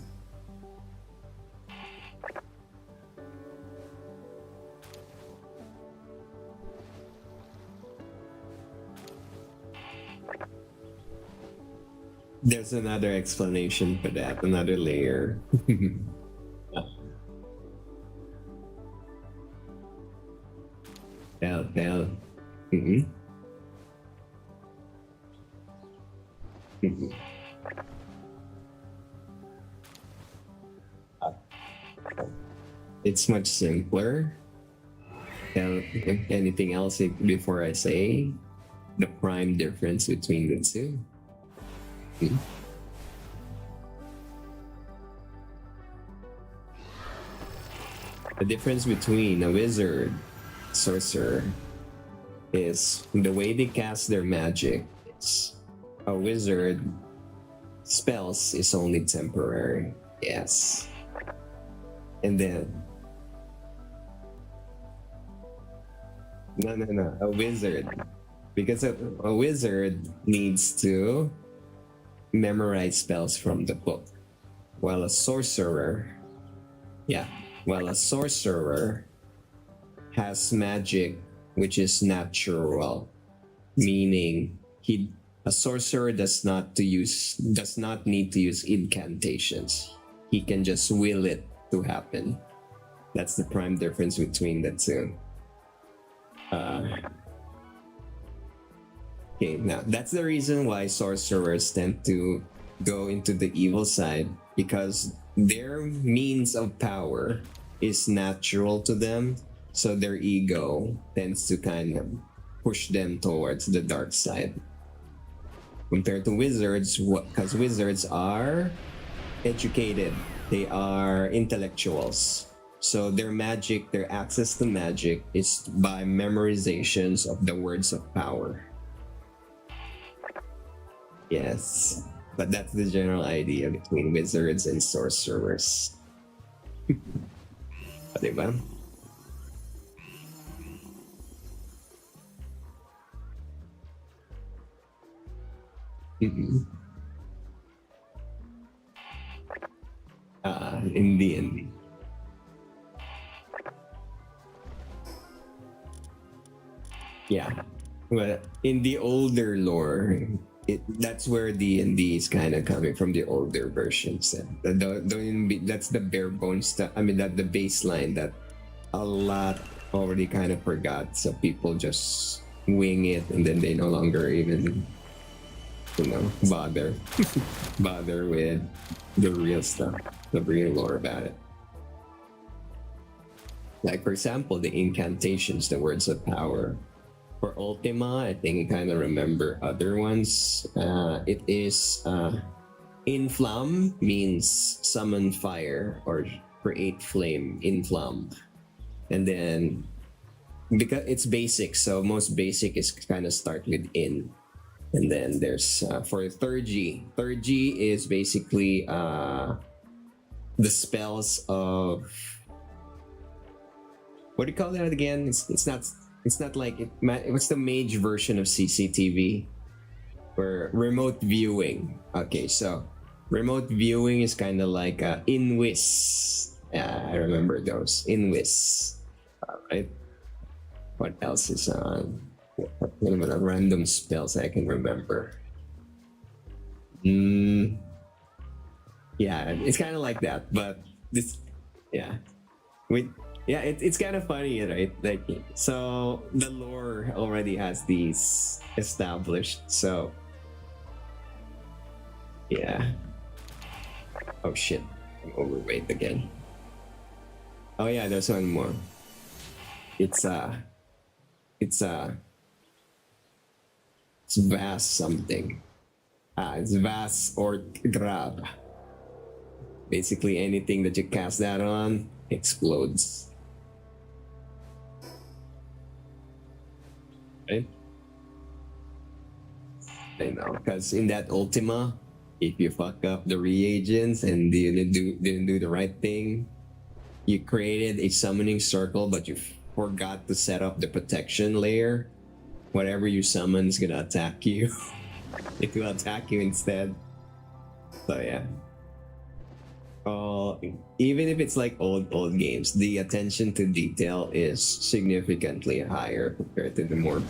There's another explanation for that, another layer. Tell. It's much simpler. Anything else before I say the prime difference between the two? The difference between a wizard, sorcerer, is the way they cast their magic. A wizard spells is only temporary. Yes. And then no. A wizard, because a wizard needs to memorize spells from the book, while a sorcerer has magic which is natural, meaning a sorcerer does not need to use incantations. He can just will it to happen. That's the prime difference between the two. Okay, now that's the reason why sorcerers tend to go into the evil side, because their means of power is natural to them, So their ego tends to kind of push them towards the dark side. Compared to wizards, because wizards are educated, they are intellectuals. So their magic, their access to magic is by memorizations of the words of power. Yes, but that's the general idea between wizards and sorcerers. Diba? Mm-hmm. In the end. Yeah. Well, in the older lore, that's where D and D is kind of coming from, the older versions. That's the bare bones stuff. I mean, that the baseline that a lot already kind of forgot. So people just wing it, and then they no longer even, bother bother with the real stuff, the real lore about it. Like for example, the incantations, the words of power. For Ultima, I think I kind of remember other ones. It is inflam means summon fire or create flame, inflam. And then because it's basic, so most basic is kind of start with in. And then there's for third G. Third G is basically the spells of, what do you call that again? It's not like what's the mage version of CCTV or remote viewing. Okay, so remote viewing is kind of like invis. Yeah, I remember those invis. Right. What else is on? Random spells I can remember. Yeah, it's kind of like that, but this, yeah, it's kind of funny, right? Like, so the lore already has these established. So, yeah. Oh shit, I'm overweight again. Oh yeah, there's one more. It's it's vast something. It's vast or grab. Basically, anything that you cast that on explodes. Right? I know, because in that Ultima, if you fuck up the reagents and didn't do the right thing, you created a summoning circle, but you forgot to set up the protection layer. Whatever you summon is gonna attack you. It will attack you instead. So yeah. Even if it's like old games, the attention to detail is significantly higher compared to the more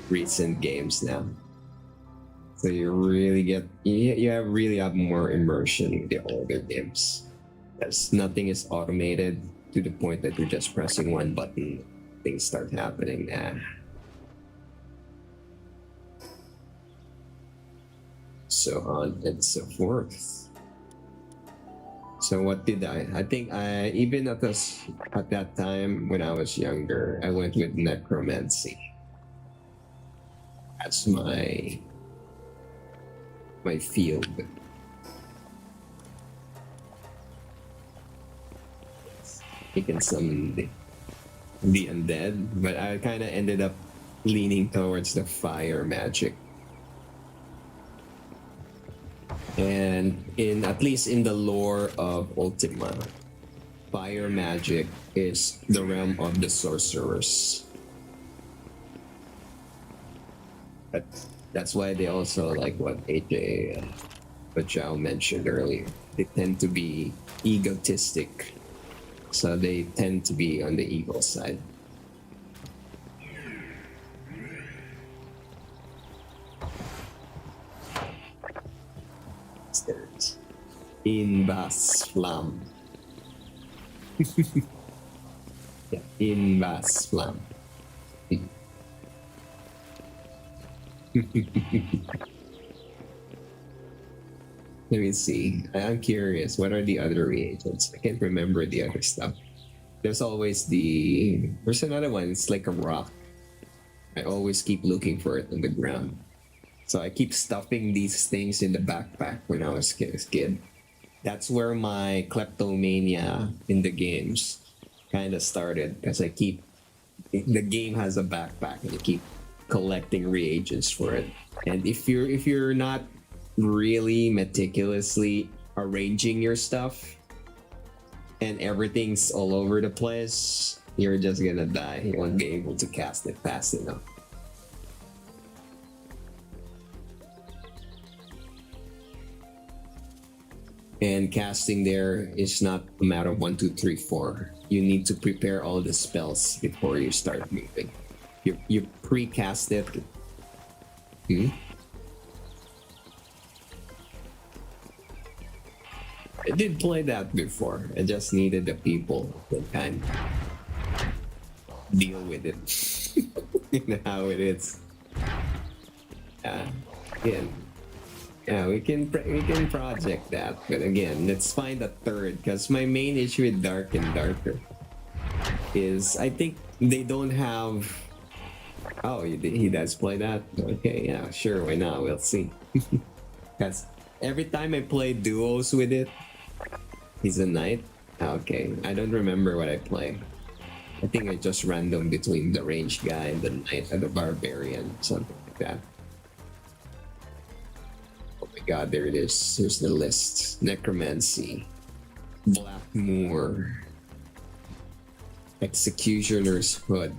recent games now. So you really really have more immersion in the older games, because nothing is automated to the point that you're just pressing one button, things start happening. So on and so forth. So what did I think I even at that time when I was younger, I went with necromancy. That's my field. You can summon the undead, but I kind of ended up leaning towards the fire magic. And in at least in the lore of Ultima, fire magic is the realm of the sorcerers. That's why they also, like what AJ Pachao mentioned earlier, they tend to be egotistic. So they tend to be on the evil side. Invas Flam. Yeah, Invas Flam. Let me see. I'm curious. What are the other reagents? I can't remember the other stuff. there's always there's another one. It's like a rock. I always keep looking for it on the ground. So I keep stuffing these things in the backpack when I was a kid. That's where my kleptomania in the games kind of started, because I keep the game has a backpack and you keep collecting reagents for it. And if you're not really meticulously arranging your stuff and everything's all over the place, you're just gonna die. You won't be able to cast it fast enough. And casting there is not a matter of 1, 2, 3, 4. You need to prepare all the spells before you start moving. You pre-cast it. I did play that before. I just needed the people that kind of deal with it. You know how it is. Yeah. Yeah, we can project that, but again, let's find a third. Because my main issue with Dark and Darker is I think they don't have. Oh, he does play that. Okay, yeah, sure, why not? We'll see. Because every time I play duos with it, he's a knight. Okay, I don't remember what I play. I think I just random between the ranged guy and the knight and the barbarian, something like that. Oh my god, there it is. Here's the list. Necromancy, Blackmoor, Executioner's Hood.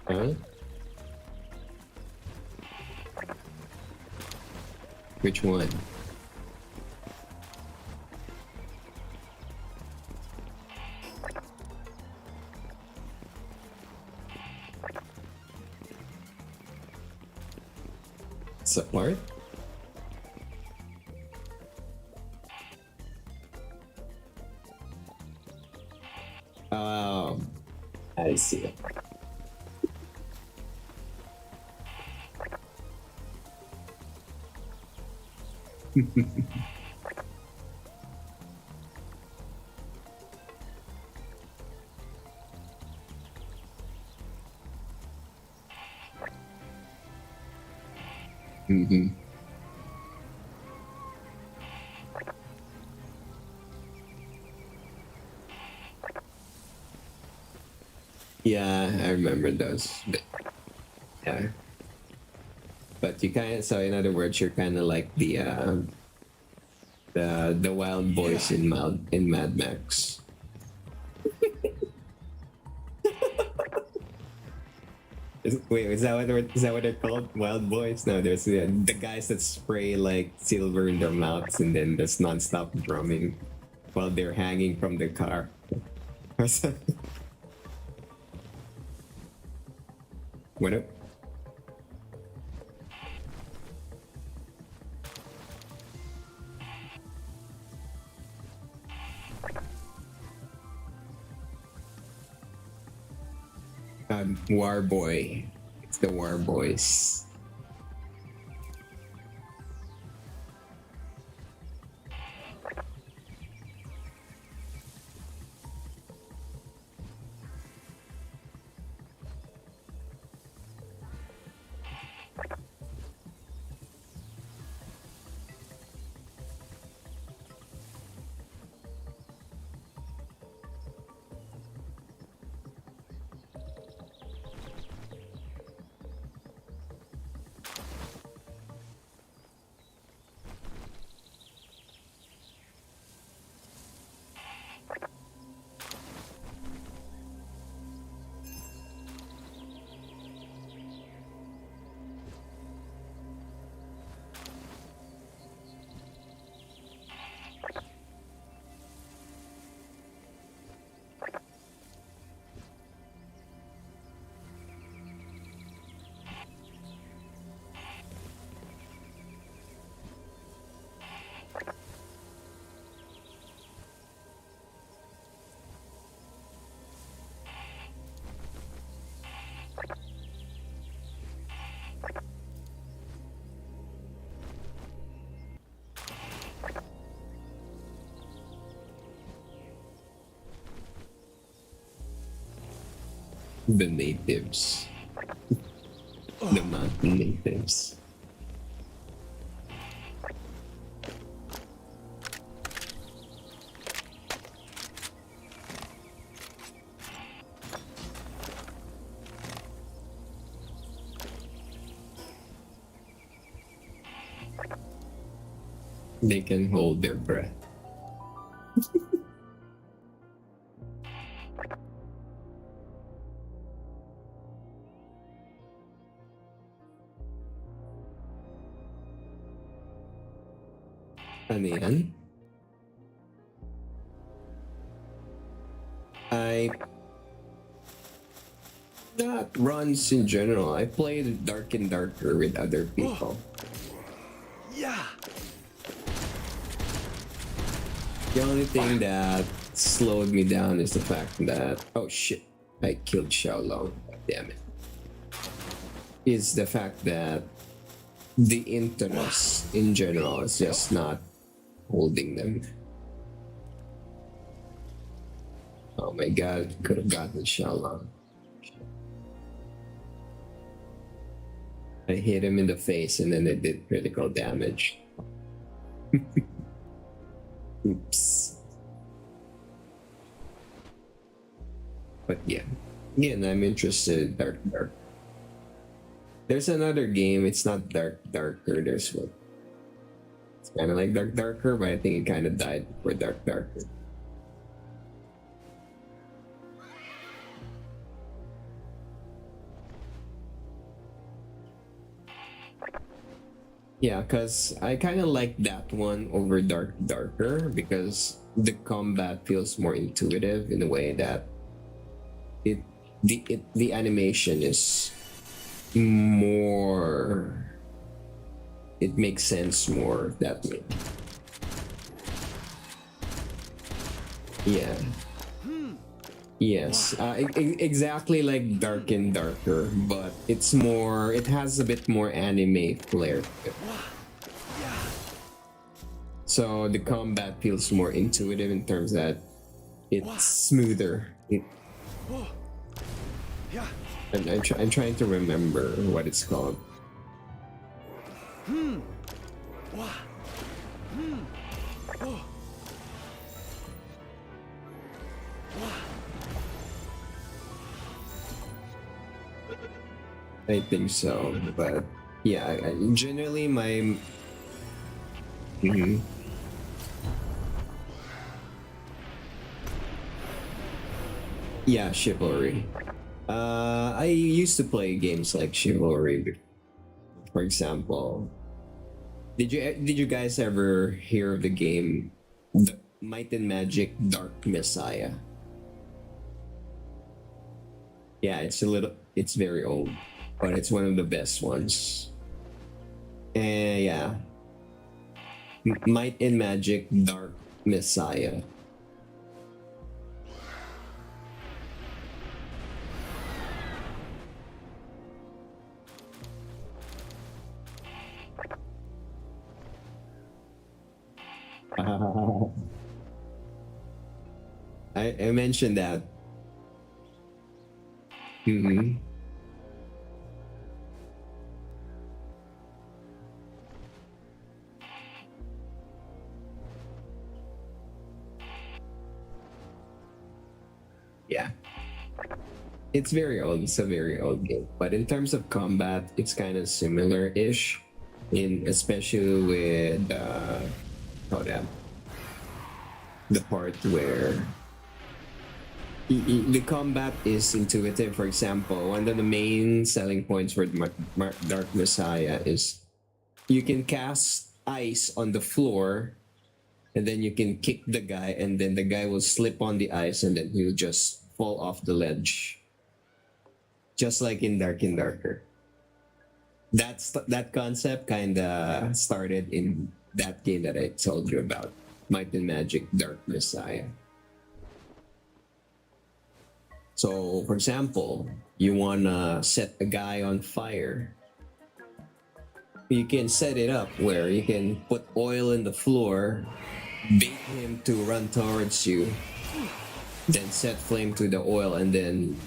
Huh? Which one? Support? Oh, I see. Mm-hmm. Yeah, I remember those. But, yeah. But you kind of, so in other words, you're kind of like the wild boys in Mad Max. Wait, is that what they're called? Wild boys? No, there's the guys that spray like silver in their mouths and then there's non-stop drumming while they're hanging from the car. Or something. What up? War Boy. It's the War Boys. The natives. The mountain natives. They can hold their breath. Ano yan? I not runs in general. I played Dark and Darker with other people. Yeah. The only thing that slowed me down is the fact that oh shit, I killed Xiaolong. God damn it. Is the fact that the interest in general is just not holding them. Oh my god, could have gotten Xiaolong. I hit him in the face and then it did critical damage. Oops. But yeah, again, I'm interested in Dark. There's another game, it's not Darker, there's one. It's kind of like Darker, but I think it kind of died for Darker. Yeah, because I kind of like that one over Darker because the combat feels more intuitive in a way that the animation is more, it makes sense more that way. Yeah. Yes, exactly like Dark and Darker, but it's more, it has a bit more anime flair to it. So the combat feels more intuitive in terms that it's smoother. I'm trying to remember what it's called. I think so, but yeah, generally my yeah, Chivalry. I used to play games like Chivalry. For example, did you guys ever hear of the game Might and Magic Dark Messiah? Yeah, it's very old, but it's one of the best ones. And yeah, Might and Magic Dark Messiah. I mentioned that. Yeah. It's very old. It's a very old game. But in terms of combat, it's kind of similar-ish. Especially with the part where the combat is intuitive. For example, one of the main selling points for Dark Messiah is you can cast ice on the floor and then you can kick the guy and then the guy will slip on the ice and then he'll just fall off the ledge. Just like in Dark and Darker. That concept kind of started in that game that I told you about, Might and Magic Dark Messiah. So, for example, you wanna set a guy on fire. You can set it up where you can put oil in the floor, bait him to run towards you, then set flame to the oil, and then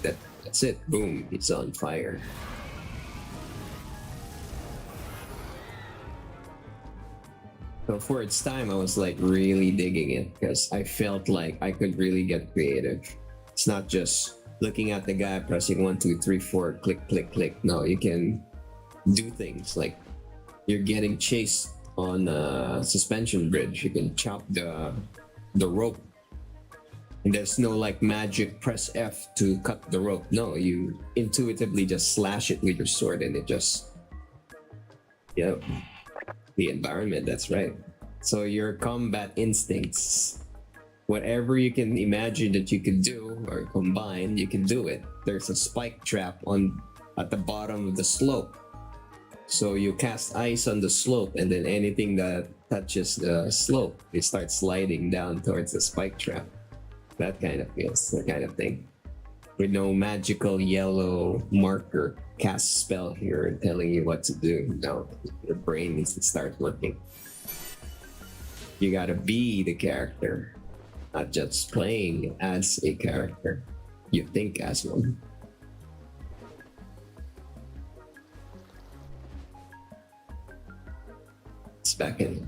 That's it. Boom. It's on fire. So for its time, I was like really digging it because I felt like I could really get creative. It's not just looking at the guy pressing 1, 2, 3, 4, click, click, click. No, you can do things like you're getting chased on a suspension bridge. You can chop the rope, and there's no like magic press F to cut the rope. No, you intuitively just slash it with your sword, and it just the environment. That's right. So your combat instincts, whatever you can imagine that you can do or combine, you can do it. There's a spike trap on at the bottom of the slope. So you cast ice on the slope, and then anything that touches the slope, it starts sliding down towards the spike trap. That kind of feels, that kind of thing. With no magical yellow marker cast spell here telling you what to do. No, your brain needs to start working. You gotta be the character, not just playing as a character. You think as one. It's back in.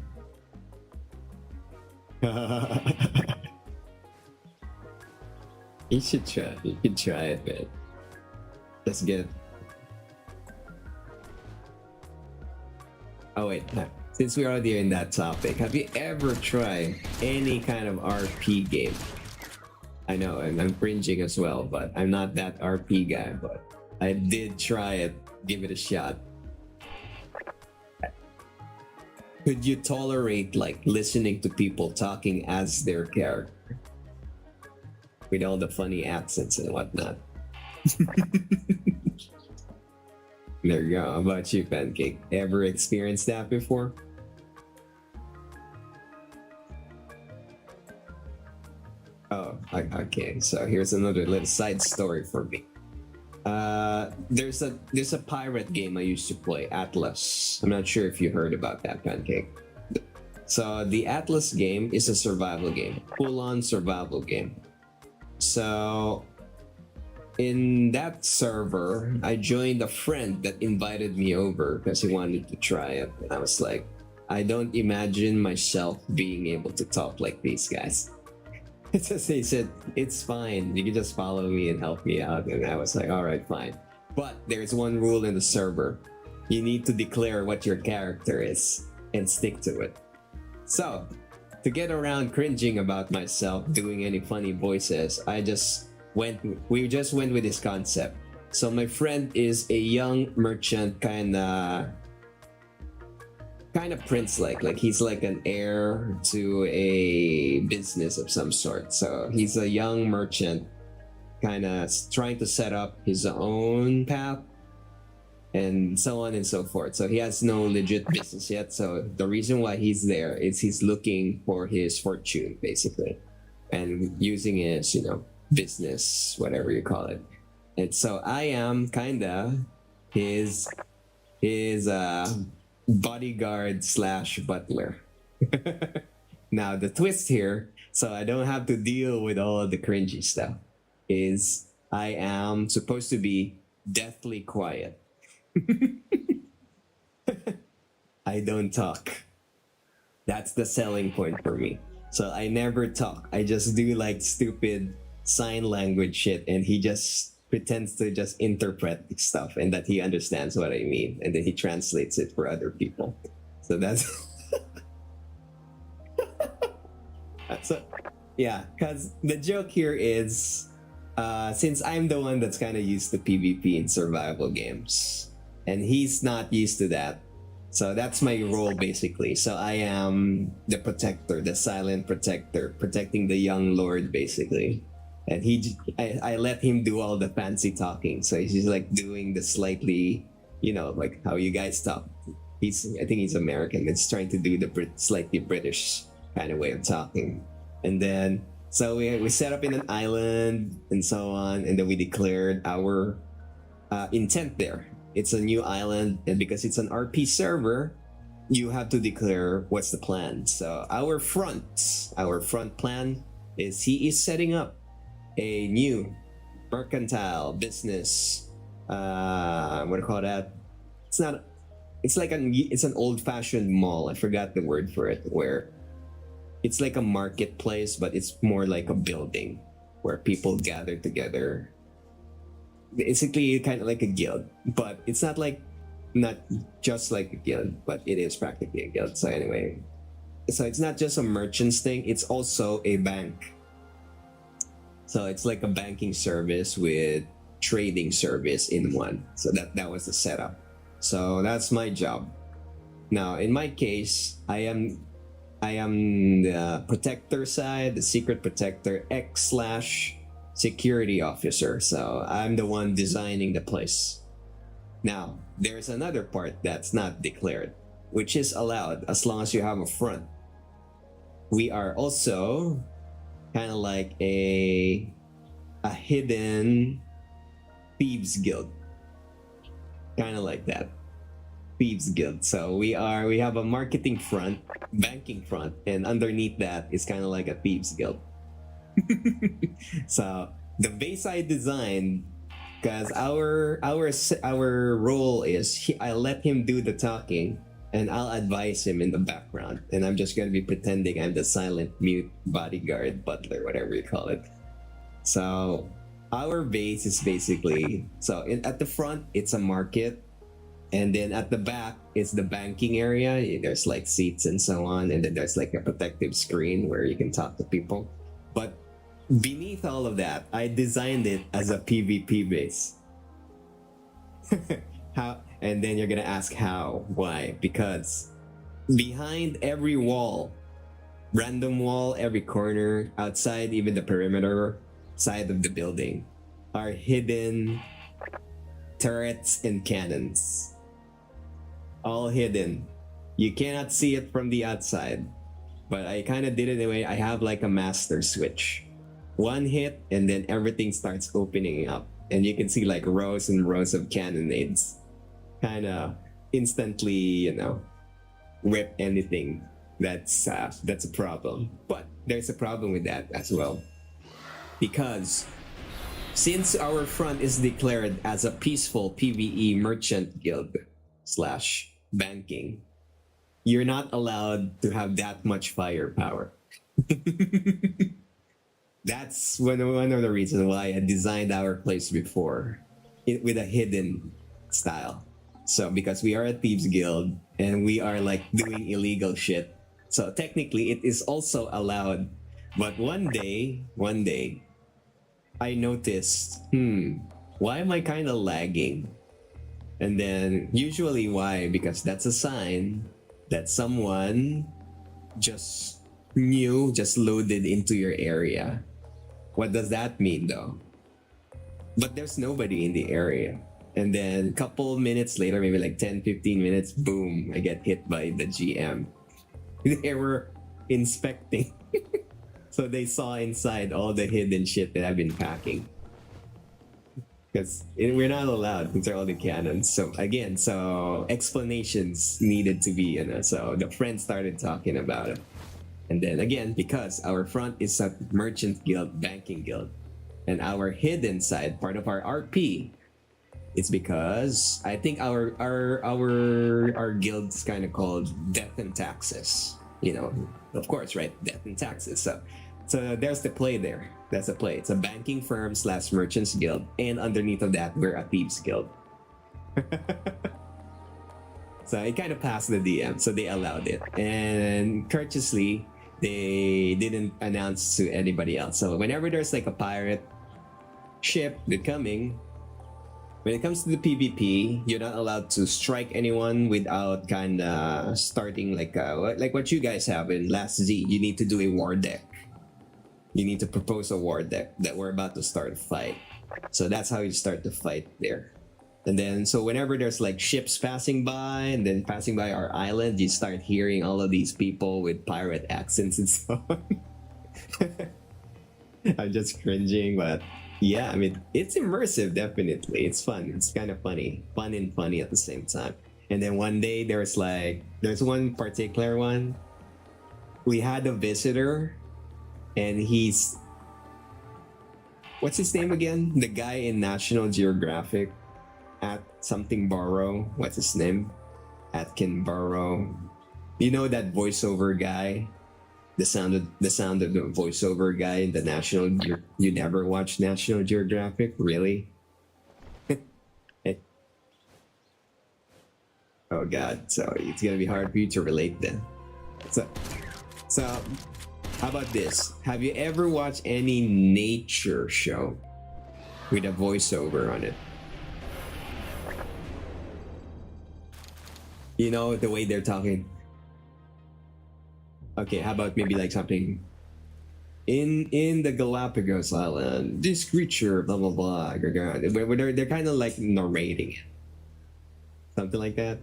You should try. You could try it, man. Let's get. Oh wait, since we're already in that topic, have you ever tried any kind of RP game? I know I'm cringing as well, but I'm not that RP guy. But I did try it. Give it a shot. Could you tolerate like listening to people talking as their character? With all the funny accents and whatnot. There you go. How about you, Pancake? Ever experienced that before? Oh, okay. So here's another little side story for me. There's a pirate game I used to play, Atlas. I'm not sure if you heard about that, Pancake. So the Atlas game is a survival game, full-on survival game. So in that server, I joined a friend that invited me over because he wanted to try it. And I was like, I don't imagine myself being able to talk like these guys. It's just, he said, it's fine. You can just follow me and help me out. And I was like, all right, fine. But there's one rule in the server. You need to declare what your character is and stick to it. So to get around cringing about myself doing any funny voices, we just went with this concept. So my friend is a young merchant, kind of prince-like he's like an heir to a business of some sort. So he's a young merchant, kind of trying to set up his own path and so on and so forth. So he has no legit business yet. So the reason why he's there is he's looking for his fortune, basically, and using his, business, whatever you call it. And so I am kind of his bodyguard slash butler. Now the twist here, so I don't have to deal with all of the cringy stuff, is I am supposed to be deathly quiet. I don't talk. That's the selling point for me. So I never talk. I just do like stupid sign language shit, and he just pretends to just interpret stuff and that he understands what I mean, and then he translates it for other people. So that's so yeah, because the joke here is since I'm the one that's kind of used to PvP in survival games and he's not used to that, so that's my role basically. So I am the protector, the silent protector, protecting the young lord basically. And I let him do all the fancy talking. So he's just like doing the slightly, like how you guys talk. I think he's American. It's trying to do the slightly British kind of way of talking. And then, so we set up in an island and so on. And then we declared our intent there. It's a new island. And because it's an RP server, you have to declare what's the plan. So our front plan is he is setting up a new mercantile business. What do you call that? It's not. It's like it's an old-fashioned mall. I forgot the word for it. Where it's like a marketplace, but it's more like a building where people gather together. Basically, kind of like a guild, but it's not just like a guild, but it is practically a guild. So anyway, so it's not just a merchants thing; it's also a bank. So it's like a banking service with trading service in one. So that was the setup. So that's my job. Now, in my case, I am the protector side, the secret protector X slash security officer. So I'm the one designing the place. Now, there's another part that's not declared, which is allowed as long as you have a front. We are also kind of like a hidden thieves guild. Kind of like that. Thieves guild. So we have a marketing front, banking front, and underneath that is kind of like a thieves guild. So the base I designed, because our role is I let him do the talking and I'll advise him in the background, and I'm just gonna be pretending I'm the silent mute bodyguard, butler, whatever you call it. So our base is basically at the front it's a market, and then at the back is the banking area. There's like seats and so on, and then there's like a protective screen where you can talk to people. But beneath all of that, I designed it as a PvP base. How? And then you're gonna ask how? Why? Because behind every wall, random wall, every corner, outside even the perimeter side of the building, are hidden turrets and cannons. All hidden. You cannot see it from the outside. But I kind of did it in a way I have like a master switch. One hit and then everything starts opening up. And you can see like rows and rows of cannonades. Kind of instantly, rip anything that's a problem. But there's a problem with that as well. Because since our front is declared as a peaceful PvE merchant guild slash banking, you're not allowed to have that much firepower. That's one of the reasons why I designed our place before with a hidden style. So because we are a thieves guild and we are like doing illegal shit, so technically it is also allowed. But one day, I noticed, why am I kind of lagging? And then usually why? Because that's a sign that someone just loaded into your area. What does that mean though? But there's nobody in the area. And then a couple minutes later, maybe like 10-15 minutes, boom, I get hit by the GM. They were inspecting. So they saw inside all the hidden shit that I've been packing. Because we're not allowed to throw all the cannons. So again, explanations needed to be, so the friends started talking about it. And then again, because our front is a merchant guild, banking guild, and our hidden side, part of our RP, it's because I think our guild's kind of called Death and Taxes. Of course, right? Death and Taxes. So there's the play there. That's a play. It's a banking firm / merchants guild, and underneath of that, we're a thieves guild. So it kind of passed the DM, so they allowed it, and courteously, they didn't announce to anybody else. So whenever there's like a pirate ship coming, when it comes to the PvP, you're not allowed to strike anyone without kind of starting like what you guys have in Last Z. You need to do a war deck. You need to propose a war deck that we're about to start a fight. So that's how you start the fight there. And then, so whenever there's like ships passing by and then passing by our island, you start hearing all of these people with pirate accents and so on. I'm just cringing, but yeah, I mean, it's immersive, definitely. It's fun. It's kind of funny. Fun and funny at the same time. And then one day there's one particular one. We had a visitor and he's what's his name again? The guy in National Geographic at something Burrow. What's his name? Atkin Burrow. You know that voiceover guy? The sound of the voiceover guy in the National. You never watched National Geographic, really? Oh God! So it's gonna be hard for you to relate then. So how about this? Have you ever watched any nature show with a voiceover on it? You know the way they're talking. Okay, how about maybe like something in the Galapagos Island, this creature, blah blah blah. Where they're kind of like narrating it, something like that.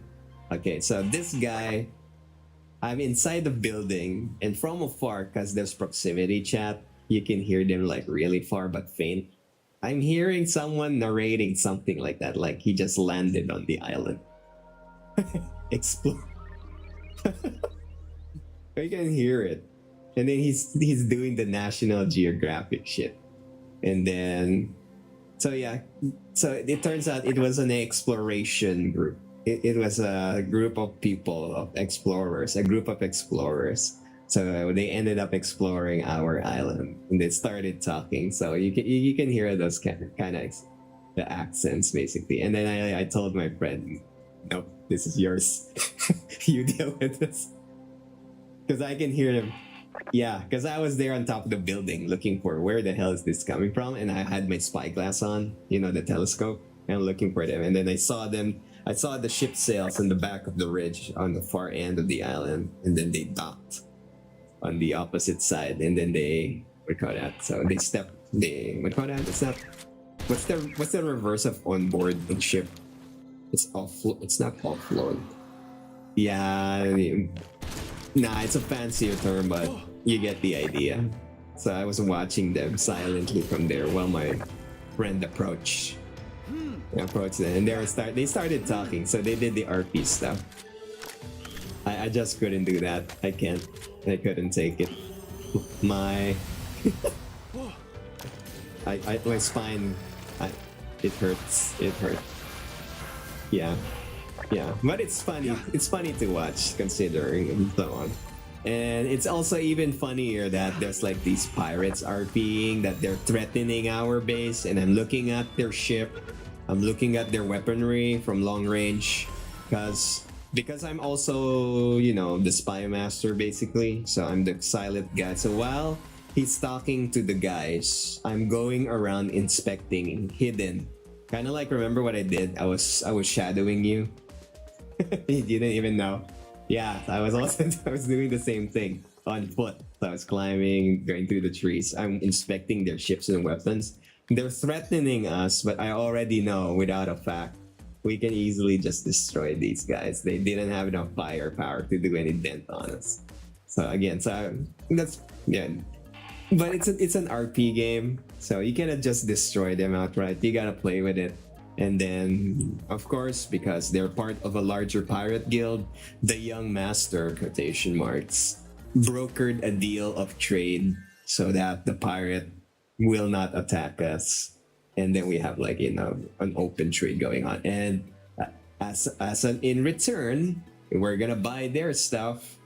Okay, so this guy, I'm inside the building, and from afar, because there's proximity chat, you can hear them like really far but faint. I'm hearing someone narrating something like that, like he just landed on the island. Explore. I can hear it. And then he's doing the National Geographic shit. And then so yeah. So it turns out it was an exploration group. It was a group of people, of explorers, a group of explorers. So they ended up exploring our island and they started talking. So you can hear those kind of the accents basically. And then I told my friend, nope, this is yours. You deal with this. Because I can hear them. Yeah, because I was there on top of the building looking for where the hell is this coming from, and I had my spyglass on, you know, the telescope, and I'm looking for them. And then I saw them. I saw the ship sails in the back of the ridge on the far end of the island, and then they docked on the opposite side, and then they what call that? So they stepped. They what call that? It's not. What's the reverse of on board the ship? It's off. It's not offload. Yeah. Nah, it's a fancier term, but you get the idea. So I was watching them silently from there while my friend approached them, and they started talking. So they did the RP stuff. I just couldn't do that. I couldn't take it. My my spine, it hurts. It hurt. Yeah. Yeah, but it's funny. It's funny to watch, considering and so on. And it's also even funnier that there's like these pirates RPing, that they're threatening our base, and I'm looking at their ship. I'm looking at their weaponry from long range, because I'm also, you know, the spy master basically. So I'm the silent guy. So while he's talking to the guys, I'm going around inspecting hidden. Kind of like, remember what I did? I was shadowing you. You didn't even know. Yeah, I was doing the same thing on foot. So I was climbing, going through the trees. I'm inspecting their ships and weapons. They're threatening us, but I already know without a fact we can easily just destroy these guys. They didn't have enough firepower to do any dent on us. So again, that's yeah. But it's an RP game, so you cannot just destroy them outright. You gotta play with it. And then, of course, because they're part of a larger pirate guild, the young master, quotation marks, brokered a deal of trade so that the pirate will not attack us. And then we have, like, you know, an open trade going on. And in return, we're gonna buy their stuff.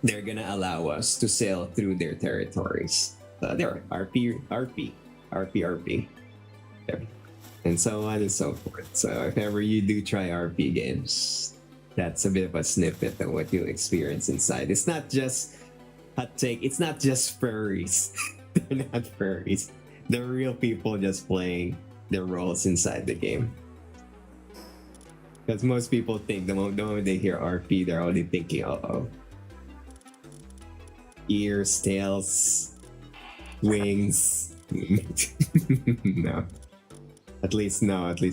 They're gonna allow us to sail through their territories. So there, RP. There. And so on and so forth. So if ever you do try RP games, that's a bit of a snippet of what you'll experience inside. It's not just hot take. It's not just furries. They're not furries. They're real people just playing their roles inside the game. Because most people think the moment they hear RP, they're already thinking, uh-oh. Ears, tails, wings. No. At least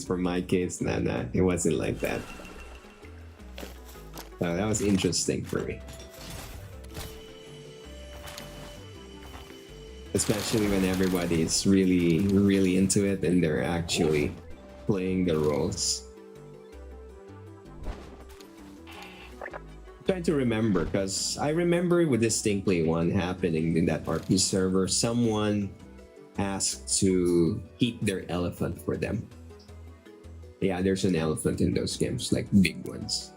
for my case, nah, it wasn't like that. So that was interesting for me. Especially when everybody is really, really into it and they're actually playing the roles. Trying to remember, because I remember with distinctly one happening in that RP server. Someone asked to keep their elephant for them. Yeah, there's an elephant in those games, like big ones.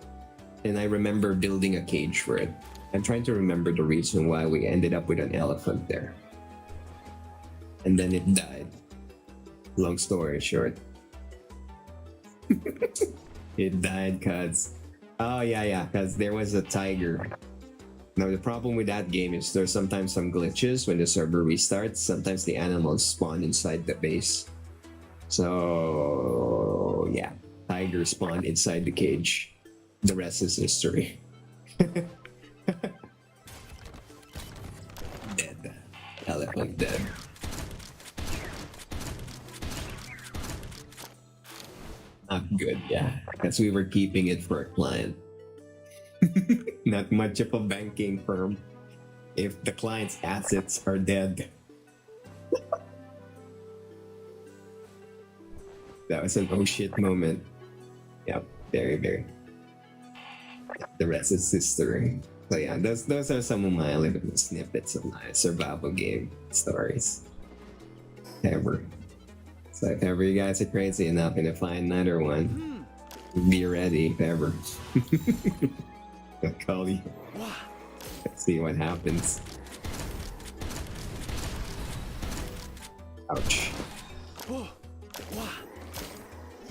And I remember building a cage for it. I'm trying to remember the reason why we ended up with an elephant there. And then it died. Long story short. It died because... Oh, yeah, because there was a tiger. Now, the problem with that game is there's sometimes some glitches when the server restarts. Sometimes the animals spawn inside the base. So, yeah. Tiger spawned inside the cage. The rest is history. Dead. Elephant dead. Not good, yeah. Because we were keeping it for a client. Not much of a banking firm if the client's assets are dead. That was an oh shit moment. Yep, very. The rest is history. So yeah, those are some of my little snippets of my survival game stories. Ever. So if ever you guys are crazy enough and to find another one, be ready if ever. I'll call you. Let's see what happens. Ouch.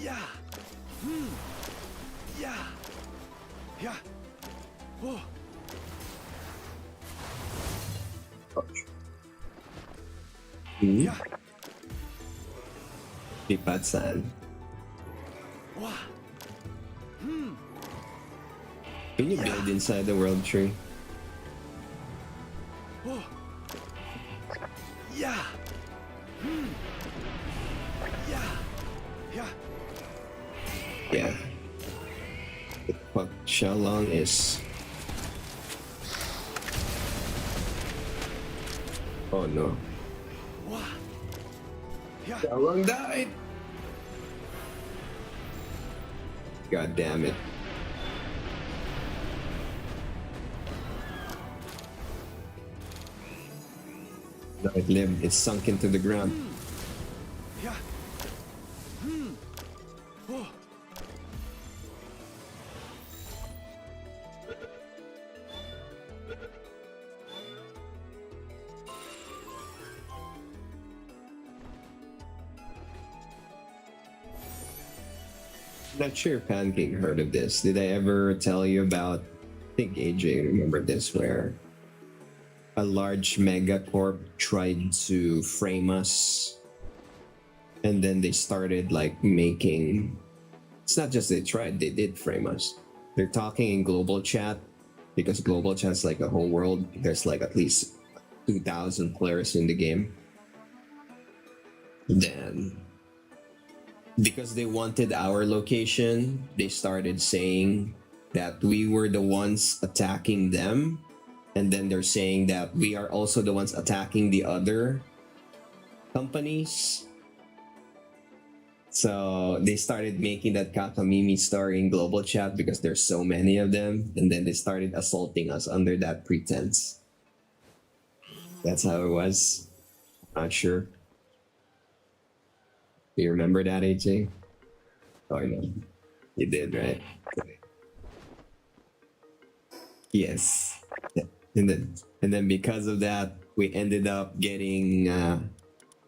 Yeah. Yeah. Yeah. Ouch. Yeah. Lipat-san. Can you build inside the world tree? Yeah. Yeah. Yeah. Yeah. The fuck Xiaolong is... Oh no. Yeah. Xiaolong died! God damn it. No, it lived. It sunk into the ground. Yeah. Not sure if Pancake heard of this. Did I ever tell you about, I think AJ remember this, where a large megacorp tried to frame us, and then they started like making... It's not just they tried, they did frame us. They're talking in global chat, because global chat's like a whole world. There's like at least 2,000 players in the game. Then, because they wanted our location, they started saying that we were the ones attacking them, and then they're saying that we are also the ones attacking the other companies. So they started making that Kakamimi story in global chat because there's so many of them, and then they started assaulting us under that pretense. That's how it was. Not sure. Do you remember that, AJ? Oh no, you did, right? Yes. And then because of that, we ended up getting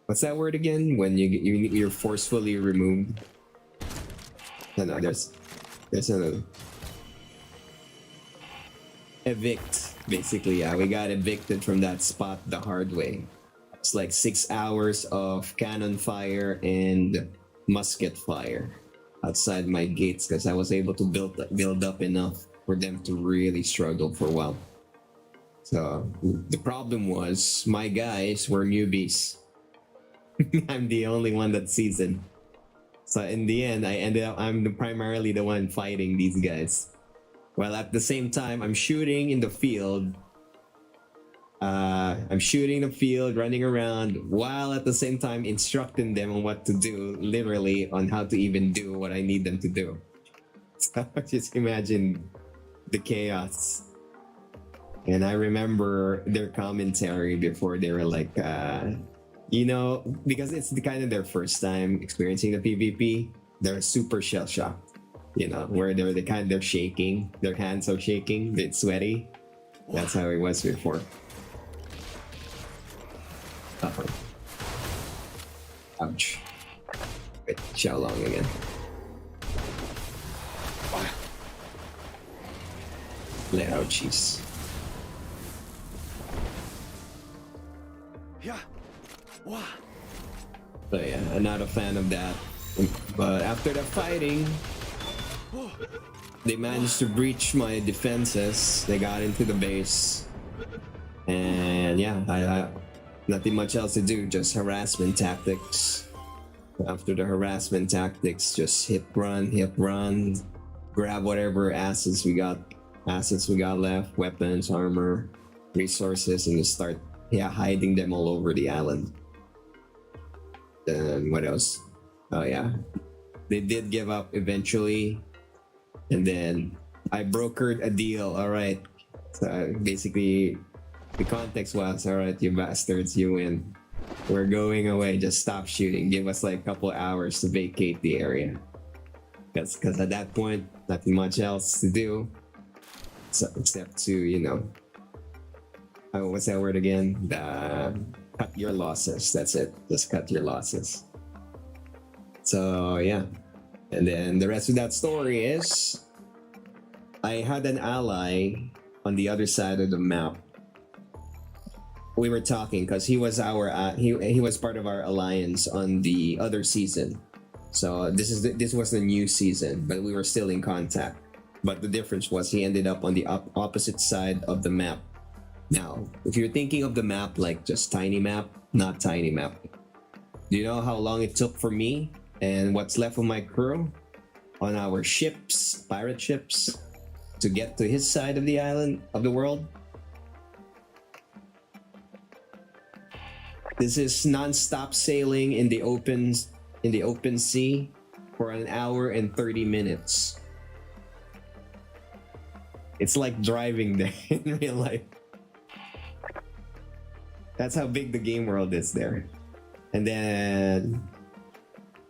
what's that word again? When you're forcefully removed. No, there's another. Evict, basically. Yeah, we got evicted from that spot the hard way. It's like 6 hours of cannon fire and musket fire outside my gates because I was able to build up enough for them to really struggle for a while. So the problem was my guys were newbies. I'm the only one that's seasoned. So in the end, I'm primarily the one fighting these guys. While at the same time, I'm shooting in the field. Running around, while at the same time instructing them on what to do, literally on how to even do what I need them to do. So just imagine the chaos. And I remember their commentary before. They were like, You know, because it's the kind of their first time experiencing the PvP, they're super shell shocked. You know, where they're shaking, their hands are shaking, it's sweaty. That's how it was before. Uh-oh. Ouch. Wait, Xiaolong again. Ouchies. Yeah. Wow. So yeah, I'm not a fan of that. But after the fighting, they managed to breach my defenses. They got into the base. And yeah, I nothing much else to do, just harassment tactics. After the harassment tactics, just hit run, grab whatever assets we got left, weapons, armor, resources, and just start hiding them all over the island. Then what else? Oh yeah, they did give up eventually, and then I brokered a deal. All right, so basically the context was, all right, you bastards, you win. We're going away. Just stop shooting. Give us like a couple hours to vacate the area. Because at that point, nothing much else to do, so, except to, you know, what's that word again? Cut your losses. That's it. Just cut your losses. So yeah, and then the rest of that story is, I had an ally on the other side of the map. We were talking because he was he was part of our alliance on the other season. So this was the new season, but we were still in contact. But the difference was he ended up on the opposite side of the map. Now, if you're thinking of the map like just tiny map, not tiny map. Do you know how long it took for me and what's left of my crew on our ships, pirate ships, to get to his side of the island, of the world? This is non-stop sailing in the open sea for an hour and 30 minutes. It's like driving there in real life. That's how big the game world is there. And then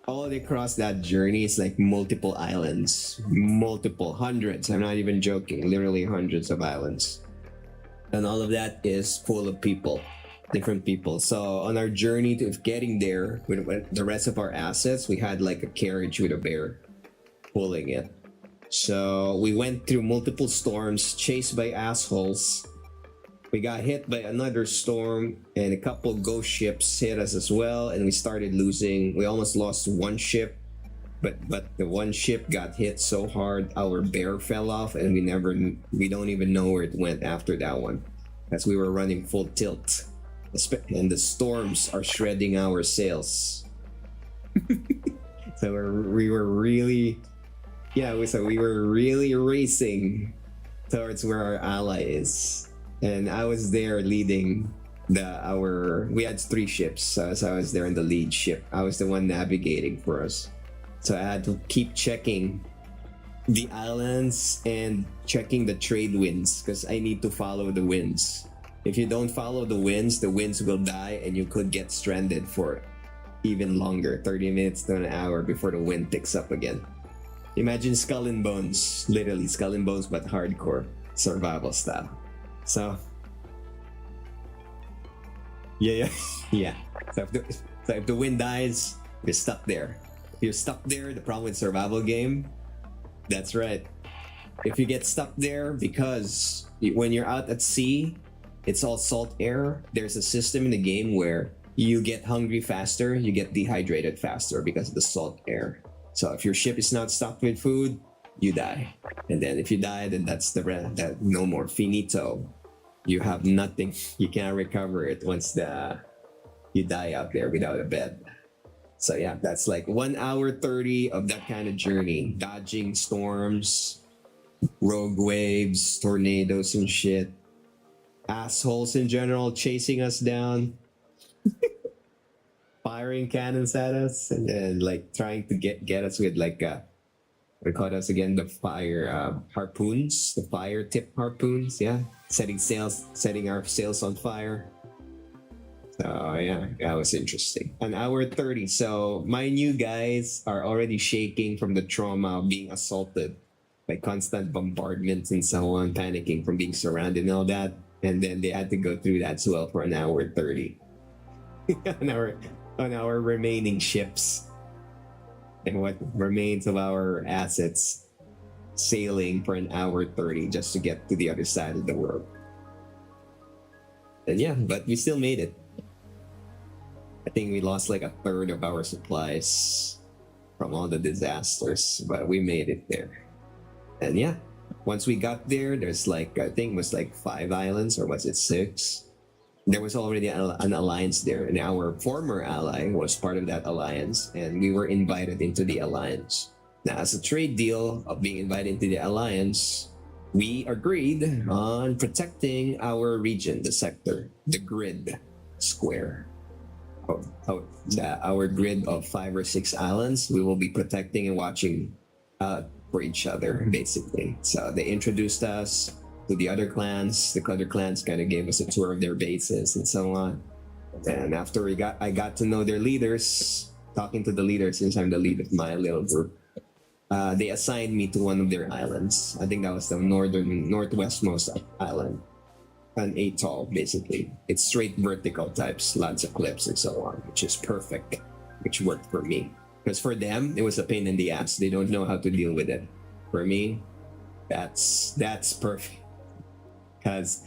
all across that journey is like multiple islands, multiple hundreds. I'm not even joking, literally hundreds of islands. And all of that is full of people. Different people. So on our journey to getting there with the rest of our assets, we had like a carriage with a bear pulling it. So we went through multiple storms, chased by assholes. We got hit by another storm, and a couple ghost ships hit us as well, and we started losing. We almost lost one ship, but the one ship got hit so hard our bear fell off, and we don't even know where it went after that one, as we were running full tilt. And the storms are shredding our sails. So we were really racing towards where our ally is, and I was there leading we had 3 ships, so I was there in the lead ship. I was the one navigating for us, so I had to keep checking the islands and checking the trade winds, because I need to follow the winds. If you don't follow the winds will die, and you could get stranded for even longer, 30 minutes to an hour before the wind picks up again. Imagine Skull and Bones, literally Skull and Bones, but hardcore survival style. So yeah. So if the wind dies, you're stuck there. If you're stuck there, the problem with survival game, that's right. If you get stuck there, because when you're out at sea, it's all salt air. There's a system in the game where you get hungry faster, you get dehydrated faster because of the salt air. So if your ship is not stocked with food, you die. And then if you die, then that's that no more, finito. You have nothing. You can't recover it once you die out there without a bed. So yeah, that's like 1 hour 30 of that kind of journey, dodging storms, rogue waves, tornadoes and shit. Assholes in general chasing us down, firing cannons at us, and then like trying to get us with like what called us again, the fire harpoons, the fire tip harpoons. Yeah, setting our sails on fire. So yeah, that was interesting. An hour 30. So my new guys are already shaking from the trauma of being assaulted by constant bombardments and so on, panicking from being surrounded and all that. And then they had to go through that as well for an hour 30 on our remaining ships and what remains of our assets, sailing for an hour 30 just to get to the other side of the world. And yeah, but we still made it. I think we lost like a third of our supplies from all the disasters, but we made it there. And yeah, once we got there, there's like, I think it was like 5 islands, or was it 6? There was already an alliance there, and our former ally was part of that alliance, and we were invited into the alliance. Now, as a trade deal of being invited into the alliance, we agreed on protecting our region, the sector, the grid square. Our grid of 5 or 6 islands, we will be protecting and watching for each other, basically. So they introduced us to the other clans. The other clans kind of gave us a tour of their bases and so on. And after I got to know their leaders, talking to the leaders, since I'm the lead of my little group, they assigned me to one of their islands. I think that was the northwestmost island, an atoll, basically. It's straight vertical types, lots of cliffs and so on, which is perfect, which worked for me. Because for them, it was a pain in the ass. They don't know how to deal with it. For me, that's perfect. Because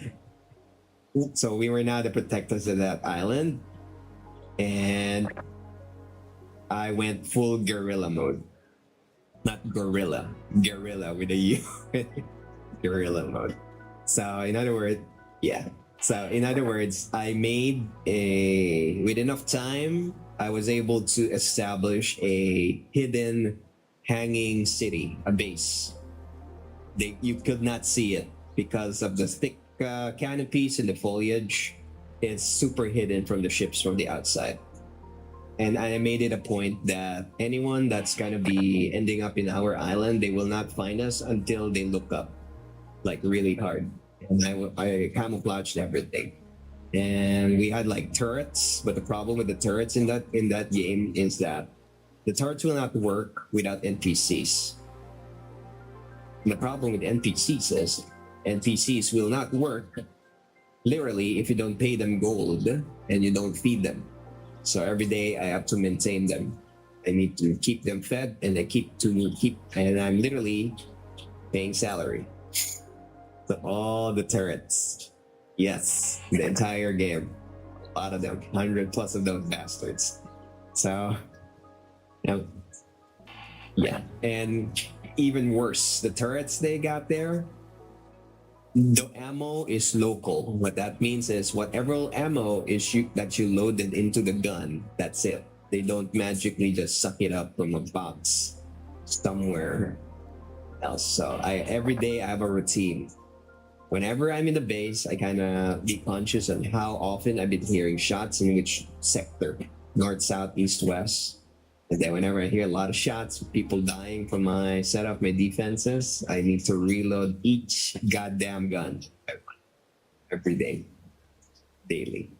so we were now the protectors of that island, and I went full guerrilla mode. Not gorilla, guerrilla with a U. Guerrilla mode. So in other words, yeah. So in other words, I made with enough time, I was able to establish a hidden hanging city, a base. You could not see it because of the thick canopies and the foliage. It's super hidden from the ships from the outside. And I made it a point that anyone that's gonna be ending up in our island, they will not find us until they look up, like really hard. And I camouflaged everything. And we had like turrets, but the problem with the turrets in that game is that the turrets will not work without NPCs. And the problem with NPCs is NPCs will not work literally if you don't pay them gold and you don't feed them. So every day I have to maintain them. I need to keep them fed, and and I'm literally paying salary. So all the turrets, yes, the entire game, a lot of them, 100 plus of those bastards. So, yeah, and even worse, the turrets they got there, the ammo is local. What that means is whatever ammo is that you loaded into the gun, that's it. They don't magically just suck it up from a box somewhere else. So every day I have a routine. Whenever I'm in the base, I kind of be conscious of how often I've been hearing shots in which sector, north, south, east, west. And then whenever I hear a lot of shots, people dying from my setup, my defenses, I need to reload each goddamn gun every day, daily.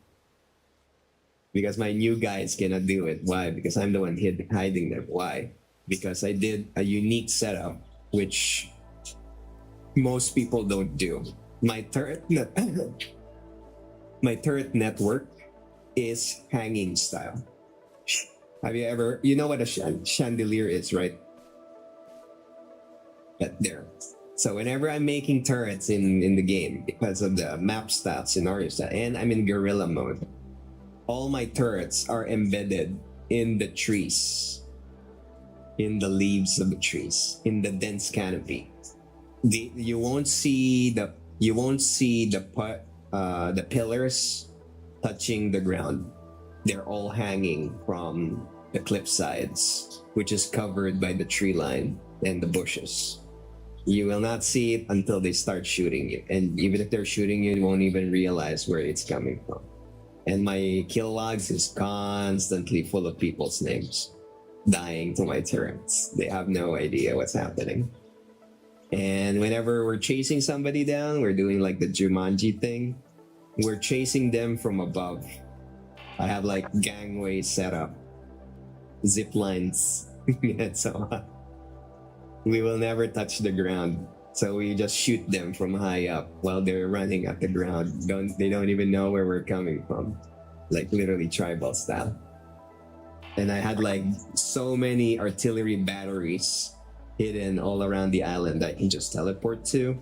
Because my new guys cannot do it. Why? Because I'm the one hiding them. Why? Because I did a unique setup, which most people don't do. My turret network is hanging style. Have you ever, you know what a chandelier is, right? There. So whenever I'm making turrets in the game, because of the map style, scenario style, and I'm in guerrilla mode, all my turrets are embedded in the trees, in the leaves of the trees, in the dense canopy. You won't see the pillars touching the ground. They're all hanging from the cliff sides, which is covered by the tree line and the bushes. You will not see it until they start shooting you. And even if they're shooting you, you won't even realize where it's coming from. And my kill logs is constantly full of people's names dying to my turrets. They have no idea what's happening. And whenever we're chasing somebody down, we're doing like the Jumanji thing. We're chasing them from above. I have like gangways set up, zip lines, and so on. We will never touch the ground. So we just shoot them from high up while they're running at the ground. They don't even know where we're coming from. Like literally tribal style. And I had like so many artillery batteries hidden all around the island that I can just teleport to.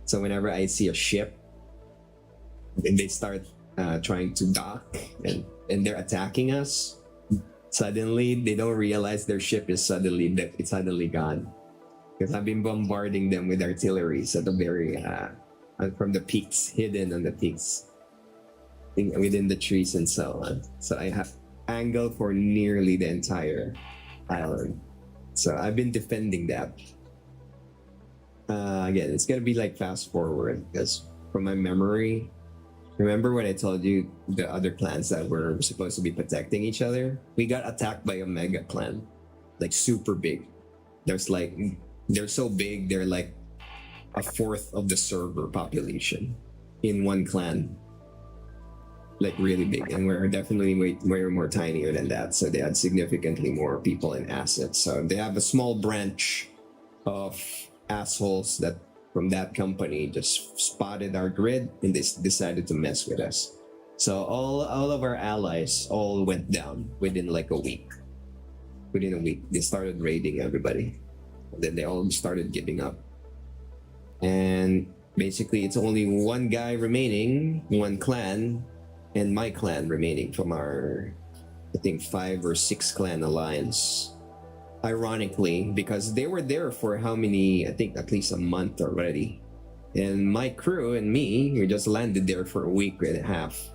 So whenever I see a ship and they start trying to dock and they're attacking us, suddenly they don't realize their ship is suddenly gone. Because I've been bombarding them with artilleries at the very from the peaks, hidden on the peaks, within the trees and so on. So I have angle for nearly the entire island. So I've been defending that. Again, it's gonna be like fast forward because from my memory, remember when I told you the other clans that were supposed to be protecting each other? We got attacked by a mega clan, like super big. They're so big, they're like a fourth of the server population in one clan. Like really big, and we're definitely way more tinier than that. So they had significantly more people and assets. So they have a small branch of assholes that from that company just spotted our grid and they decided to mess with us. So all of our allies all went down within like a week. Within a week, they started raiding everybody. Then they all started giving up. And basically, it's only one guy remaining, one clan, and my clan remaining from our, I think, 5 or 6 clan alliance. Ironically, because they were there for how many, I think at least a month already. And my crew and me, we just landed there for a week and a half.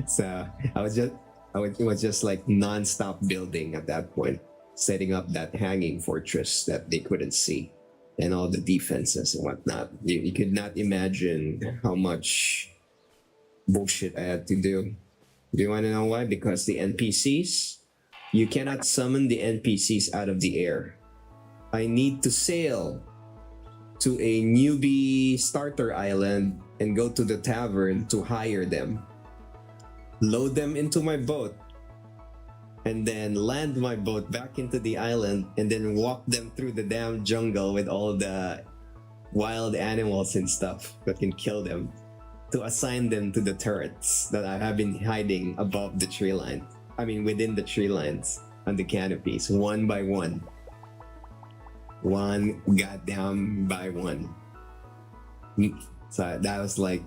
So it was just like non-stop building at that point, setting up that hanging fortress that they couldn't see and all the defenses and whatnot. You could not imagine how much bullshit I had to do. Do you want to know why? Because the NPCs, you cannot summon the NPCs out of the air. I need to sail to a newbie starter island and go to the tavern to hire them, load them into my boat, and then land my boat back into the island and then walk them through the damn jungle with all the wild animals and stuff that can kill them, to assign them to the turrets that I have been hiding above the tree line. I mean, within the tree lines on the canopies, one by one. One goddamn by one. So that was like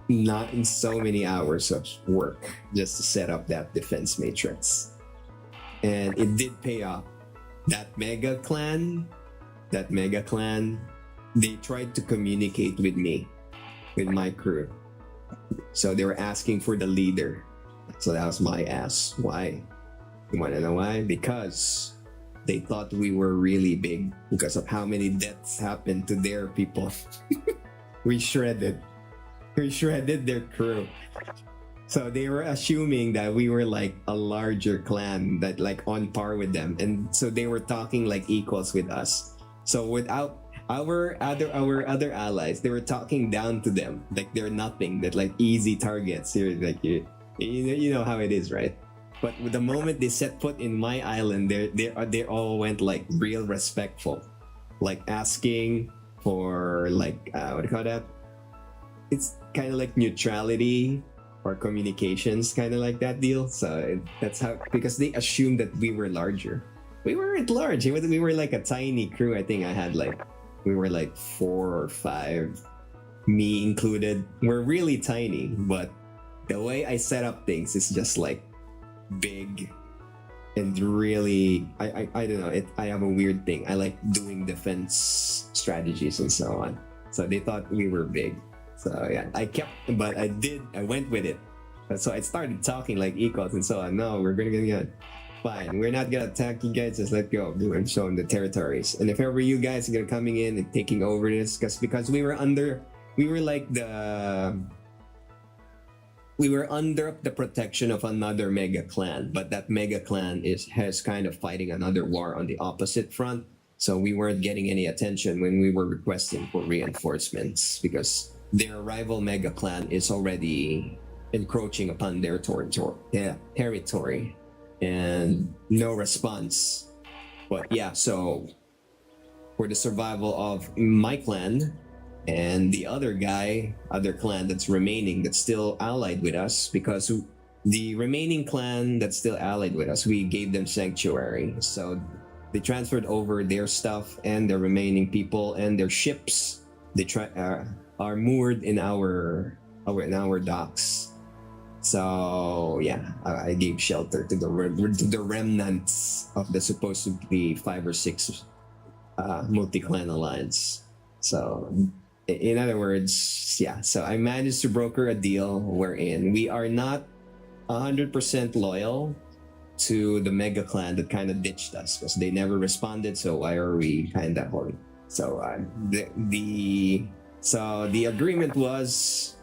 not in so many hours of work just to set up that defense matrix. And it did pay off. That mega clan, they tried to communicate with me, with my crew. So they were asking for the leader. So that was my ass. Why? You want to know why? Because they thought we were really big because of how many deaths happened to their people. We shredded their crew. So they were assuming that we were like a larger clan, that like on par with them. And so they were talking like equals with us. So without our other allies, they were talking down to them like they're nothing, that like easy targets. You're like you know how it is, right? But with the moment they set foot in my island, they all went like real respectful, like asking for like what do you call that? It's kind of like neutrality or communications, kind of like that deal. So that's how, because they assumed that we were larger. We weren't large. We were like a tiny crew. I think we were like 4 or 5, me included. We're really tiny, but the way I set up things is just like big and really, I don't know. I have a weird thing. I like doing defense strategies and so on. So they thought we were big. So yeah, I went with it. So I started talking like equals and so on. No, we're gonna get fine. We're not gonna attack you guys. Just let go. We were showing the territories. And if ever you guys are gonna coming in and taking over this, because we were under the protection of another mega clan, but that mega clan has kind of fighting another war on the opposite front. So we weren't getting any attention when we were requesting for reinforcements because their rival mega clan is already encroaching upon their territory, and no response. But yeah, so for the survival of my clan and the other clan that's remaining, that's still allied with us, because the remaining clan that's still allied with us, we gave them sanctuary. So they transferred over their stuff and the remaining people and their ships. They are moored in our docks. So yeah, I gave shelter to the remnants of the supposed to be 5 or 6 multi-clan alliance. So in other words, yeah, so I managed to broker a deal wherein we are not 100% loyal to the mega clan that kind of ditched us because they never responded. So why are we kind of holding? So the agreement was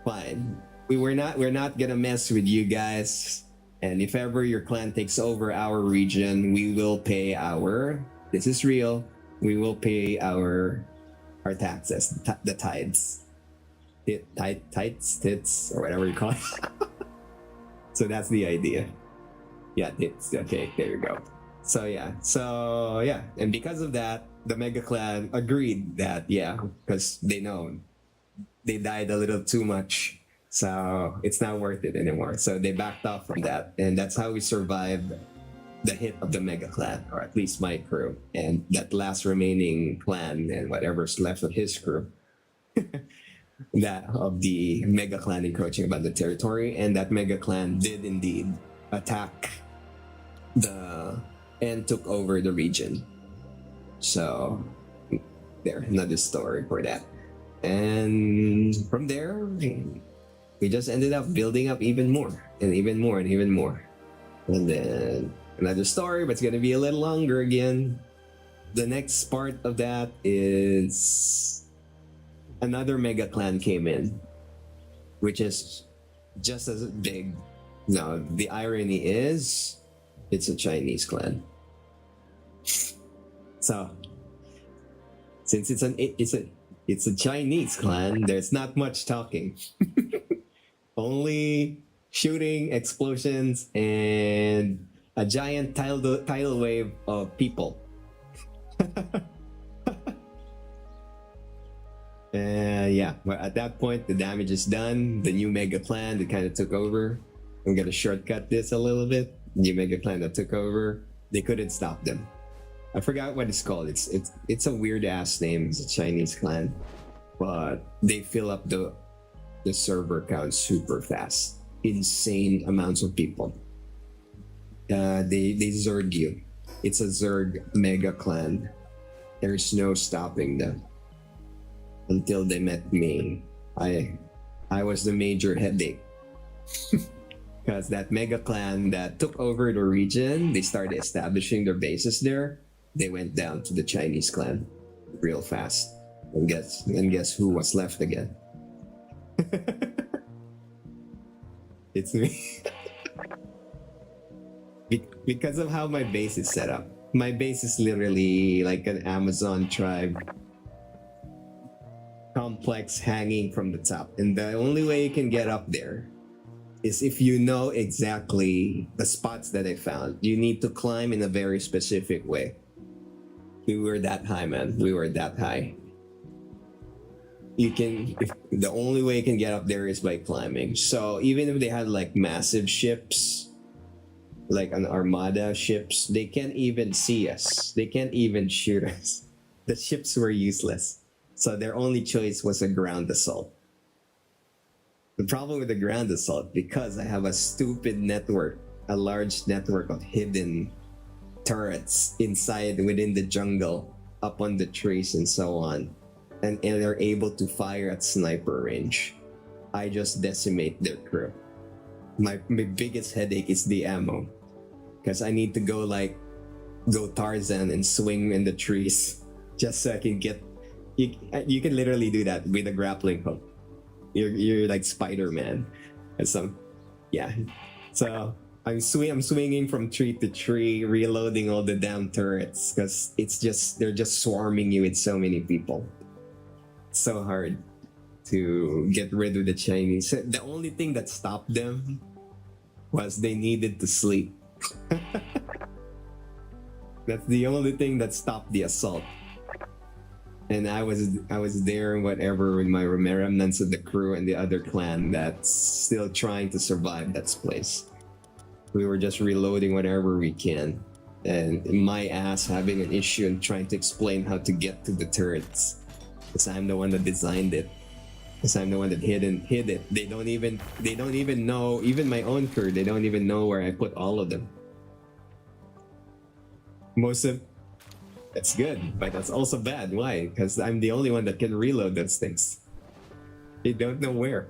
fine. We're not gonna mess with you guys, and if ever your clan takes over our region, we will pay our. This is real. We will pay our taxes, the tithes, tits, or whatever you call it. So that's the idea. Yeah, tits. Okay, there you go. So yeah, and because of that, the mega clan agreed that because they know they died a little too much, so it's not worth it anymore. So they backed off from that, and that's how we survived the hit of the mega clan, or at least my crew, and that last remaining clan and whatever's left of his crew. That of the mega clan encroaching about the territory, and that mega clan did indeed attack and took over the region. So there, another story for that. And from there, we just ended up building up even more and even more and even more. And then another story, but it's gonna be a little longer again. The next part of that is another mega clan came in, which is just as big. Now the irony is, it's a Chinese clan. So since it's a Chinese clan, there's not much talking. Only shooting, explosions, and a giant tidal wave of people. Yeah, well, at that point, the damage is done. The new mega clan that kind of took over. I'm gonna shortcut this a little bit. New mega clan that took over, they couldn't stop them. I forgot what it's called. It's a weird ass name. It's a Chinese clan, but they fill up the server count super fast. Insane amounts of people. They zerg you. It's a zerg mega clan. There's no stopping them. Until they met me, I was the major headache. Because that mega clan that took over the region, they started establishing their bases there. They went down to the Chinese clan real fast. And guess who was left again? It's me. Because of how my base is set up. My base is literally like an Amazon tribe complex hanging from the top. And the only way you can get up there is if you know exactly the spots that I found. You need to climb in a very specific way. We were that high, man. We were that high. The only way you can get up there is by climbing. So even if they had like massive ships, like an armada ships, they can't even see us. They can't even shoot us. The ships were useless. So their only choice was a ground assault. The problem with the ground assault, because I have a stupid network, a large network of hidden turrets within the jungle, up on the trees and so on, and they're able to fire at sniper range, I just decimate their crew. My biggest headache is the ammo, because I need to go Tarzan and swing in the trees just so I can get. You can literally do that with a grappling hook. You're like Spider-Man, and So I'm swinging from tree to tree, reloading all the damn turrets because they're just swarming you with so many people. It's so hard. to get rid of the Chinese. The only thing that stopped them was they needed to sleep. That's the only thing that stopped the assault. And I was there, whatever, with my remnants of the crew and the other clan that's still trying to survive that place. We were just reloading whatever we can, and my ass having an issue and trying to explain how to get to the turrets, because I'm the one that designed it. Because I'm the one that hid it. They don't even know. Even my own crew, they don't even know where I put all of them. That's good, but that's also bad. Why? Because I'm the only one that can reload those things. They don't know where.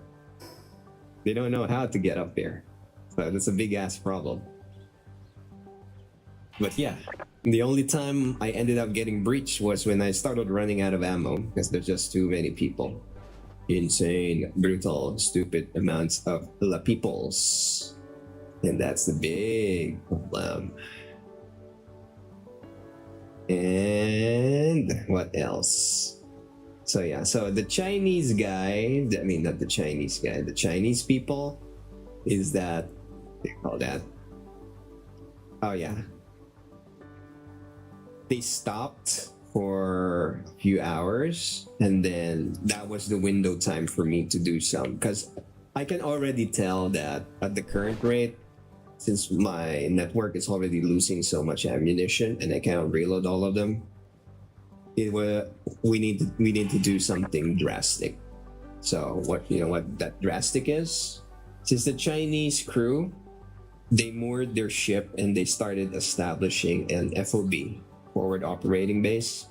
They don't know how to get up there. So that's a big ass problem. But yeah, the only time I ended up getting breached was when I started running out of ammo, because there's just too many people. Insane, brutal, stupid amounts of la peoples. And that's the big problem. And what else? So yeah, so the Chinese guy, I mean, not the Chinese guy, the Chinese people, is that, they call that, oh yeah, they stopped for a few hours, and then that was the window time for me to do some, because I can already tell that at the current rate, since my network is already losing so much ammunition and I cannot reload all of them, we need to do something drastic. So what that drastic is? Since the Chinese crew, they moored their ship and they started establishing an FOB, forward operating base,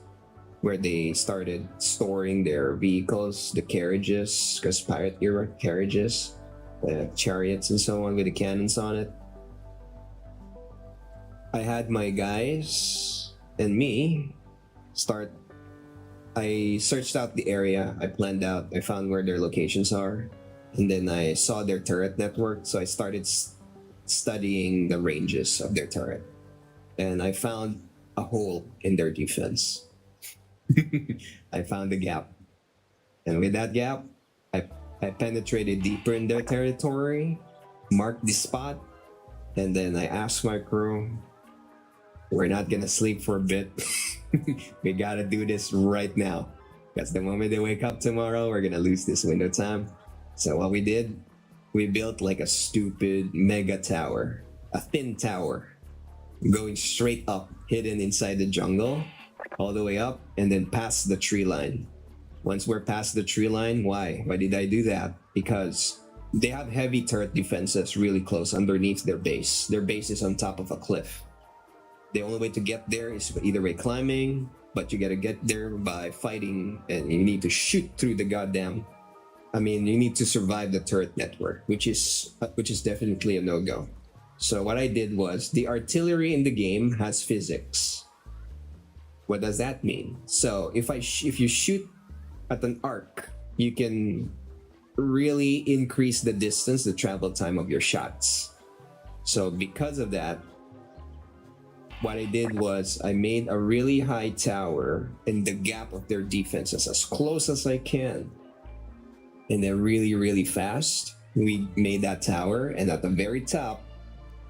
where they started storing their vehicles, the carriages, because pirate era carriages, the chariots and so on with the cannons on it. I had my guys and me I searched out the area, I planned out, I found where their locations are, and then I saw their turret network, so I started studying the ranges of their turret. And I found a hole in their defense. I found a gap. And with that gap, I penetrated deeper in their territory, marked the spot, and then I asked my crew, we're not gonna sleep for a bit. We gotta do this right now. Because the moment they wake up tomorrow, we're gonna lose this window time. So what we did, we built like a stupid mega tower, a thin tower, going straight up, hidden inside the jungle, all the way up, and then past the tree line. Once we're past the tree line, why? Why did I do that? Because they have heavy turret defenses really close underneath their base. Their base is on top of a cliff. The only way to get there is either by climbing, but you gotta get there by fighting, and you need to shoot through the goddamn. I mean, you need to survive the turret network, which is definitely a no-go. So what I did was, the artillery in the game has physics. What does that mean? So if you shoot at an arc, you can really increase the distance, the travel time of your shots. So because of that, what I did was I made a really high tower in the gap of their defenses as close as I can. And then really, really fast, we made that tower, and at the very top,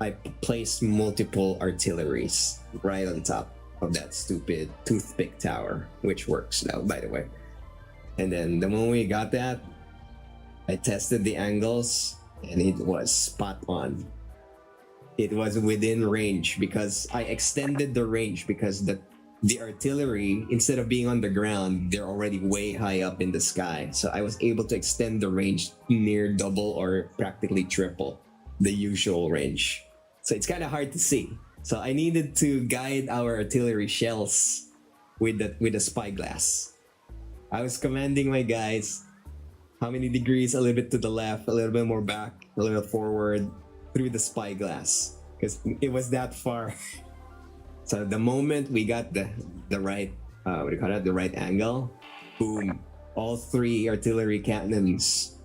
I placed multiple artilleries right on top of that stupid toothpick tower, which works now, by the way. And then the moment we got that, I tested the angles, and it was spot on. It was within range because I extended the range, because the artillery, instead of being on the ground, they're already way high up in the sky. So I was able to extend the range near double or practically triple the usual range. So it's kind of hard to see. So I needed to guide our artillery shells with the spyglass. I was commanding my guys, how many degrees, a little bit to the left, a little bit more back, a little forward, through the spyglass, because it was that far. So the moment we got the right, the right angle, boom, all three artillery cannons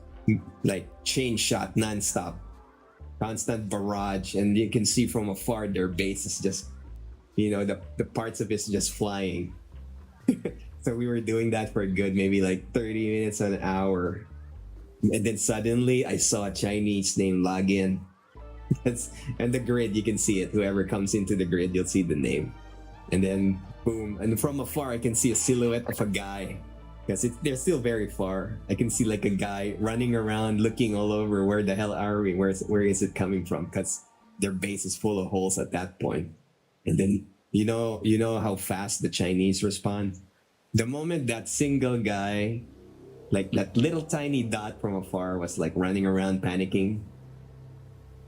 like chain shot nonstop, constant barrage, and you can see from afar their base is just, the parts of it's just flying. So we were doing that for a good maybe like 30 minutes, an hour. And then suddenly I saw a Chinese name log in. And the grid, you can see it. Whoever comes into the grid, you'll see the name. And then boom. And from afar, I can see a silhouette of a guy. Because they're still very far. I can see like a guy running around looking all over. Where the hell are we? Where is it coming from? Because their base is full of holes at that point. And then you know how fast the Chinese respond. The moment that single guy, like that little tiny dot from afar, was like running around panicking,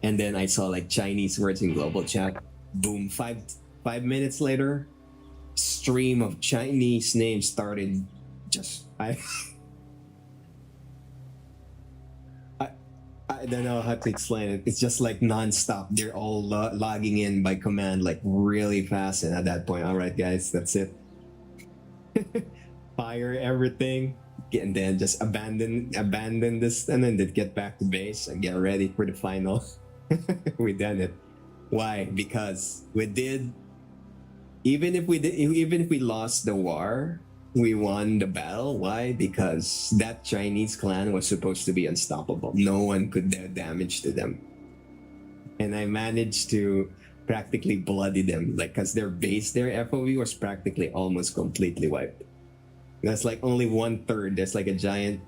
and then I saw like Chinese words in global chat. Boom! Five minutes later, stream of Chinese names started. Just I don't know how to explain it. It's just like nonstop. They're all logging in by command, like really fast. And at that point, all right, guys, that's it. Fire everything, and then just abandon this, and then get back to base and get ready for the final. We done it. Why? Because we did. Even if we lost the war, we won the battle. Why? Because that Chinese clan was supposed to be unstoppable. No one could do damage to them. And I managed to practically bloody them. Like, because their base, their FOV was practically almost completely wiped. That's like only 1/3. There's like a giant...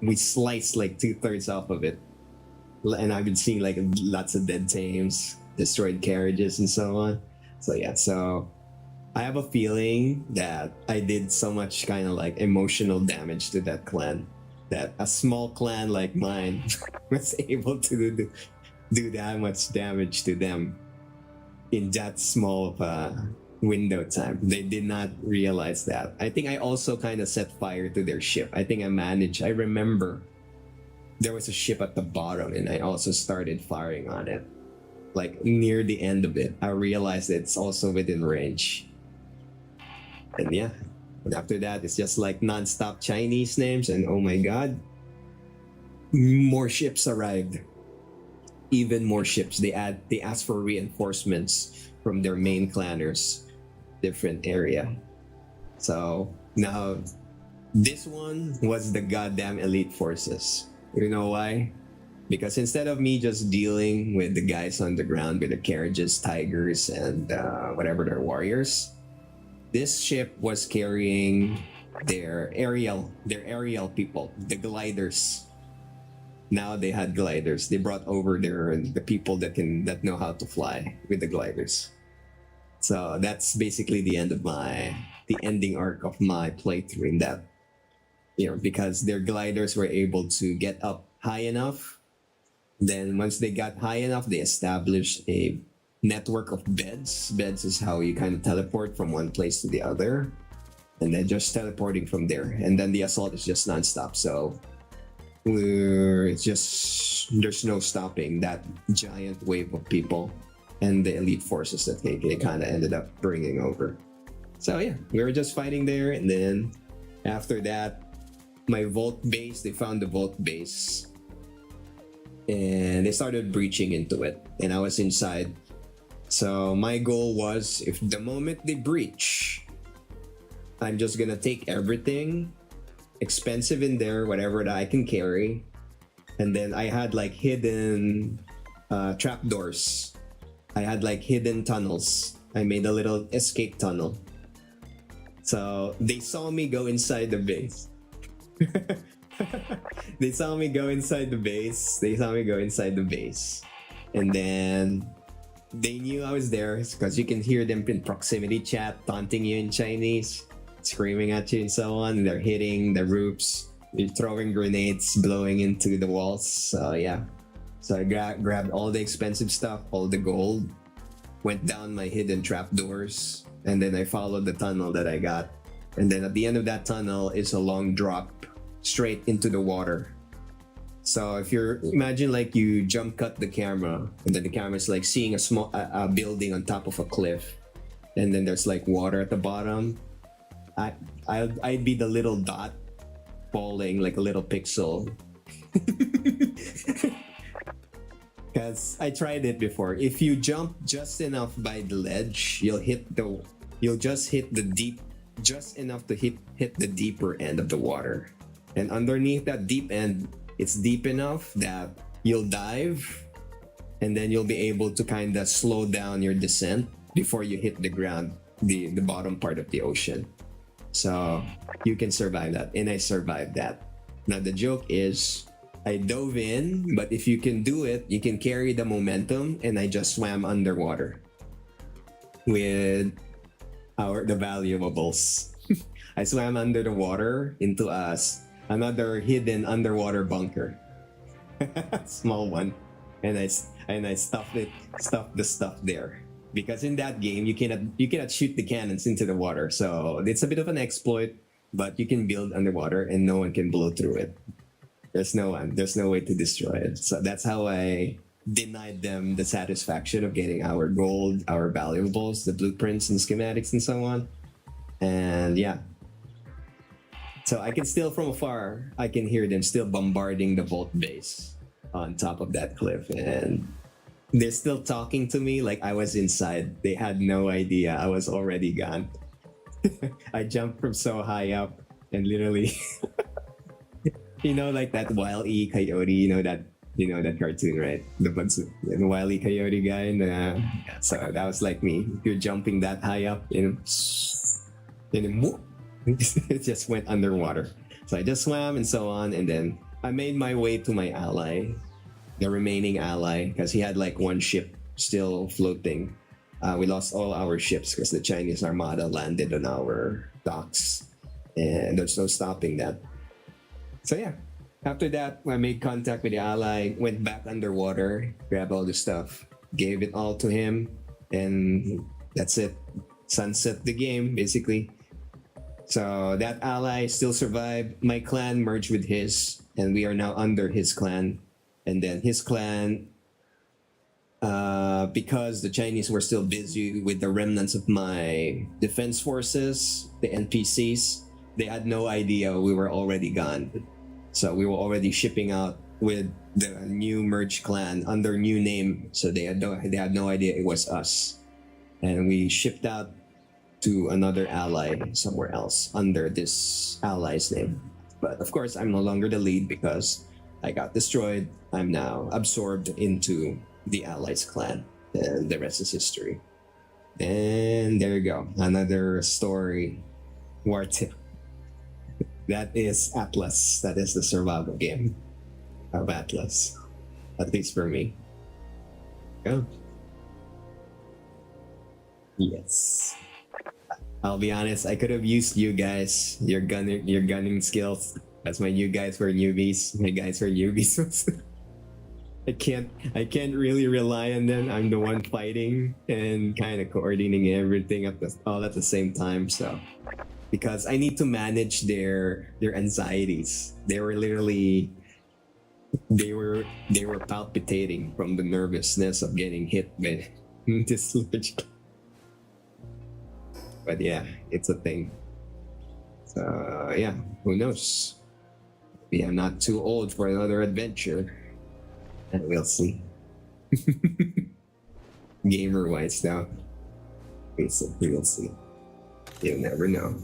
we sliced like 2/3 off of it. And I've been seeing like lots of dead tames, destroyed carriages, and so on. So yeah, so I have a feeling that I did so much kind of like emotional damage to that clan, that a small clan like mine was able to do that much damage to them in that small of a window time. They did not realize that. I think I also kind of set fire to their ship. I remember there was a ship at the bottom, and I also started firing on it. Like near the end of it, I realized it's also within range. And yeah, and after that, it's just like non-stop Chinese names, and oh my god, more ships arrived. Even more ships. They asked for reinforcements from their main clanners, different area. So now, this one was the goddamn elite forces. You know why? Because instead of me just dealing with the guys on the ground with the carriages, tigers, and whatever their warriors, this ship was carrying their aerial people, the gliders. Now they had gliders. They brought over the people that know how to fly with the gliders. So that's basically the ending arc of my playthrough in that. Because their gliders were able to get up high enough. Then once they got high enough, they established a network of beds. Beds is how you kind of teleport from one place to the other. And then just teleporting from there. And then the assault is just nonstop. So there's no stopping that giant wave of people and the elite forces that they kind of ended up bringing over. So yeah, we were just fighting there. And then after that, my vault base, they found the vault base. And they started breaching into it, and I was inside. So my goal was, if the moment they breach, I'm just gonna take everything expensive in there, whatever that I can carry. And then I had like hidden trapdoors. I had like hidden tunnels. I made a little escape tunnel. So they saw me go inside the base. They saw me go inside the base. And then they knew I was there because you can hear them in proximity chat taunting you in Chinese, screaming at you and so on. They're hitting the roofs, they're throwing grenades, blowing into the walls. So yeah. So I grabbed all the expensive stuff, all the gold, went down my hidden trapdoors, and then I followed the tunnel that I got. And then at the end of that tunnel is a long drop straight into the water. So if you're imagine like you jump cut the camera, and then the camera's like seeing a building on top of a cliff, and then there's like water at the bottom. I'd be the little dot falling like a little pixel. Because I tried it before. If you jump just enough by the ledge, you'll just hit the deep just enough to hit the deeper end of the water. And underneath that deep end, it's deep enough that you'll dive and then you'll be able to kind of slow down your descent before you hit the ground, the bottom part of the ocean. So you can survive that. And I survived that. Now the joke is I dove in, but if you can do it, you can carry the momentum, and I just swam underwater with the valuables. I swam under the water into another hidden underwater bunker. Small one. And I stuffed the stuff there. Because in that game you cannot shoot the cannons into the water. So it's a bit of an exploit, but you can build underwater and no one can blow through it. There's no way to destroy it. So that's how I denied them the satisfaction of getting our gold, our valuables, the blueprints and schematics and so on. And yeah. So I can still from afar, I can hear them still bombarding the vault base on top of that cliff. And they're still talking to me like I was inside. They had no idea I was already gone. I jumped from so high up and literally you know, like that Wile E. Coyote, you know that cartoon, right? The Wile E. Coyote guy. So that was like me. If you're jumping that high up, it just went underwater. So I just swam and so on, and then I made my way to my ally, the remaining ally, because he had like one ship still floating. We lost all our ships because the Chinese Armada landed on our docks, and there's no stopping that. So yeah, after that, I made contact with the ally, went back underwater, grabbed all the stuff, gave it all to him, and that's it. Sunset the game, basically. So that ally still survived. My clan merged with his, and we are now under his clan. And then his clan, because the Chinese were still busy with the remnants of my defense forces, the NPCs, they had no idea we were already gone. So we were already shipping out with the new merged clan under new name. So they had no idea it was us. And we shipped out to another ally somewhere else under this ally's name. But of course, I'm no longer the lead because I got destroyed. I'm now absorbed into the ally's clan. And the rest is history. And there you go. Another story. War tip. That is Atlas. That is the survival game of Atlas. At least for me. Go. Yes. I'll be honest, I could have used you guys, your gunning skills. That's why you guys were newbies. My guys were newbies. I can't really rely on them. I'm the one fighting and kind of coordinating everything all at the same time. So because I need to manage their anxieties. They were palpitating from the nervousness of getting hit by this large. But yeah, it's a thing. So yeah, who knows? Maybe I'm not too old for another adventure. And we'll see. Gamer-wise though, we'll see. You'll never know.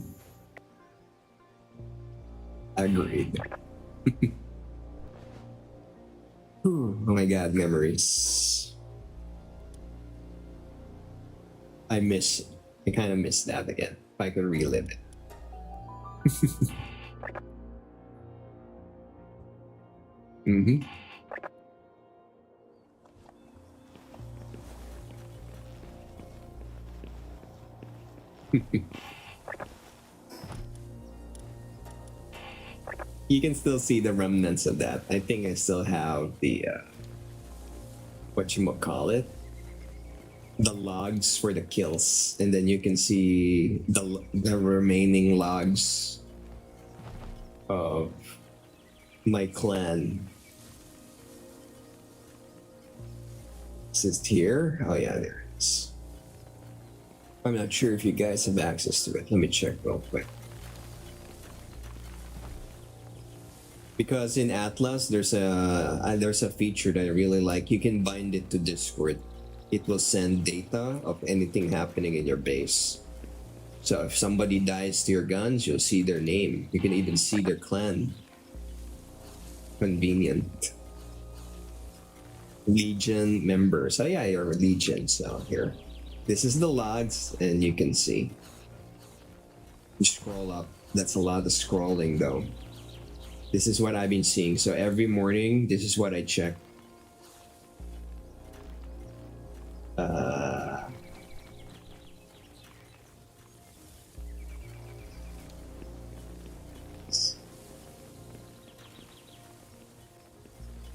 Agreed. Oh my god, memories. I kind of miss that again. If I could relive it. Mm-hmm. You can still see the remnants of that. I think I still have the whatchamacallit, the logs for the kills, and then you can see the remaining logs of my clan. Is it here? Oh yeah, there it is. I'm not sure if you guys have access to it. Let me check real quick. Because in Atlas, there's a feature that I really like. You can bind it to Discord. It will send data of anything happening in your base. So if somebody dies to your guns, you'll see their name. You can even see their clan. Convenient. Legion member. So yeah, you're a Legion. So here. This is the logs, and you can see. You scroll up. That's a lot of scrolling though. This is what I've been seeing. So every morning, this is what I check.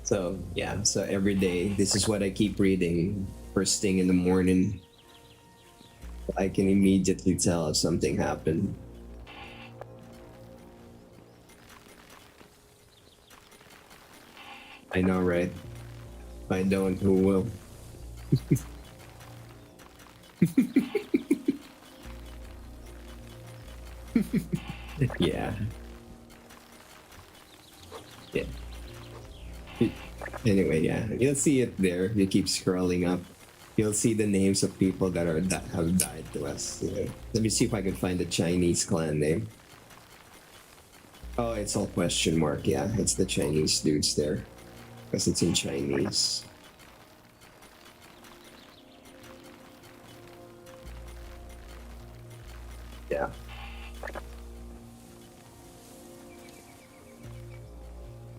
So yeah, so every day, this is what I keep reading first thing in the morning. I can immediately tell if something happened. I know, right? If I don't, who will? Yeah. Yeah. Anyway, yeah, you'll see it there. You keep scrolling up. You'll see the names of people that have died to us. You know. Let me see if I can find the Chinese clan name. Oh, it's all question mark. Yeah, it's the Chinese dudes there, because it's in Chinese. Yeah.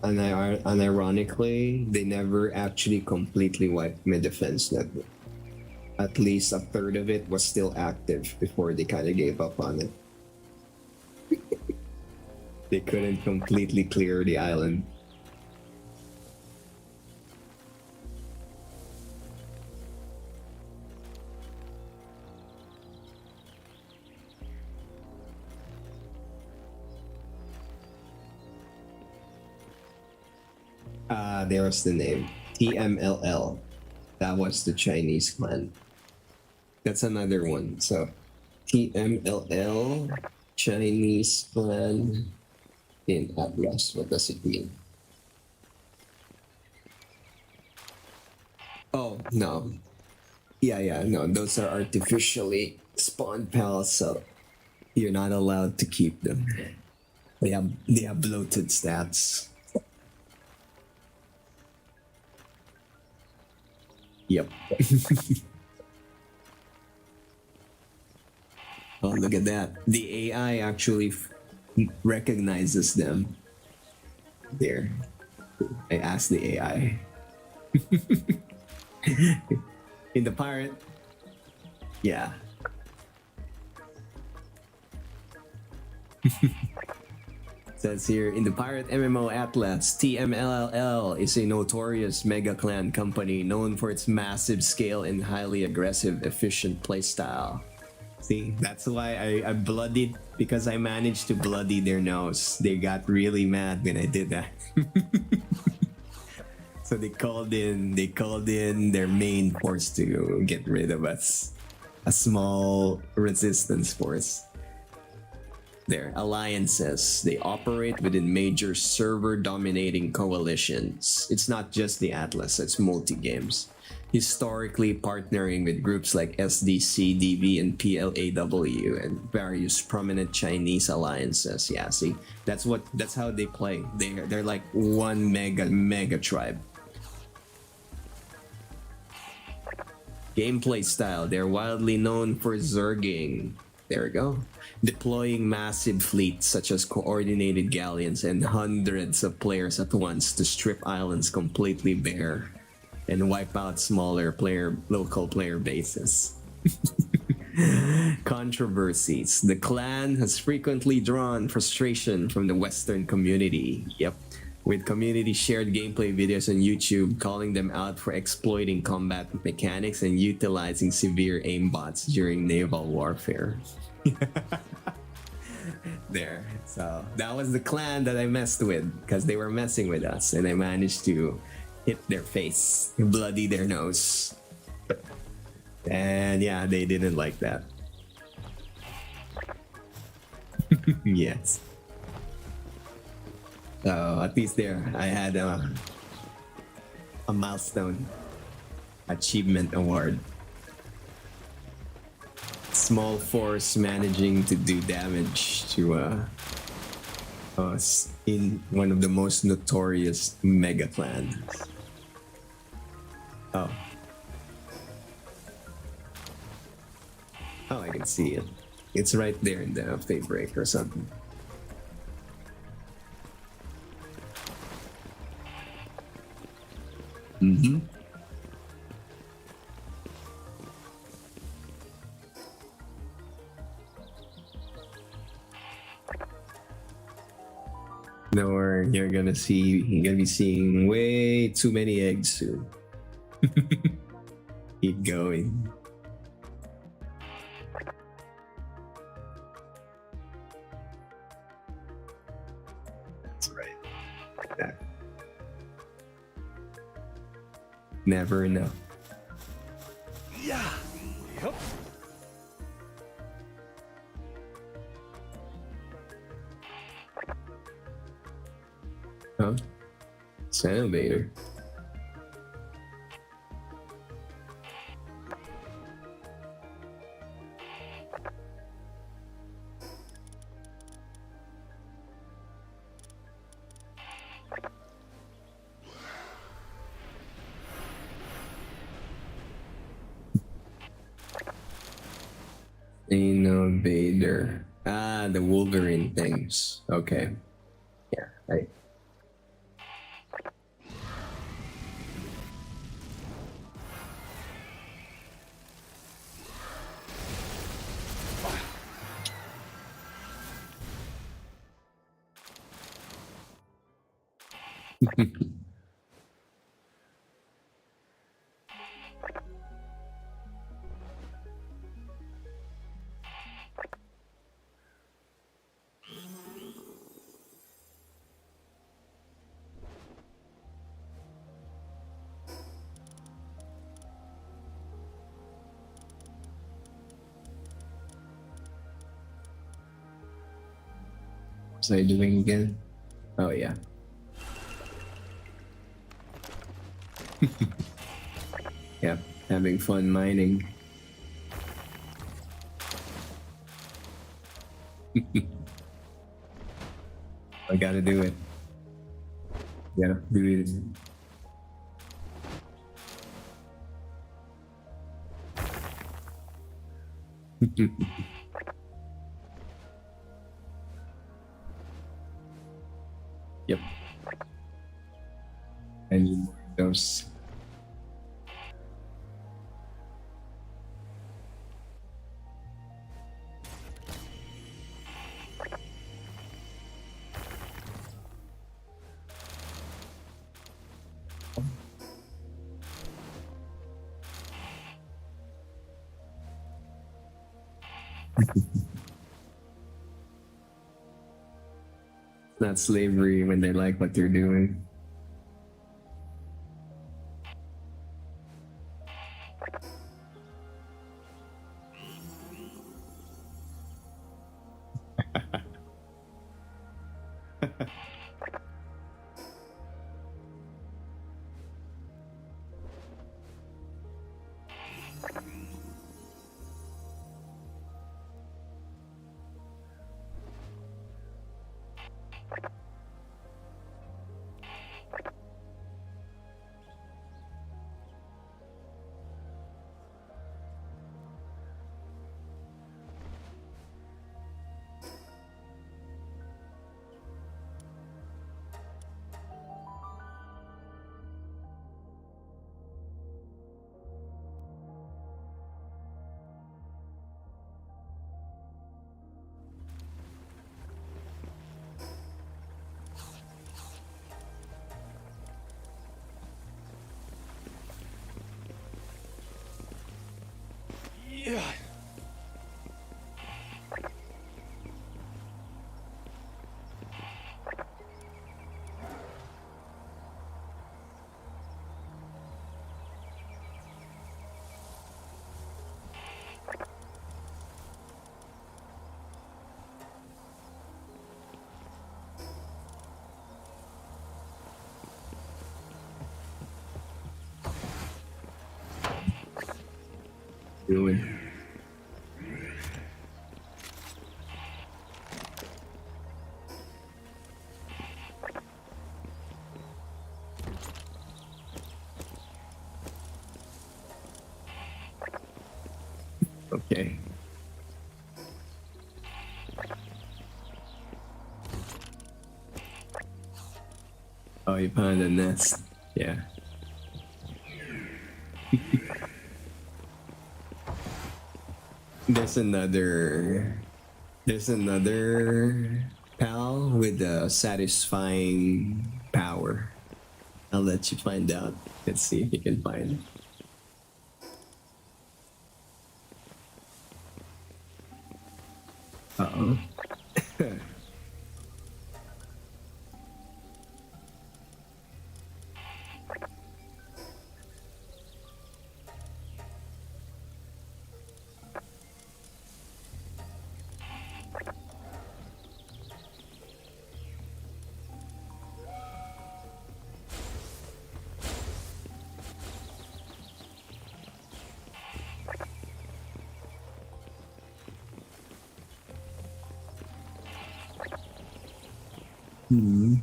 And unironically, they never actually completely wiped my defense network. At least a third of it was still active before they kind of gave up on it. They couldn't completely clear the island. There's the name. TMLL. That was the Chinese clan. That's another one. So, TMLL, Chinese clan in Atlas. What does it mean? Oh, no. Yeah, no. Those are artificially spawned pals, so you're not allowed to keep them. They have bloated stats. Yep. Oh, look at that. The AI actually recognizes them. There. I asked the AI. In the pirate. Yeah. Says here, in the pirate MMO Atlas, TMLL is a notorious mega clan company known for its massive scale and highly aggressive, efficient playstyle. See, that's why I bloodied, because I managed to bloody their nose. They got really mad when I did that. So they called in their main force to get rid of us. A small resistance force. Their alliances, they operate within major server-dominating coalitions. It's not just the Atlas, it's multi-games. Historically partnering with groups like SDC, DB, and PLAW, and various prominent Chinese alliances. Yeah, see, that's how they play. They're like one mega tribe. Gameplay style, they're wildly known for zerging. There we go. Deploying massive fleets such as coordinated galleons and hundreds of players at once to strip islands completely bare and wipe out smaller local player bases. Controversies. The clan has frequently drawn frustration from the Western community. Yep. With community shared gameplay videos on YouTube calling them out for exploiting combat mechanics and utilizing severe aimbots during naval warfare. There. So that was the clan that I messed with, because they were messing with us, and I managed to hit their face, bloody their nose. And yeah, they didn't like that. Yes. So at least there, I had a milestone achievement award. small force managing to do damage to us in one of the most notorious mega clans. Oh. Oh, I can see it. It's right there in the update break or something. Mm-hmm. Or you're gonna be seeing way too many eggs soon. Keep going. That's right. Like that. Never enough. Yeah. Yup. Huh? It's an elevator. Innovator. Ah, the Wolverine things. Okay. Yeah, right. What was I doing again? Oh yeah. Yeah, having fun mining. I gotta do it. Yeah, do it. Yep. I need more of those. Not slavery when they like what they're doing. Yeah. Doing. Okay. Oh, you found a nest. Yeah. There's another. There's another pal with a satisfying power. I'll let you find out. Let's see if you can find it. Uh-oh. Hmm.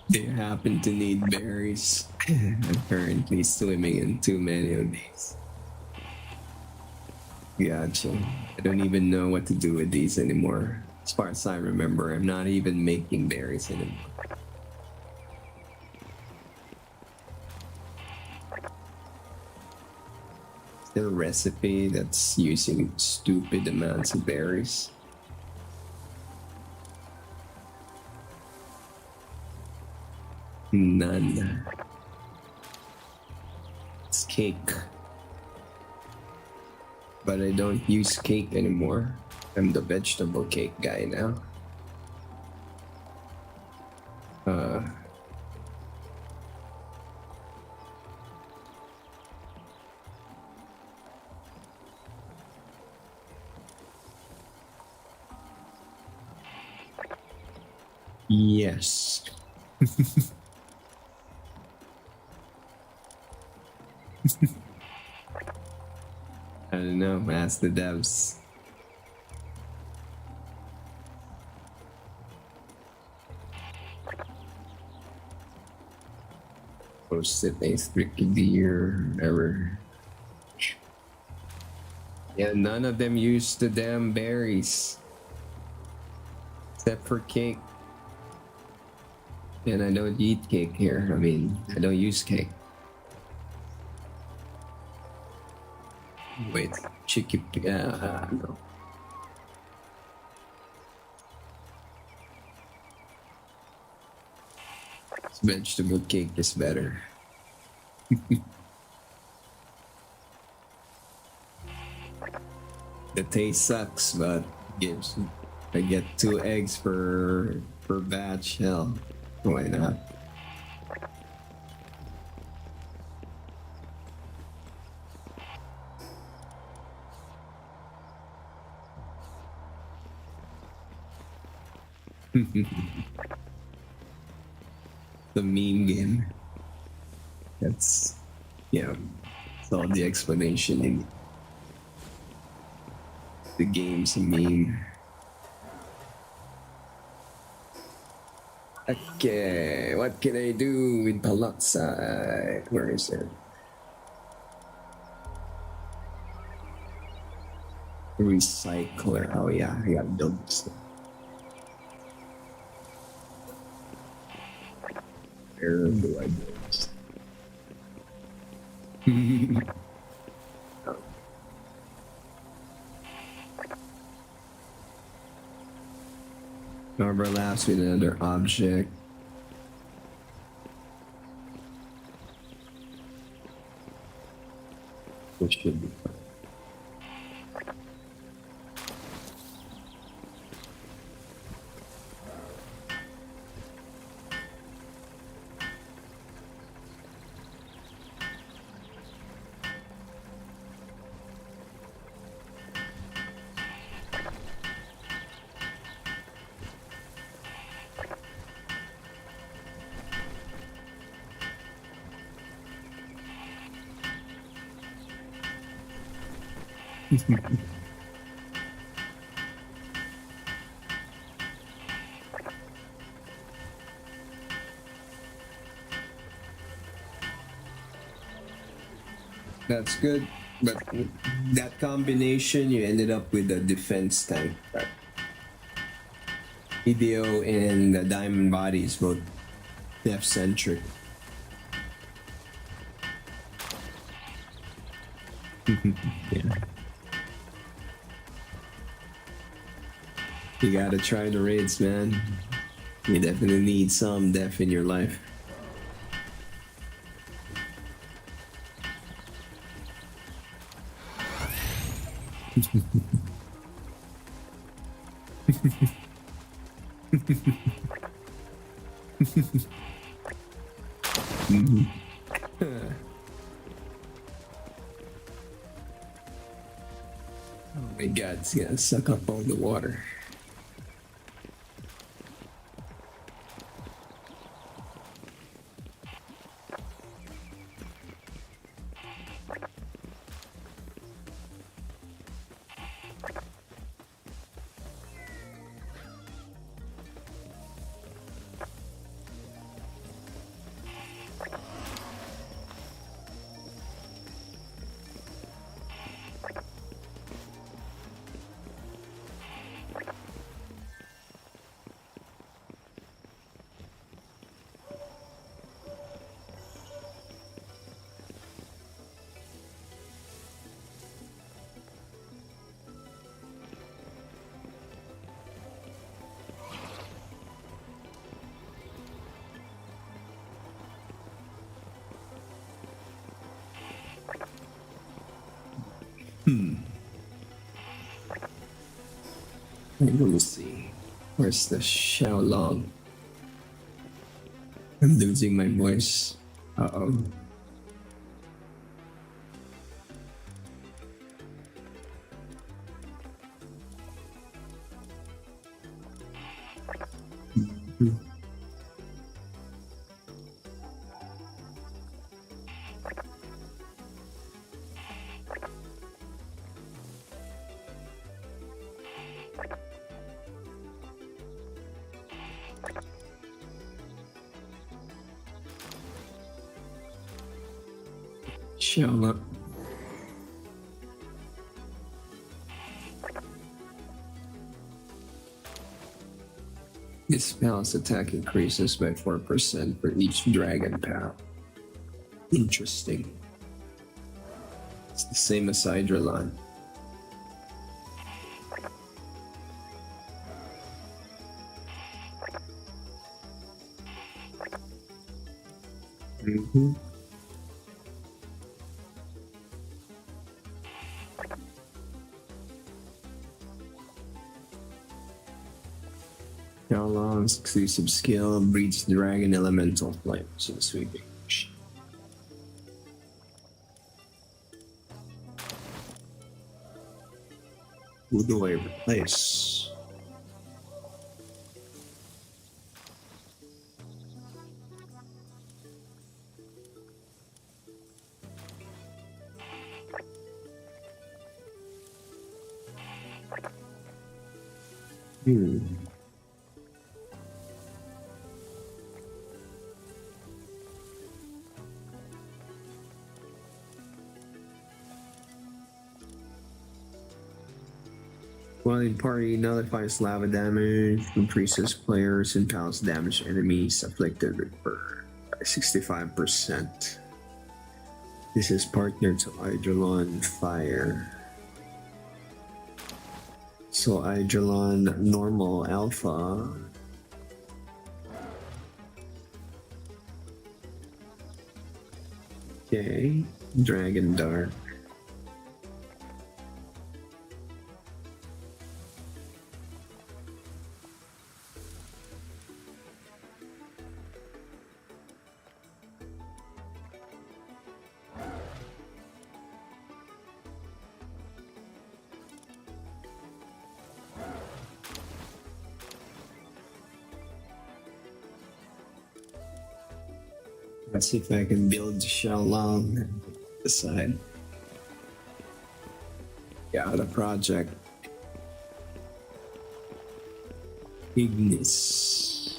They happen to need berries. I'm currently swimming in too many of these. Gotcha. I don't even know what to do with these anymore. As far as I remember, I'm not even making berries anymore. Is there a recipe that's using stupid amounts of berries? None. It's cake. But I don't use cake anymore. I'm the vegetable cake guy now. Yes. I don't know. Ask the devs. Post it a strict deer ever. Yeah, none of them use the damn berries. Except for cake. And I don't eat cake here. I mean, I don't use cake. Wait, chicken. No. Vegetable cake is better. The taste sucks, but gives. I get 2 eggs per batch. Hell, why not? The meme game. That's yeah. That's all the explanation in the game's a meme. Okay, what can I do with Palaksa? Where is it? Recycler. Oh yeah, I got those. Where do I go? Overlaps with another object. Which should be fine. That's good. But that combination, you ended up with a defense tank. Right? EDO and the Diamond Bodies both def centric. Yeah. You gotta try the raids, man. You definitely need some def in your life. Oh my god, it's gonna suck up all the water. Let me see. Where's the Xiaolong? I'm losing my voice. Uh-oh. Xiaolong. This spell's attack increases by 4% for each dragon power. Interesting. It's the same as Hydralon. Mm-hmm. Xiaolong's exclusive skill breeds dragon elemental flames in sweeping. Who do I replace? While in party nullifies lava damage, increases players and pals damage enemies afflicted with burn by 65%. This is partnered to Hydralon Fire. So Hydralon Normal Alpha. Okay, Dragon Dark. Let's see if I can build Xiaolong aside. Yeah, the project. Ignis.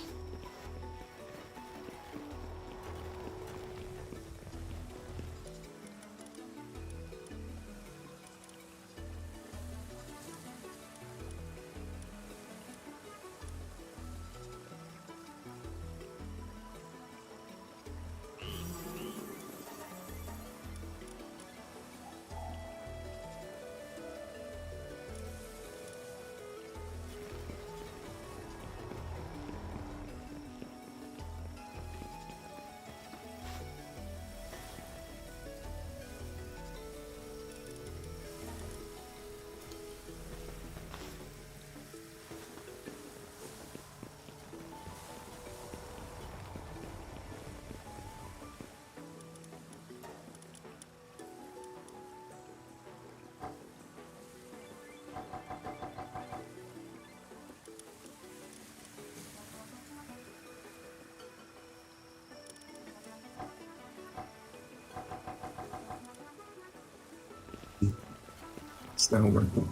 It's not working.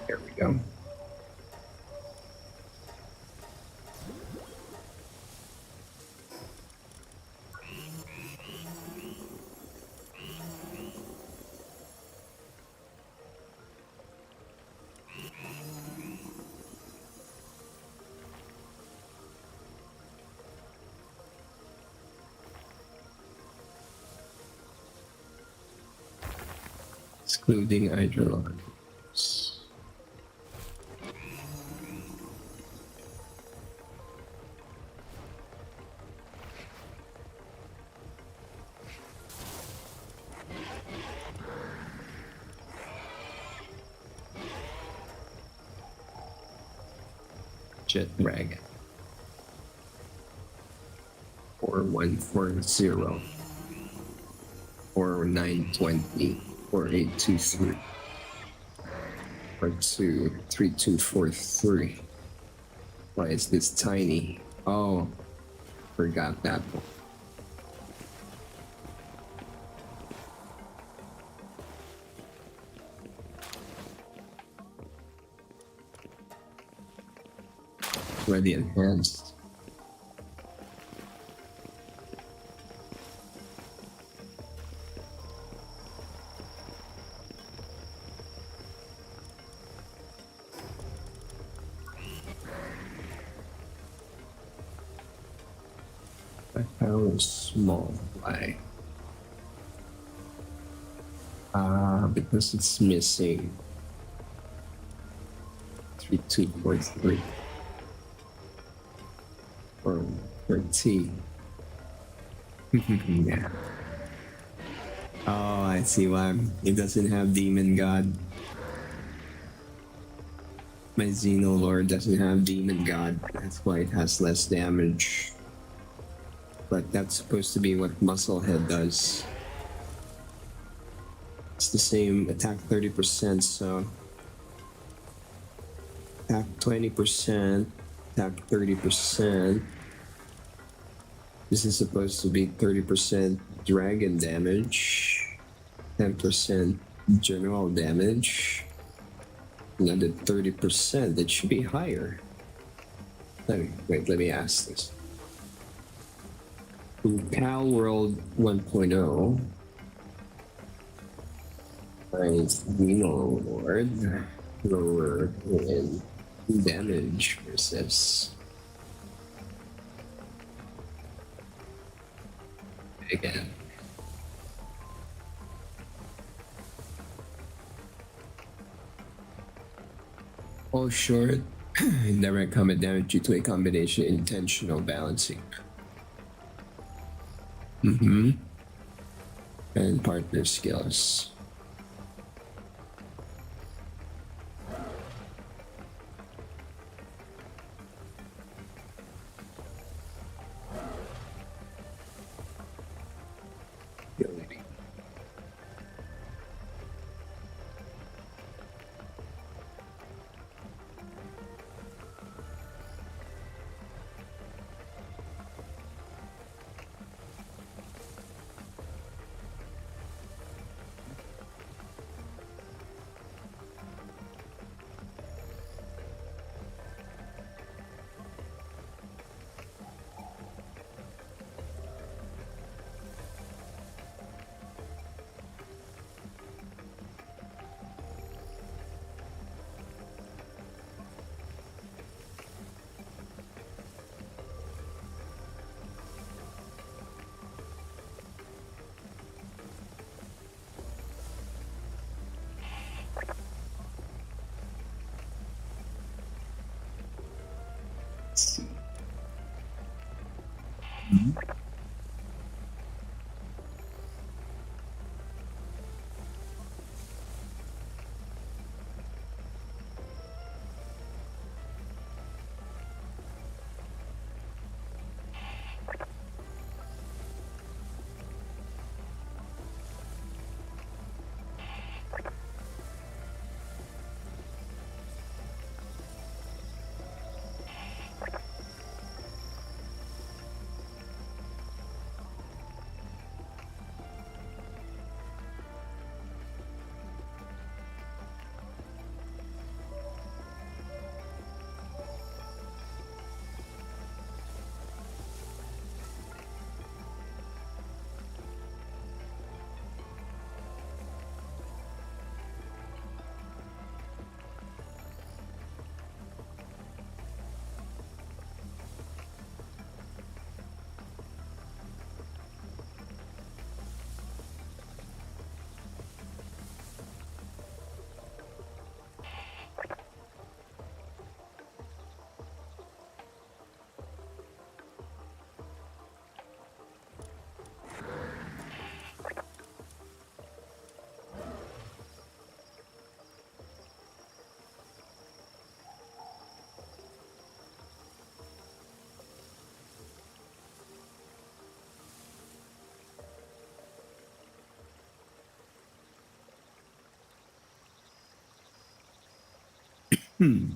There we go. Excluding hydrologics. Jet drag. 4140 or 920 or 823 or 23243. Why is this tiny? Oh, forgot that one. Already enhanced. I found small. Why? Because it's missing 3243 or 13. Yeah. Oh, I see why it doesn't have Demon God. My Xenolord doesn't have Demon God. That's why it has less damage. But that's supposed to be what Musclehead does. It's the same attack 30%, so attack 20%, attack 30%. This is supposed to be 30% dragon damage, 10% general damage, another 30%. That should be higher. Let me ask this. Palworld 1.0. My Xenolord lower in damage versus again. All short, direct combat damage due to a combination intentional balancing. And partner skills. Ability. Hmm.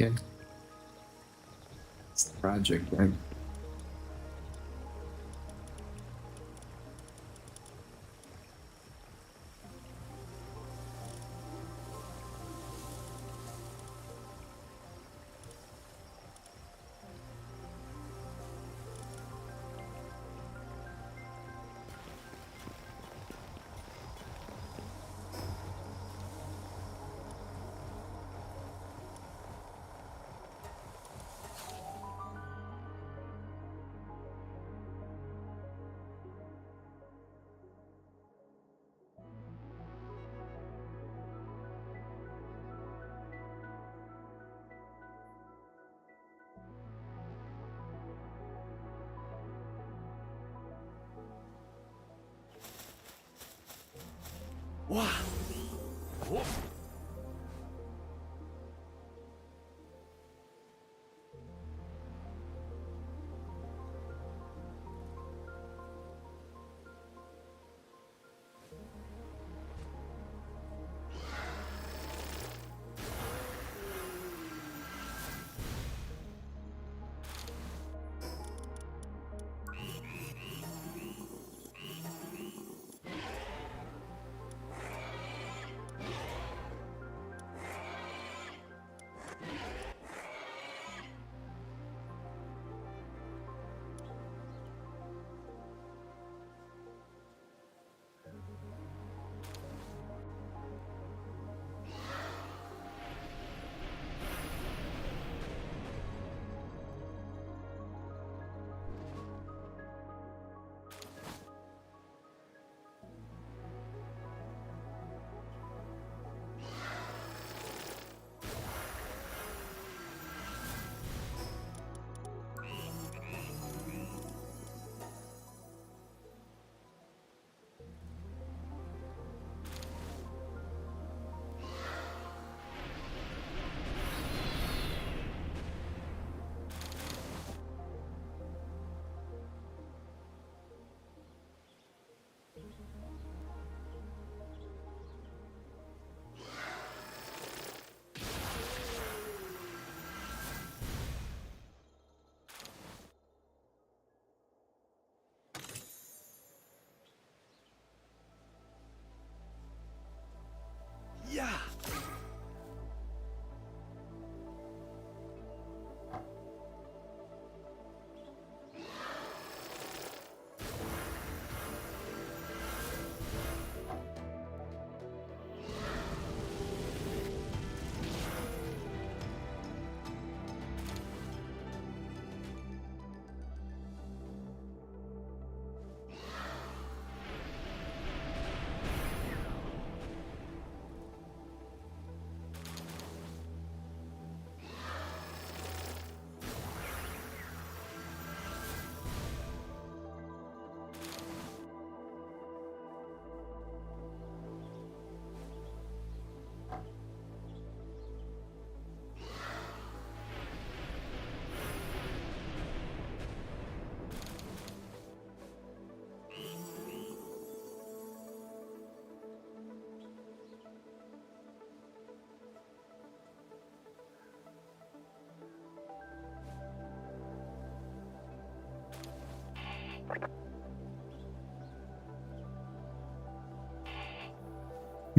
Okay. It's the project, right? Wow. Oh.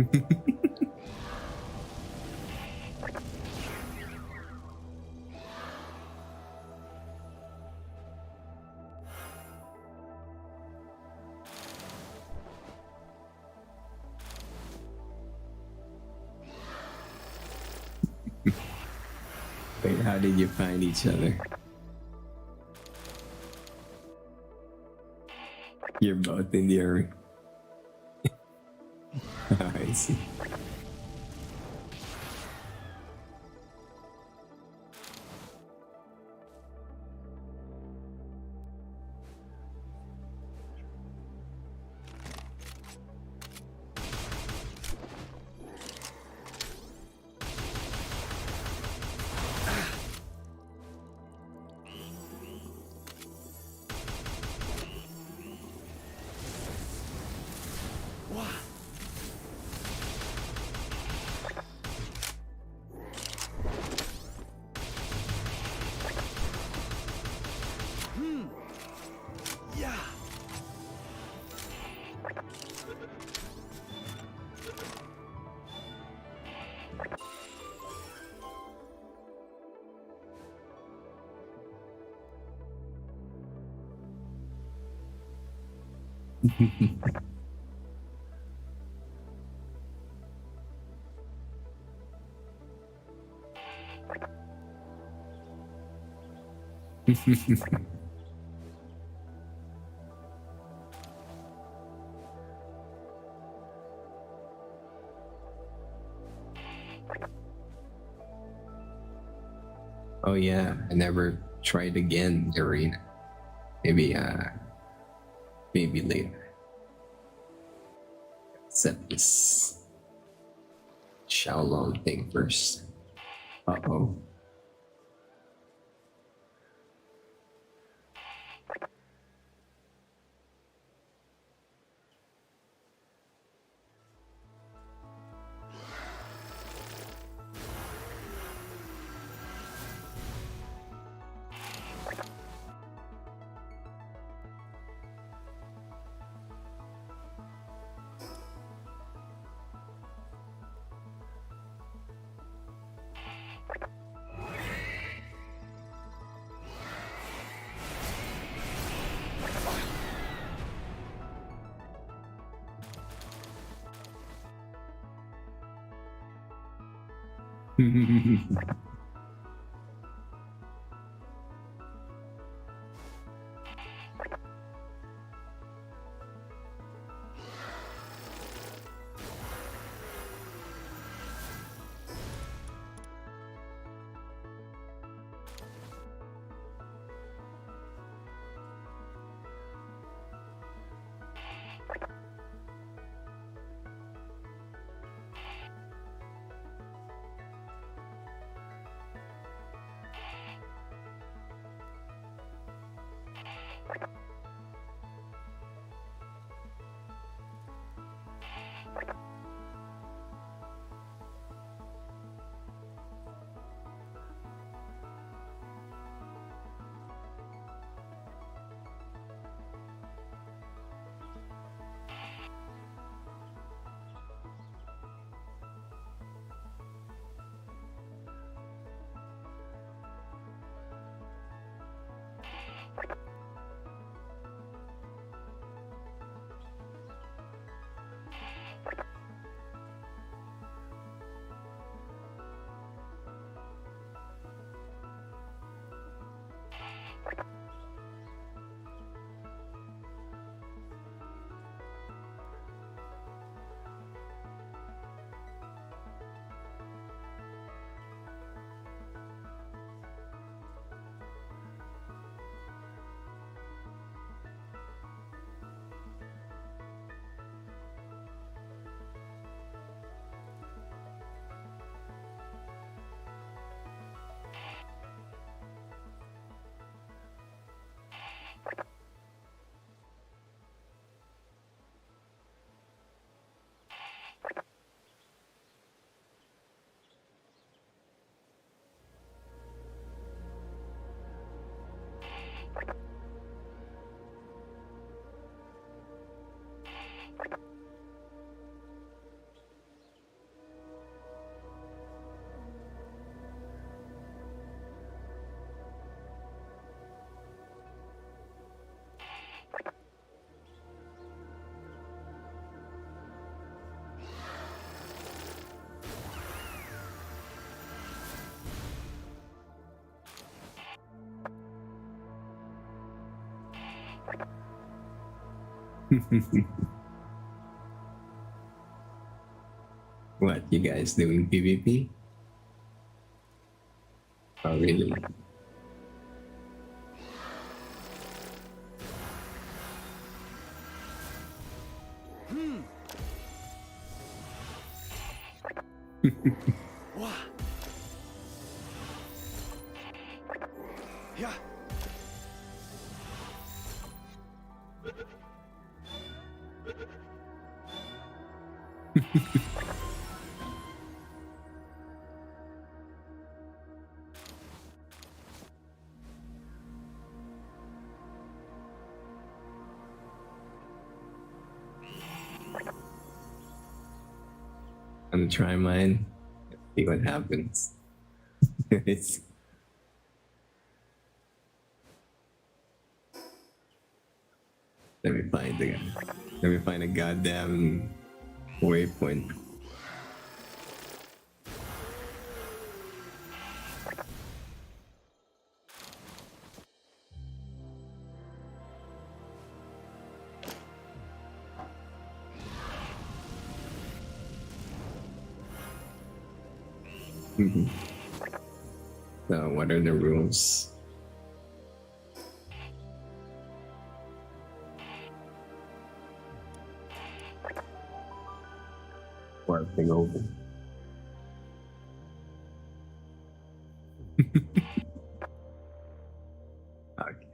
Wait, how did you find each other? You're both in the area. I see. Yeah. Oh yeah, I never tried again the arena. Maybe maybe later. Set this Xiaolong thing first. Uh-oh. What, you guys doing PvP? Oh, really? Wah. Yeah. I'm gonna try mine. See what happens. It's let me find a goddamn waypoint. So what are the rules? Warping open. Okay.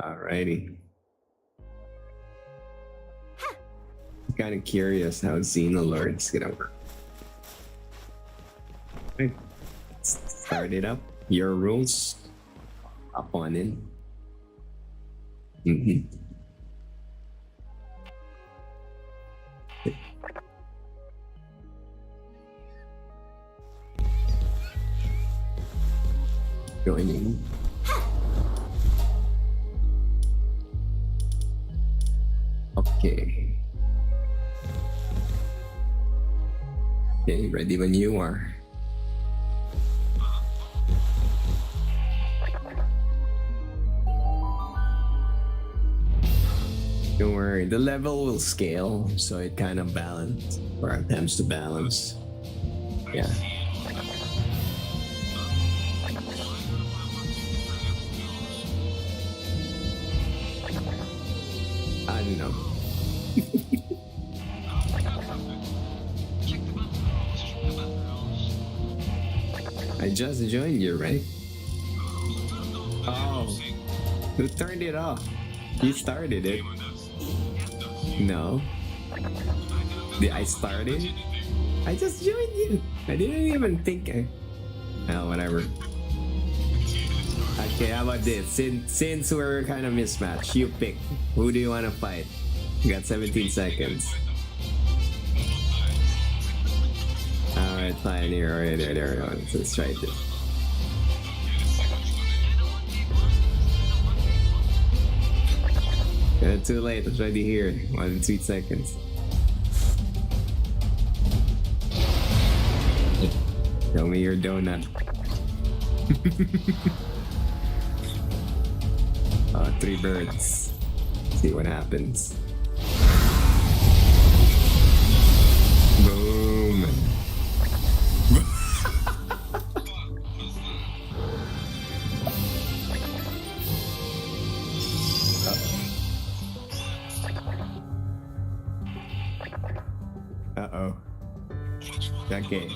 Alrighty. Kind of curious how Xenolord's gonna work. Right. Let's start it up. Your rules. Up on in. Joining. Okay. Okay, ready when you are. Don't worry, the level will scale, so it kind of balance or attempts to balance. Yeah. I don't know. I just joined you, right? Oh, who turned it off? You started it. No. Did I start it? I just joined you. I didn't even think. Oh, whatever. Okay, how about this? Since we're kind of mismatched, you pick. Who do you want to fight? You got 17 seconds. Alright, fine. Here, alright, there. Let's try this. Too late. It's already here. 1 2 seconds. Show me your donut. 3 birds. See what happens. Boom. Uh-oh. Okay.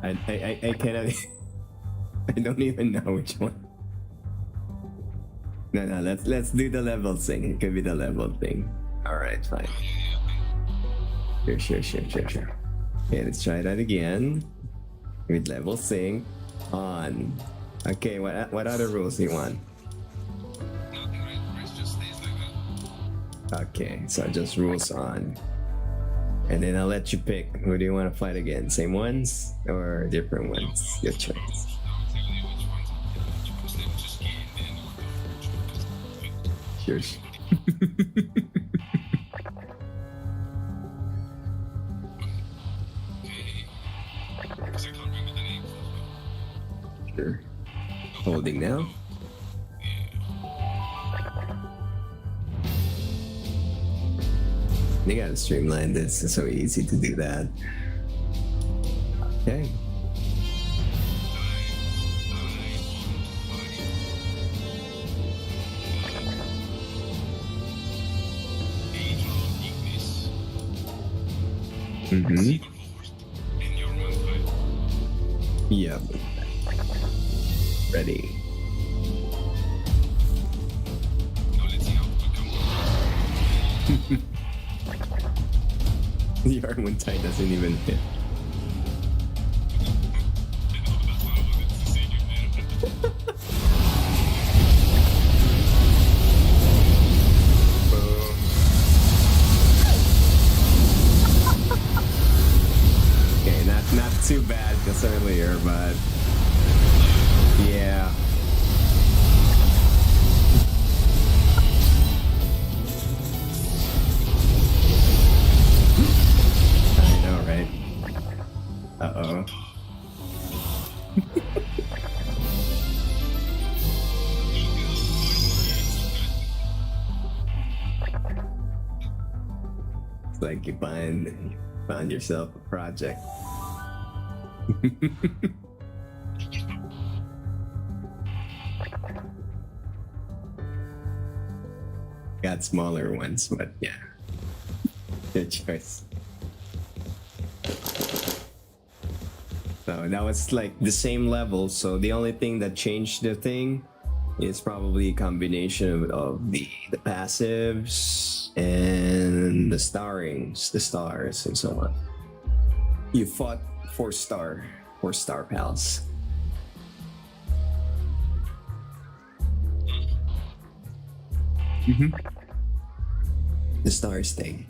I cannot. I don't even know which one. No, let's do the level thing. It could be the level thing. Alright, fine. Sure. Okay, let's try that again. With level sync on. Okay, what other rules do you want? Okay, so just rules on. And then I'll let you pick. Who do you want to fight again? Same ones or different ones? Your choice. Sure. Because I can't remember the names. Sure. Holding now. You gotta streamline this. It's so easy to do that. Okay. Mm-hmm. Yep. Ready. The R1 tie doesn't even fit. Okay, not too bad just earlier, but yeah. I know, right? Uh-oh. It's like you find yourself a project. Got smaller ones, but yeah. Good choice. So that was like the same level, so the only thing that changed the thing is probably a combination of the passives and the stars and so on. You fought four star pals. Mm-hmm. The stars thing.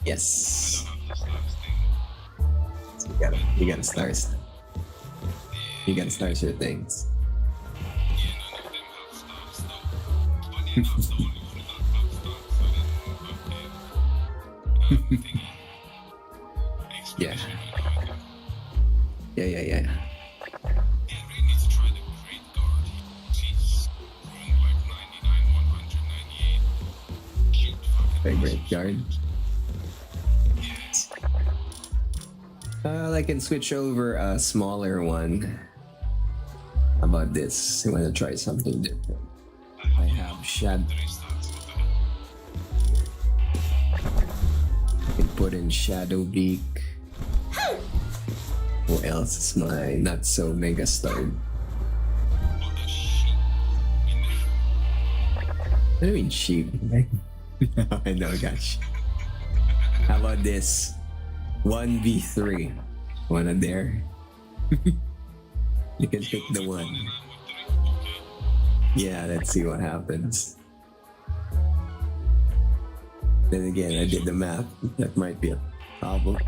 Yes. So you gotta stars. You gotta start your things. Yeah. Yeah. Favorite guard. I can switch over a smaller one. How about this? I want to try something different. I have Shadow. I can put in Shadow Beak. What else is my not so mega star? What do you mean sheep? I know, gosh. How about this? 1v3. Wanna dare? You can pick the one. Yeah, let's see what happens. Then again, I did the math. That might be a problem.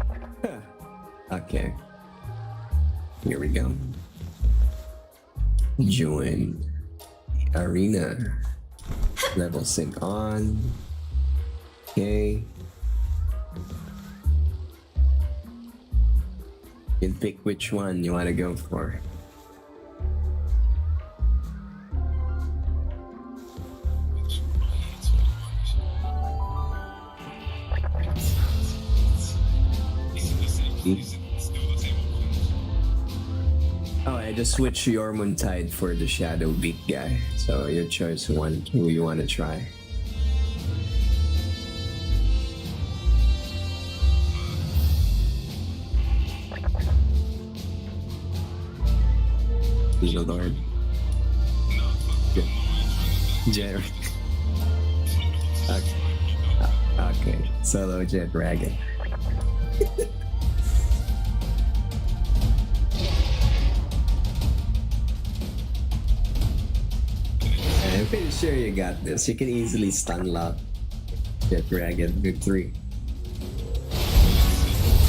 Okay. Here we go. Join the arena. Level sync on. Okay. You can pick which one you want to go for. Oh, I just switched your Moontide for the Shadow Beak guy. So your choice who you want to try. The Lord. Jet. Okay. Okay. Solo Jet Dragon. I'm pretty sure you got this. You can easily stun lock Jet Dragon with 3.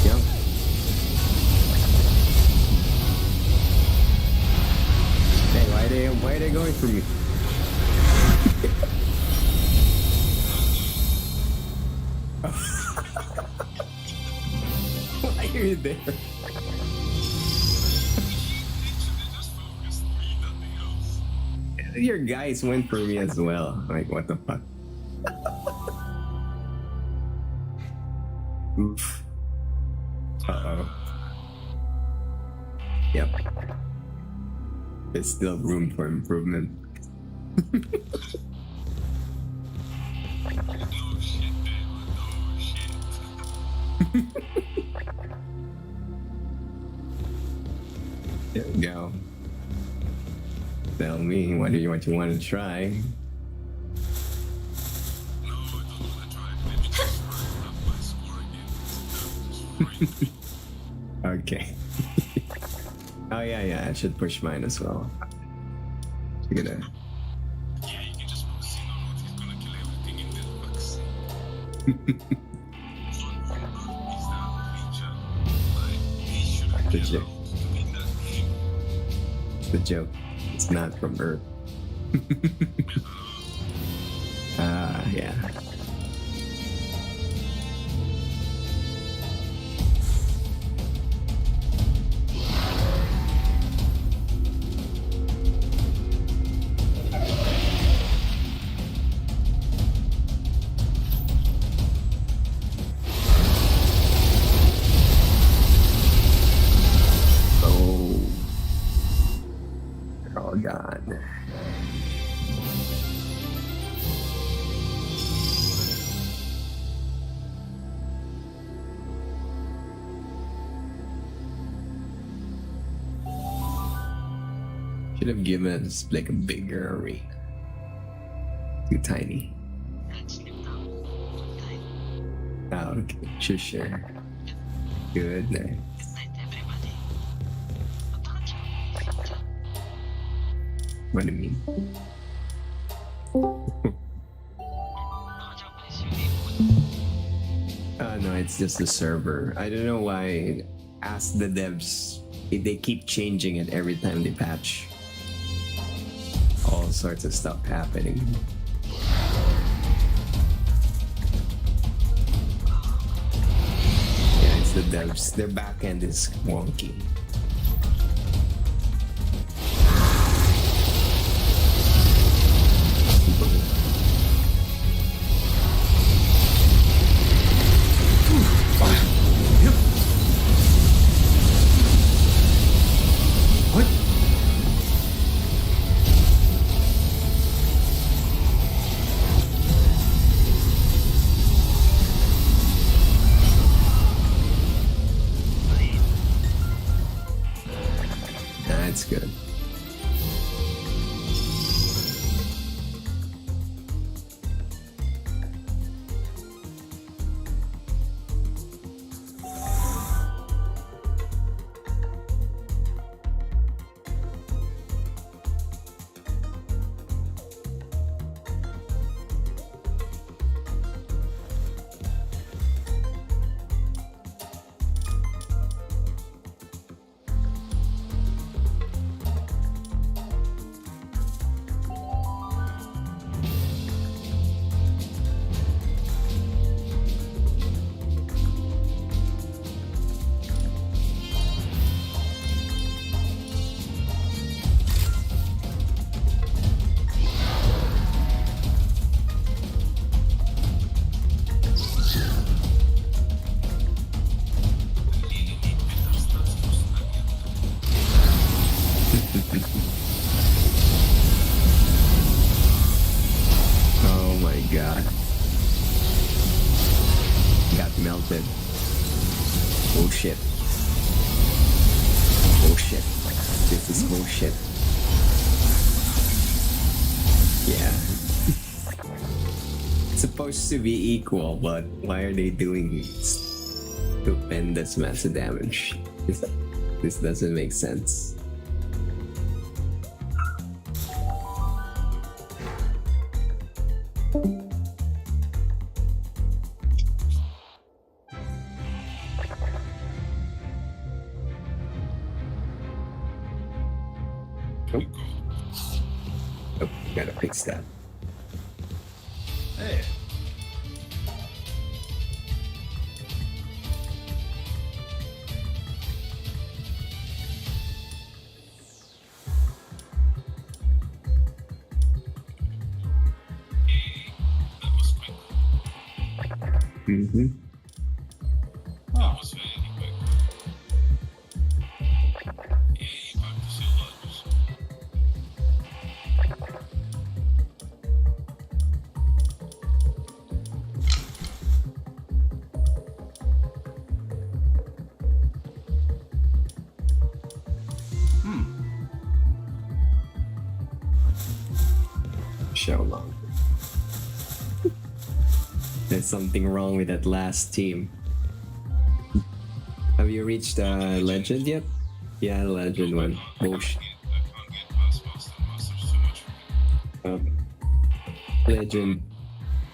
Yep. Hey, Why are they going for me? Why are you there? Literally just focused me, nothing else. Your guys went for me as well. Like, what the fuck? Oof. Uh-oh. Yep. There's still room for improvement. No shit, Damon. No shit. There we go. Tell me, what you want to try? No, I don't wanna try. Let me just run up my score again. Just right. Okay. Oh yeah, I should push mine as well. You're gonna. Yeah, you can just proceed on what he's gonna kill everything in this box. Fun thing about is that creature, like, he should have The been joke. allowed to be in that game. The joke. It's not from Earth. Ah, yeah. Oh. They're all gone. Should have given us like a bigger arena. Too tiny. Oh, okay. Sure. Good. Nice. What do you mean? No, it's just the server. I don't know why. Ask the devs. They keep changing it every time they patch. All sorts of stuff happening. Yeah, it's the devs. Their backend is wonky. What? That's good. Oh my god. Got melted. Oh shit. Oh shit. This is bullshit. Yeah. It's supposed to be equal, but why are they doing stupendous massive damage? This doesn't make sense. Here we go. Oh, gotta fix that. Hey. That was quick. Mm-hmm. That was very quick. Yeah, back to Silvers. Show long. There's something wrong with that last team. Have you reached legend yet? Yeah, the legend one. Bullshit. I can't get past Master. Master's too much for me. Legend.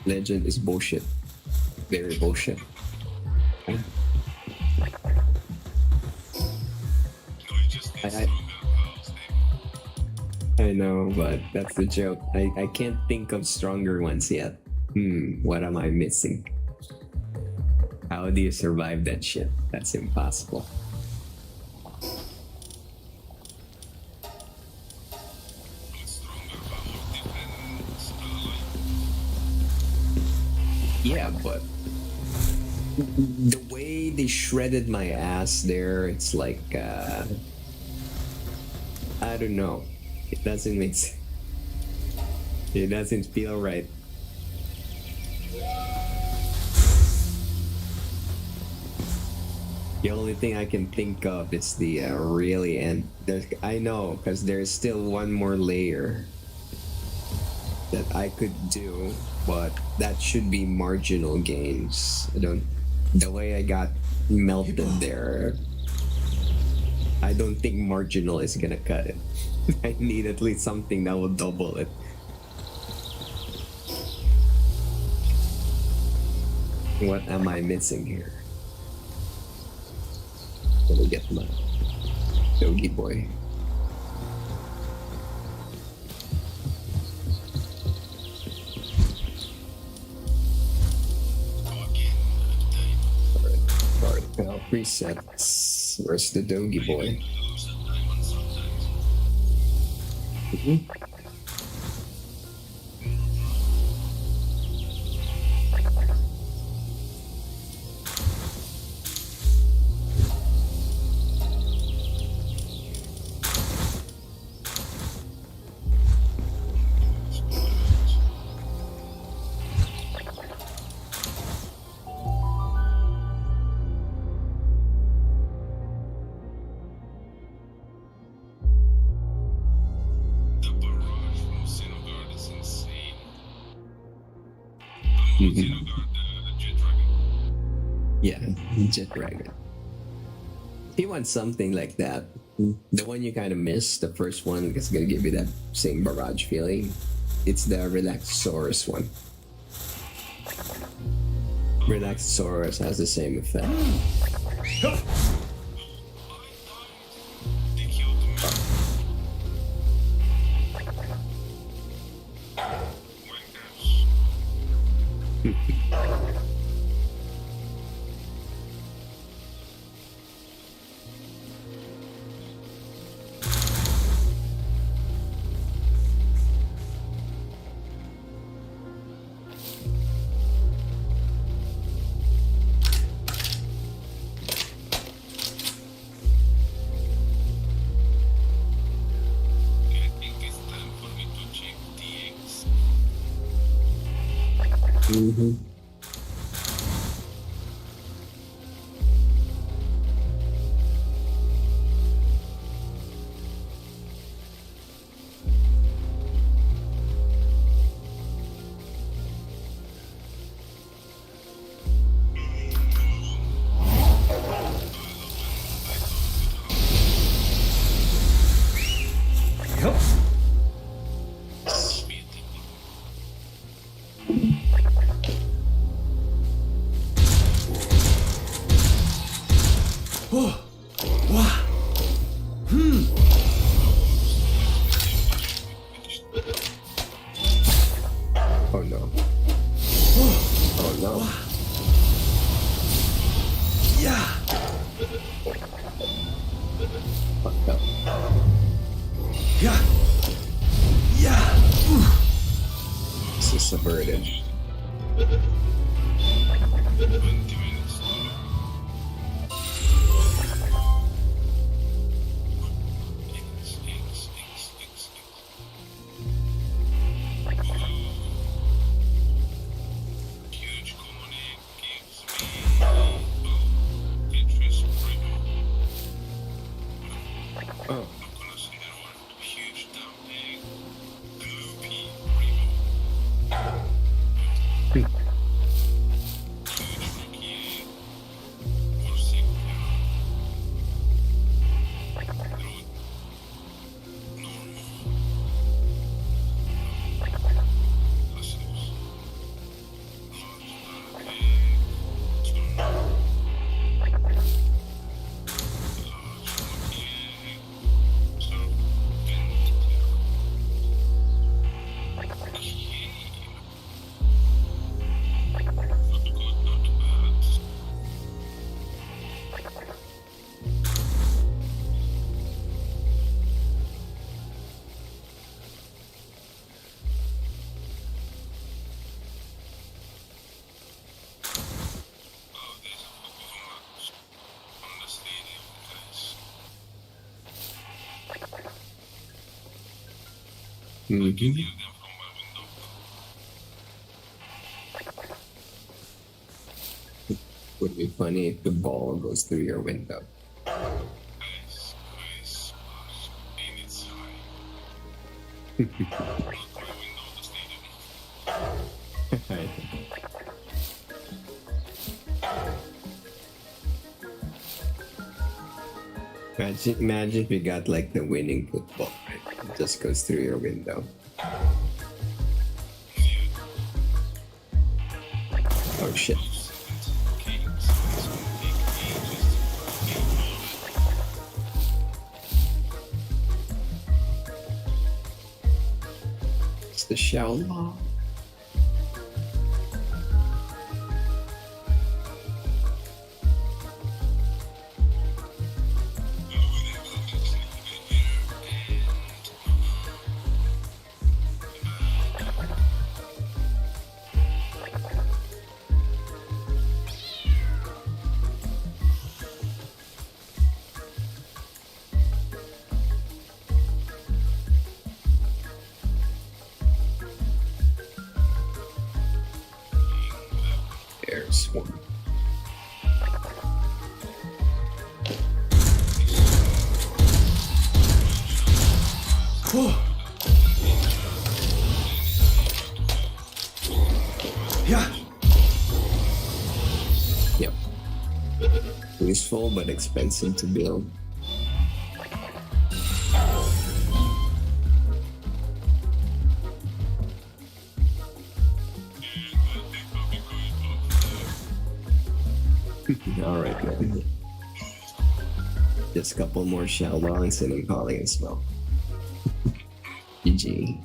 Legend is bullshit. Very bullshit. No, you just need I- stronger pals, David. I know, but that's the joke. I can't think of stronger ones yet. What am I missing? How do you survive that shit? That's impossible. With stronger power defense, like, Yeah, but the way they shredded my ass there, it's like I don't know. It doesn't make sense. It doesn't feel right. The only thing I can think of is the really end. I know, because there's still one more layer that I could do, but that should be marginal gains. I don't. The way I got melted there, I don't think marginal is gonna cut it. I need at least something that will double it. What am I missing here? Let me get my doggy boy. go again another time. Alright, now presets. Where's the doggy boy? You lose the diamond sometimes. The barrage from Xenogard is insane. Xenogard, the Jet Dragon. Yeah, Jet Dragon. He wants something like that. The one you kind of missed, the first one, is gonna give you that same barrage feeling. It's the Relaxosaurus one. Relaxosaurus has the same effect. They killed me. Wankers. I think it's time for me to check DX. Mm-hmm. Yup. Oh. Wow. Oh no. Oh no. Yeah. Fucked up. Yeah. Yeah. This is subverted. Huge commonly gives me interest primo. Oh. Not gonna say that word. Huge damn big gloopy primo. Huge rocky Morsica. Normal. Classics. Mhm. Would be funny if the ball goes through your window. Imagine if you got like the winning football, right? It just goes through your window. Oh shit. It's the Xiaolong. There's one. Yeah. Yep. Useful but expensive to build. Alright, man. Just a couple more Xiaolongs and I'm calling it smell. GG.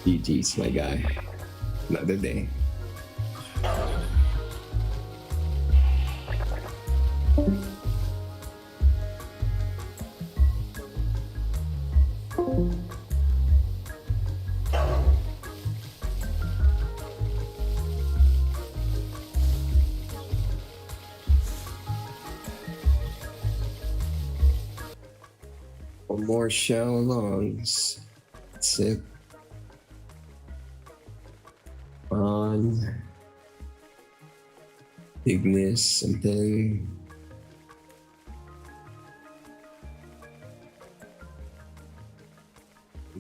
GG's my guy. Another day. One more Xiaolongs. That's it. On Ignis and then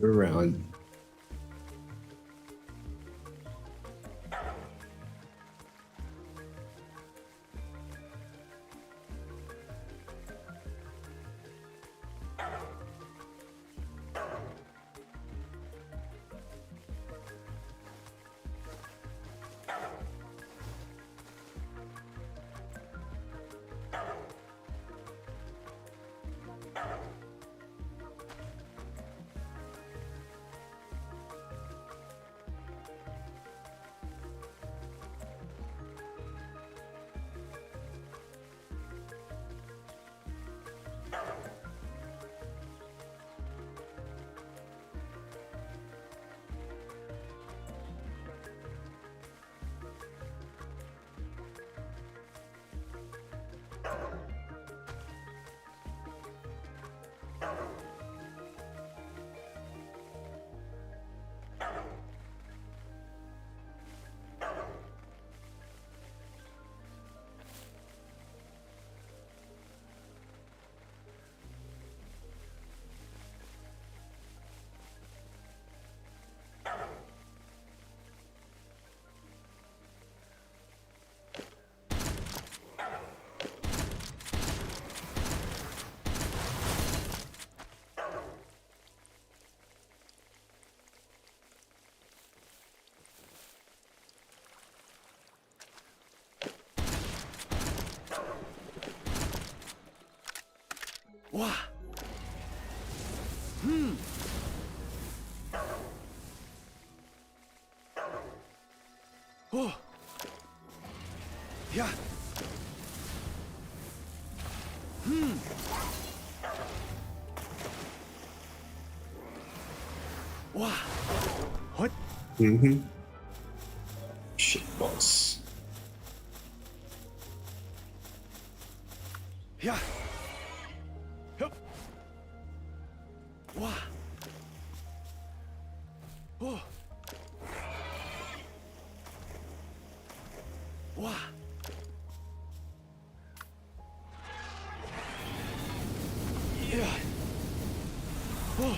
around. Wah. Hmm. Oh. Yeah. Hmm. Wah. What? Mm-hmm. Shit balls. Yeah. Hup. Wah. Oh. Wah. Yeah. Oh.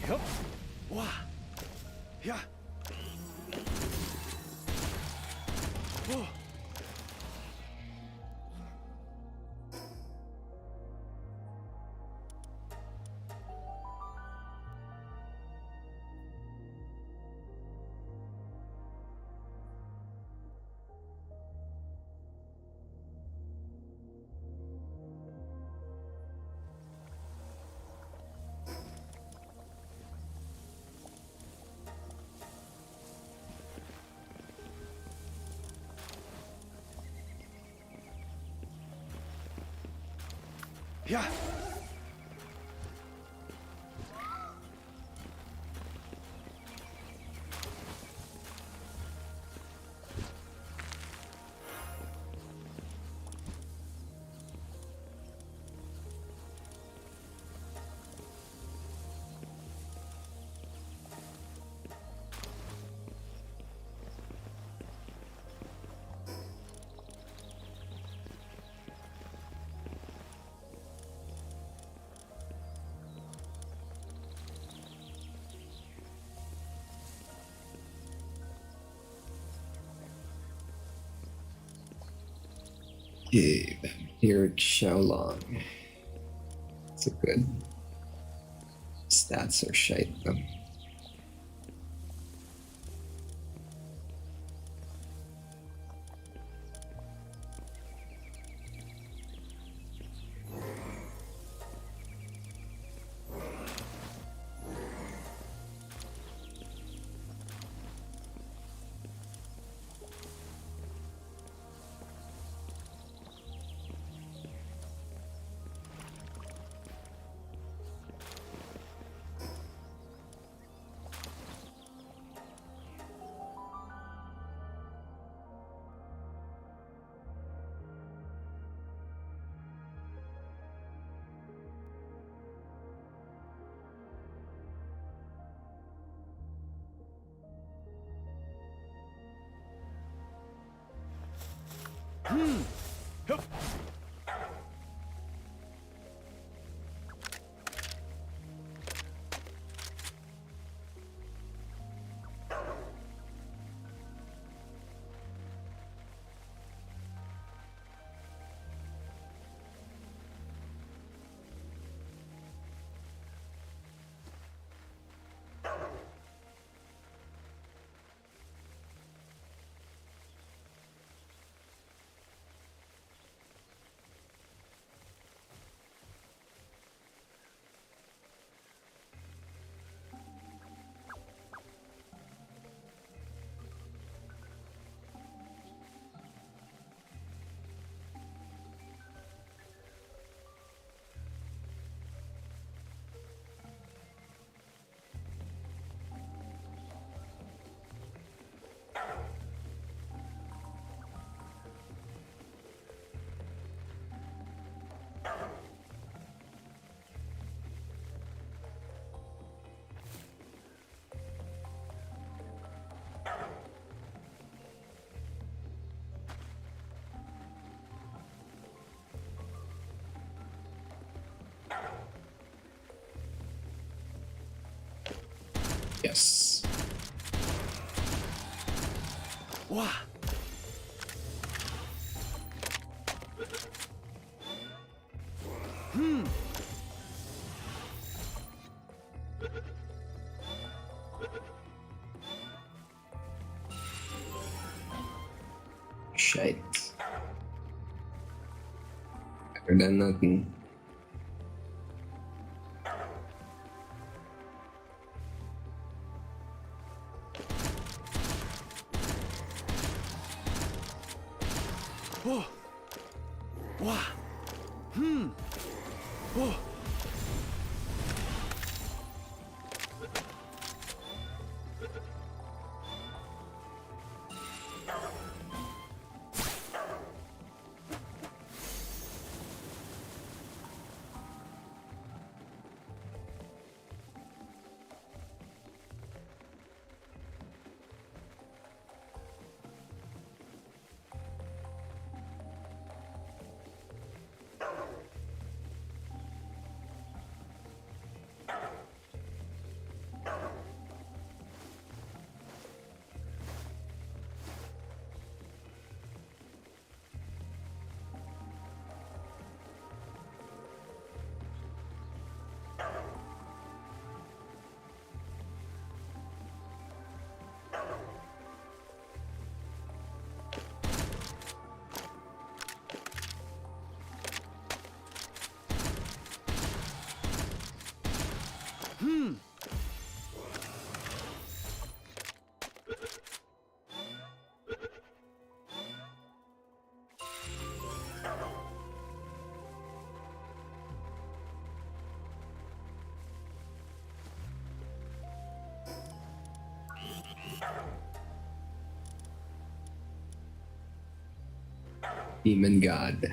Yup. Wah. Yeah. Oh. Yeah. Yeah, here Xiaolong. It's a good stats are shite though. Hmm. Hup. Yes. Wah. Hmm. Shite. Better than nothing. Oh. Wow. Oh. Demon God.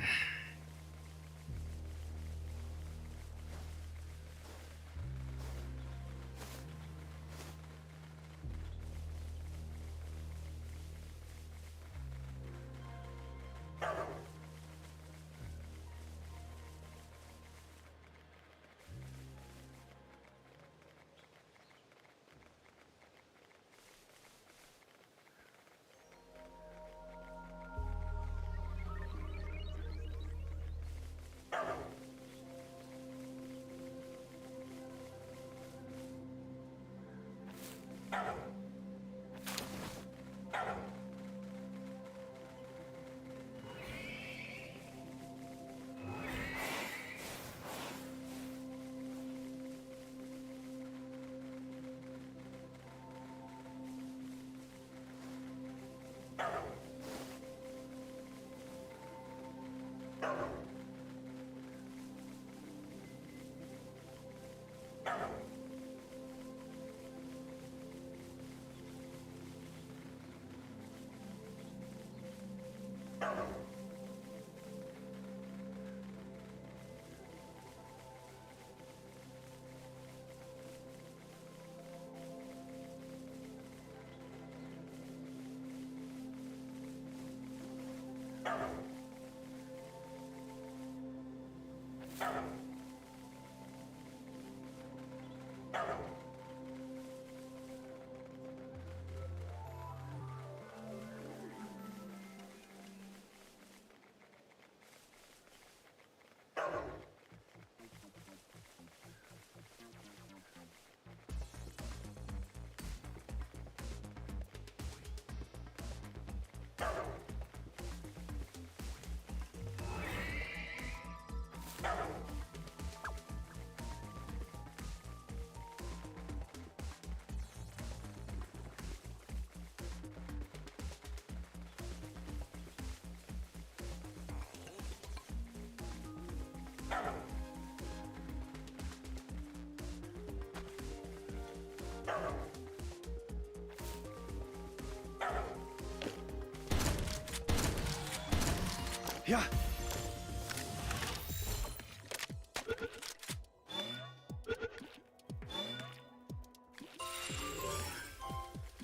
Yeah.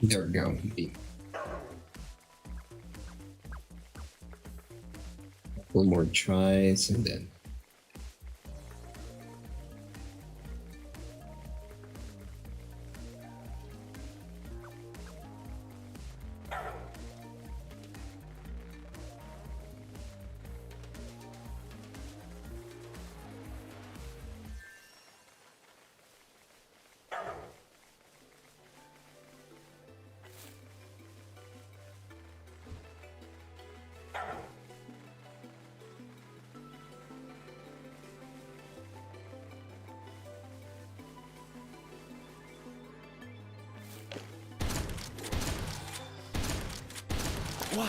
There we go. Couple more tries and then Wow.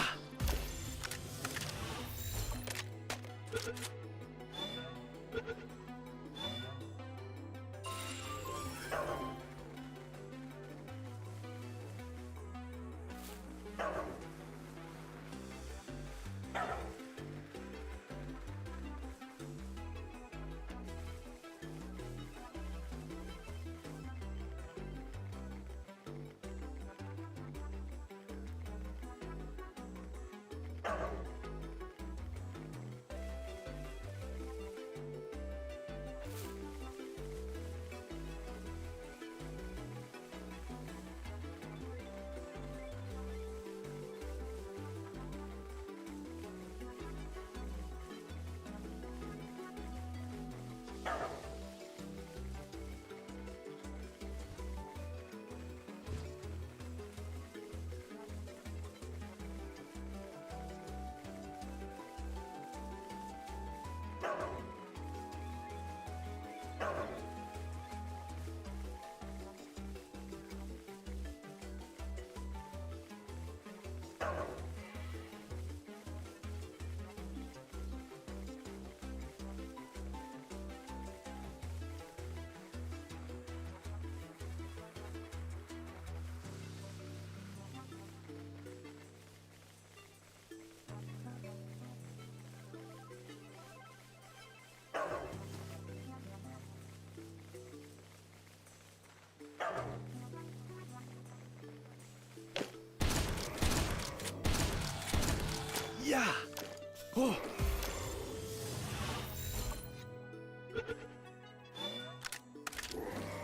Whoa.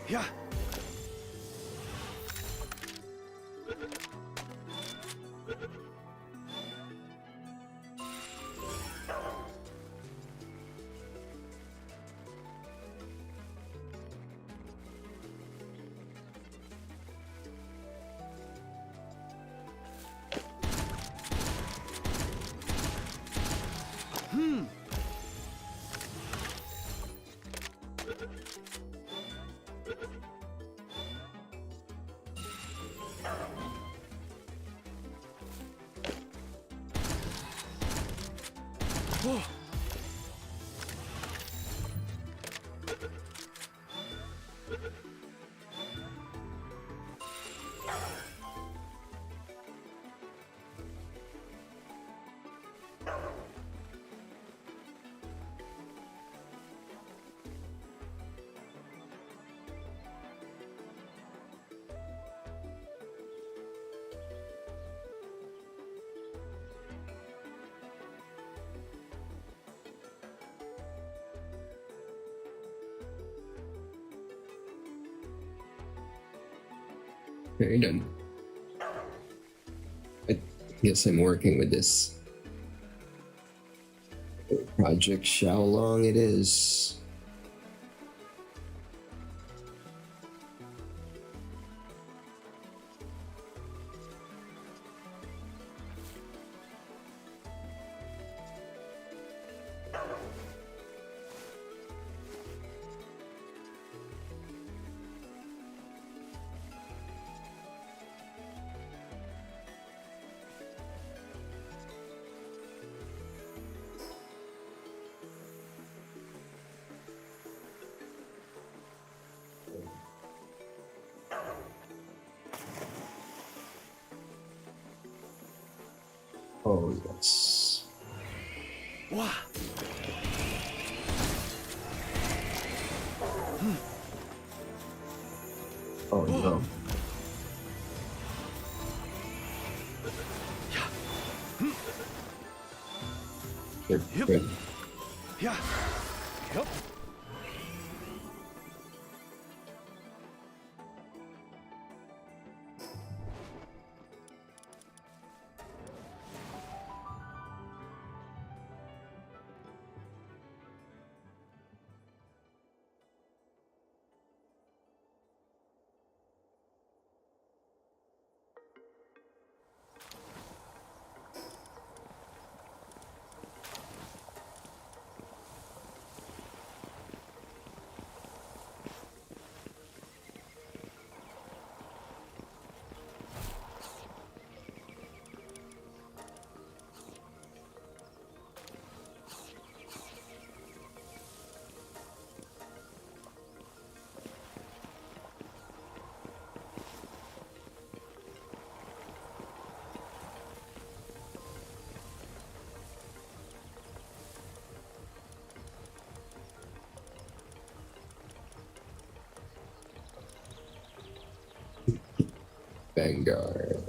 Yeah. Whoa. Very done. I guess I'm working with this project. How long it is? Oh, yes. Wow. Oh, no. Good, Yep. good. Yeah. Yup. Vanguard.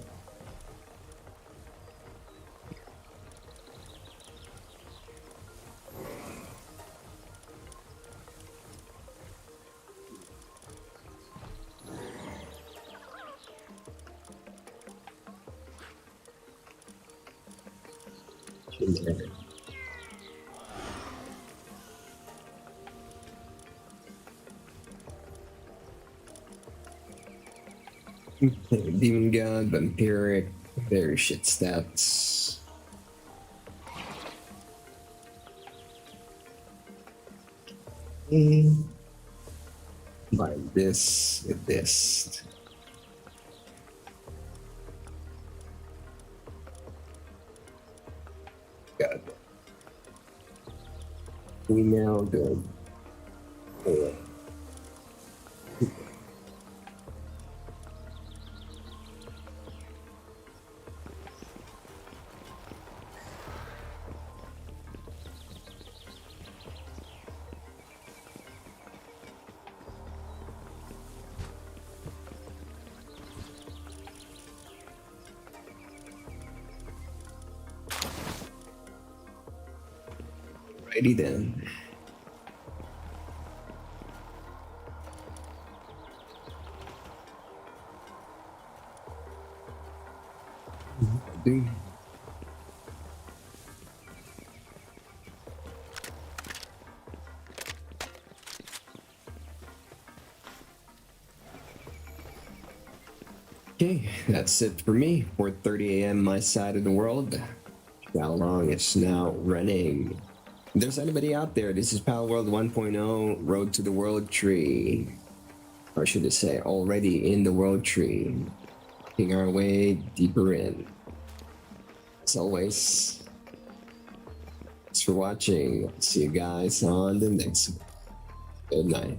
Demon God, Vampiric, very shit stats. Buy this with this. God. Email good. Yeah. Alrighty then. Okay, that's it for me. 4:30 a.m. my side of the world. How long it's now running. If there's anybody out there, this is Palworld 1.0, Road to the World Tree. Or should I say, already in the World Tree. Making our way deeper in. As always, thanks for watching. See you guys on the next one. Good night.